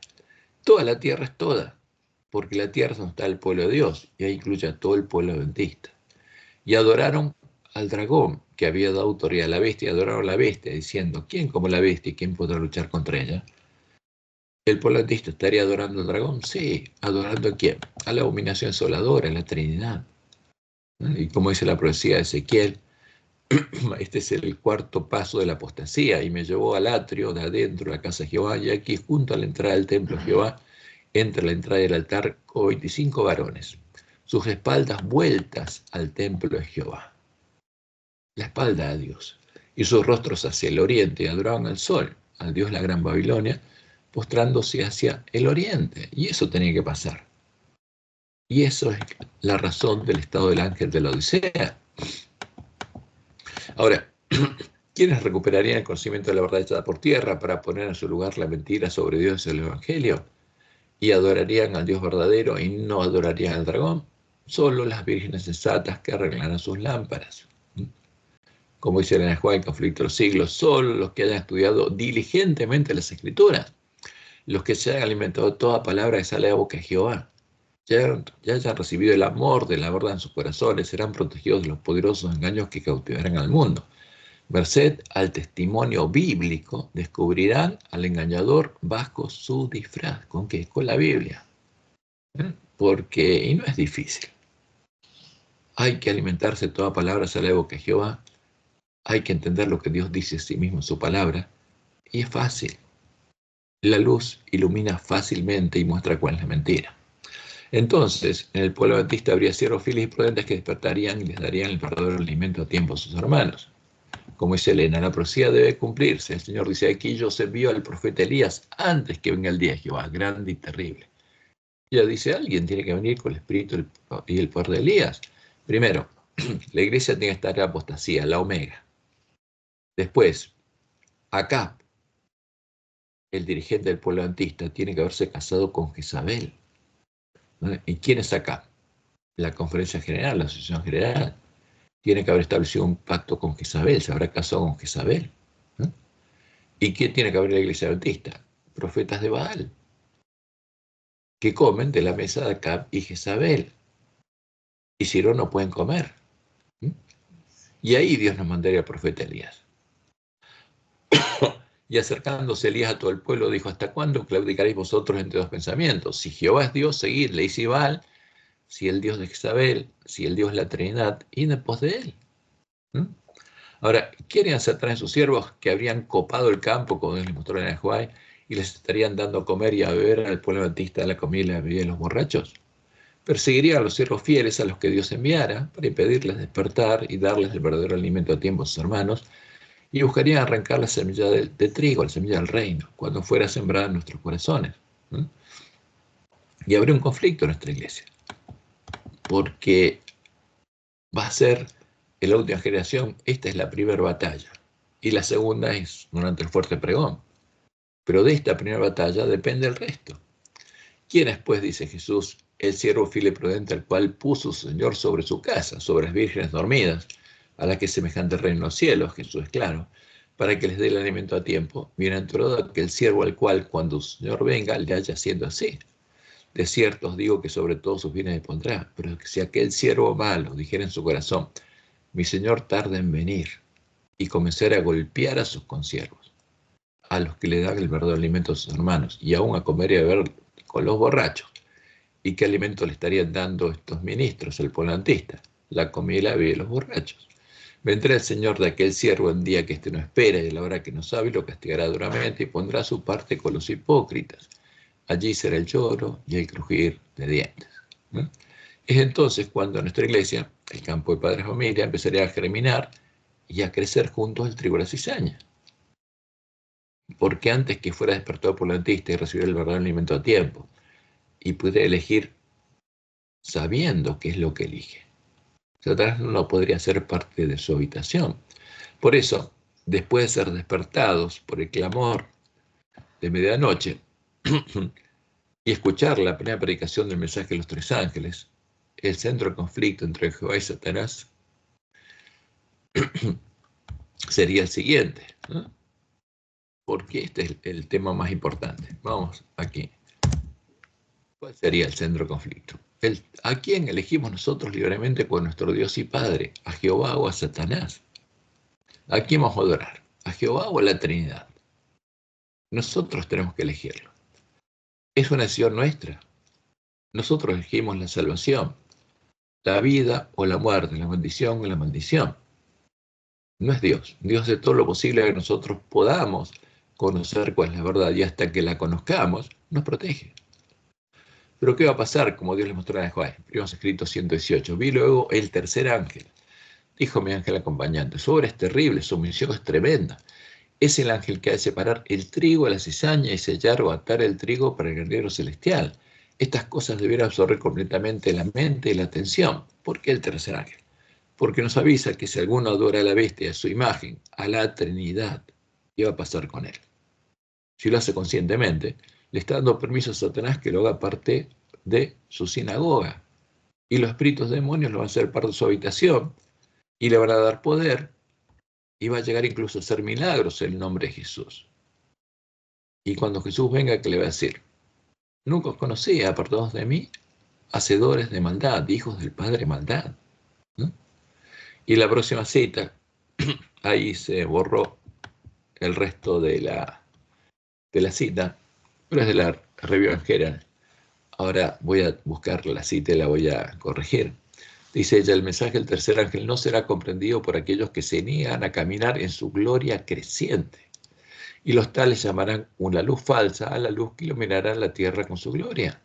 Toda la tierra es toda, porque la tierra es donde está el pueblo de Dios, y ahí incluye a todo el pueblo adventista. Y adoraron al dragón, que había dado autoridad a la bestia, y adoraron a la bestia, diciendo, ¿quién como la bestia y quién podrá luchar contra ella? ¿El pueblo adventista estaría adorando al dragón? Sí. ¿Adorando a quién? A la abominación asoladora, a la Trinidad. Y como dice la profecía de Ezequiel, este es el cuarto paso de la apostasía, y me llevó al atrio de adentro de la casa de Jehová, y aquí junto a la entrada del templo de Jehová, entre la entrada del altar, con 25 varones, sus espaldas vueltas al templo de Jehová, la espalda a Dios, y sus rostros hacia el oriente, y adoraban al sol, al Dios de la Gran Babilonia, postrándose hacia el oriente, y eso tenía que pasar. Y eso es la razón del estado del ángel de la Odisea. Ahora, ¿quiénes recuperarían el conocimiento de la verdad echada por tierra para poner en su lugar la mentira sobre Dios y el Evangelio? ¿Y adorarían al Dios verdadero y no adorarían al dragón? Solo las vírgenes sensatas que arreglarán sus lámparas. Como dice Elena Juan, el conflicto de los siglos, solo los que hayan estudiado diligentemente las Escrituras, los que se hayan alimentado de toda palabra que sale de la boca de Jehová, ya hayan recibido el amor de la verdad en sus corazones, serán protegidos de los poderosos engaños que cautivarán al mundo. Merced al testimonio bíblico, descubrirán al engañador bajo su disfraz. ¿Con qué? Con la Biblia. Porque, y no es difícil, hay que alimentarse de toda palabra, sale de la boca de Jehová, hay que entender lo que Dios dice a sí mismo en su palabra, y es fácil. La luz ilumina fácilmente y muestra cuál es la mentira. Entonces, en el pueblo adventista habría siervos fieles y prudentes que despertarían y les darían el verdadero alimento a tiempo a sus hermanos. Como dice Elena, la profecía debe cumplirse. El Señor dice, aquí yo se envío al profeta Elías antes que venga el día de Jehová, grande y terrible. Ya dice, alguien tiene que venir con el espíritu y el poder de Elías. Primero, la iglesia tiene que estar en apostasía, la omega. Después, Acab, el dirigente del pueblo adventista, tiene que haberse casado con Jezabel. ¿No? ¿Y quién es Acab? La conferencia general, la asociación general. Tiene que haber establecido un pacto con Jezabel, se habrá casado con Jezabel. ¿No? ¿Y quién tiene que haber en la iglesia adventista? Profetas de Baal, que comen de la mesa de Acab y Jezabel. Y si no pueden comer. Y ahí Dios nos mandaría al profeta Elías. Y acercándose Elías a todo el pueblo, dijo, ¿hasta cuándo claudicaréis vosotros entre dos pensamientos? Si Jehová es Dios, seguidle, y si Baal, si el Dios de Jezabel, si el Dios de la Trinidad, id en pos de él. Ahora, ¿quieren hacer atrás de sus siervos que habrían copado el campo, como les mostró en Ajuay, y les estarían dando a comer y a beber al pueblo adventista de la comida y la bebida de los borrachos? Perseguirían a los siervos fieles a los que Dios enviara para impedirles despertar y darles el verdadero alimento a tiempo a sus hermanos, y buscarían arrancar la semilla de trigo, la semilla del reino, cuando fuera sembrada en nuestros corazones. Y habría un conflicto en nuestra iglesia, porque va a ser en la última generación, esta es la primera batalla, y la segunda es durante el fuerte pregón. Pero de esta primera batalla depende el resto. ¿Quién es, pues, dice Jesús, el siervo fiel y prudente, al cual puso su Señor sobre su casa, sobre las vírgenes dormidas, a la que es semejante el reino de los cielos? Jesús es claro, para que les dé el alimento a tiempo. Bienaventurado aquel siervo al cual, cuando su Señor venga, le haya haciendo así. De cierto os digo que sobre todos sus bienes pondrá. Pero si aquel siervo malo dijera en su corazón, mi señor tarda en venir, y comenzara a golpear a sus consiervos, a los que le dan el verdadero alimento a sus hermanos, y aún a comer y a beber con los borrachos, ¿y qué alimento le estarían dando estos ministros, el polantista? La comida y la bebida de los borrachos. Vendrá el Señor de aquel siervo en día que éste no espera y a la hora que no sabe, y lo castigará duramente y pondrá su parte con los hipócritas. Allí será el lloro y el crujir de dientes. ¿No? Es entonces cuando en nuestra iglesia, el campo de padres de familia, empezaría a germinar y a crecer juntos el trigo y la cizaña. Porque antes que fuera despertado por el polantista y recibiera el verdadero alimento a tiempo, y pudiera elegir sabiendo qué es lo que elige, Satanás no podría ser parte de su habitación. Por eso, después de ser despertados por el clamor de medianoche y escuchar la primera predicación del mensaje de los tres ángeles, el centro de conflicto entre Jehová y Satanás sería el siguiente, ¿no? Porque este es el tema más importante. Vamos aquí. ¿Cuál sería el centro de conflicto? ¿A quién elegimos nosotros libremente con nuestro Dios y Padre? ¿A Jehová o a Satanás? ¿A quién vamos a adorar? ¿A Jehová o a la Trinidad? Nosotros tenemos que elegirlo. Es una decisión nuestra. Nosotros elegimos la salvación, la vida o la muerte, la bendición o la maldición. No es Dios. Dios hace todo lo posible que nosotros podamos conocer cuál es la verdad, y hasta que la conozcamos, nos protege. Pero ¿qué va a pasar? Como Dios le mostró a Joel, primero escrito 118. Vi luego el tercer ángel. Dijo mi ángel acompañante, su obra es terrible, su misión es tremenda. Es el ángel que ha de separar el trigo de la cizaña y sellar o atar el trigo para el granero celestial. Estas cosas debieran absorber completamente la mente y la atención. ¿Por qué el tercer ángel? Porque nos avisa que si alguno adora a la bestia, a su imagen, a la Trinidad, ¿qué va a pasar con él? Si lo hace conscientemente, le está dando permiso a Satanás que lo haga parte de su sinagoga. Y los espíritus demonios lo van a hacer parte de su habitación y le van a dar poder y va a llegar incluso a hacer milagros en el nombre de Jesús. Y cuando Jesús venga, ¿qué le va a decir? Nunca os conocí, apartados de mí, hacedores de maldad, hijos del Padre maldad. ¿No? Y la próxima cita, ahí se borró el resto de la cita, pero es de la Review en General. Ahora voy a buscar la cita y la voy a corregir. Dice ella, el mensaje del tercer ángel no será comprendido por aquellos que se niegan a caminar en su gloria creciente. Y los tales llamarán una luz falsa a la luz que iluminará la tierra con su gloria.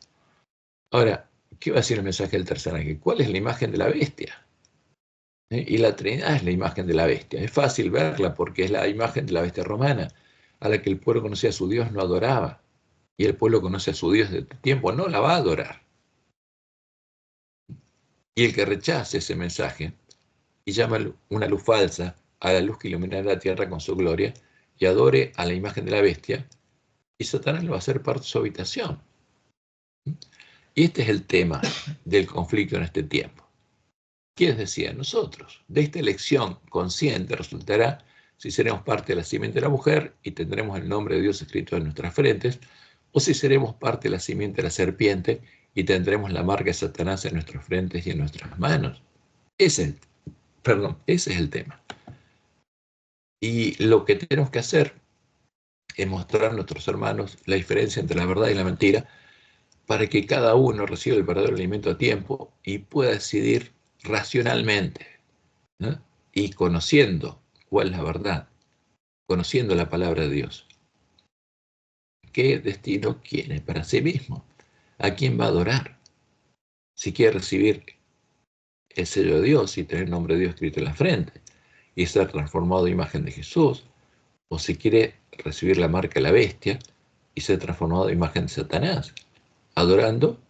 Ahora, ¿qué va a decir el mensaje del tercer ángel? ¿Cuál es la imagen de la bestia? Y la Trinidad es la imagen de la bestia. Es fácil verla porque es la imagen de la bestia romana, a la que el pueblo conocía a su Dios, no adoraba. Y el pueblo conoce a su Dios de tiempo, no la va a adorar. Y el que rechace ese mensaje y llama una luz falsa a la luz que iluminará la tierra con su gloria y adore a la imagen de la bestia, y Satanás lo va a hacer parte de su habitación. Y este es el tema del conflicto en este tiempo. ¿Quiénes decían? Nosotros. De esta elección consciente resultará si seremos parte de la simiente de la mujer y tendremos el nombre de Dios escrito en nuestras frentes, o si seremos parte de la simiente de la serpiente y tendremos la marca de Satanás en nuestras frentes y en nuestras manos. Ese es el tema. Y lo que tenemos que hacer es mostrar a nuestros hermanos la diferencia entre la verdad y la mentira, para que cada uno reciba el verdadero alimento a tiempo y pueda decidir racionalmente, ¿no? Y conociendo cuál es la verdad, conociendo la palabra de Dios, qué destino quiere para sí mismo, a quién va a adorar, si quiere recibir el sello de Dios y tener el nombre de Dios escrito en la frente y ser transformado en imagen de Jesús, o si quiere recibir la marca de la bestia y ser transformado en imagen de Satanás, adorando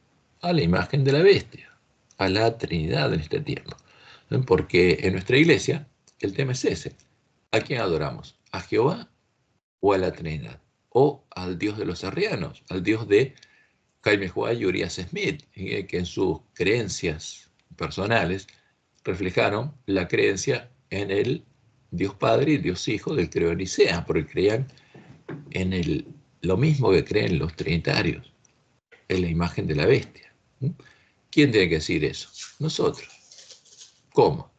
a la imagen de la bestia, a la Trinidad en este tiempo. Porque en nuestra iglesia el tema es ese. ¿A quién adoramos? ¿A Jehová o a la Trinidad? O al Dios de los arrianos, al Dios de Jaime Juárez y Urias Smith, que en sus creencias personales reflejaron la creencia en el Dios Padre y Dios Hijo del credo de Nicea, porque creían en lo mismo que creen los trinitarios, es la imagen de la bestia. ¿Quién tiene que decir eso? Nosotros. ¿Cómo?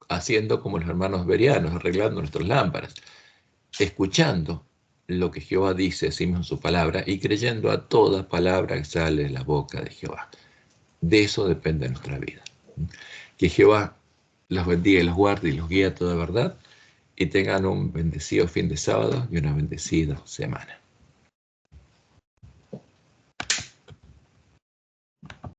Haciendo como los hermanos berianos, arreglando nuestras lámparas, escuchando lo que Jehová dice, decimos en su palabra, y creyendo a toda palabra que sale de la boca de Jehová. De eso depende nuestra vida. Que Jehová los bendiga y los guarde y los guíe a toda verdad, y tengan un bendecido fin de sábado y una bendecida semana.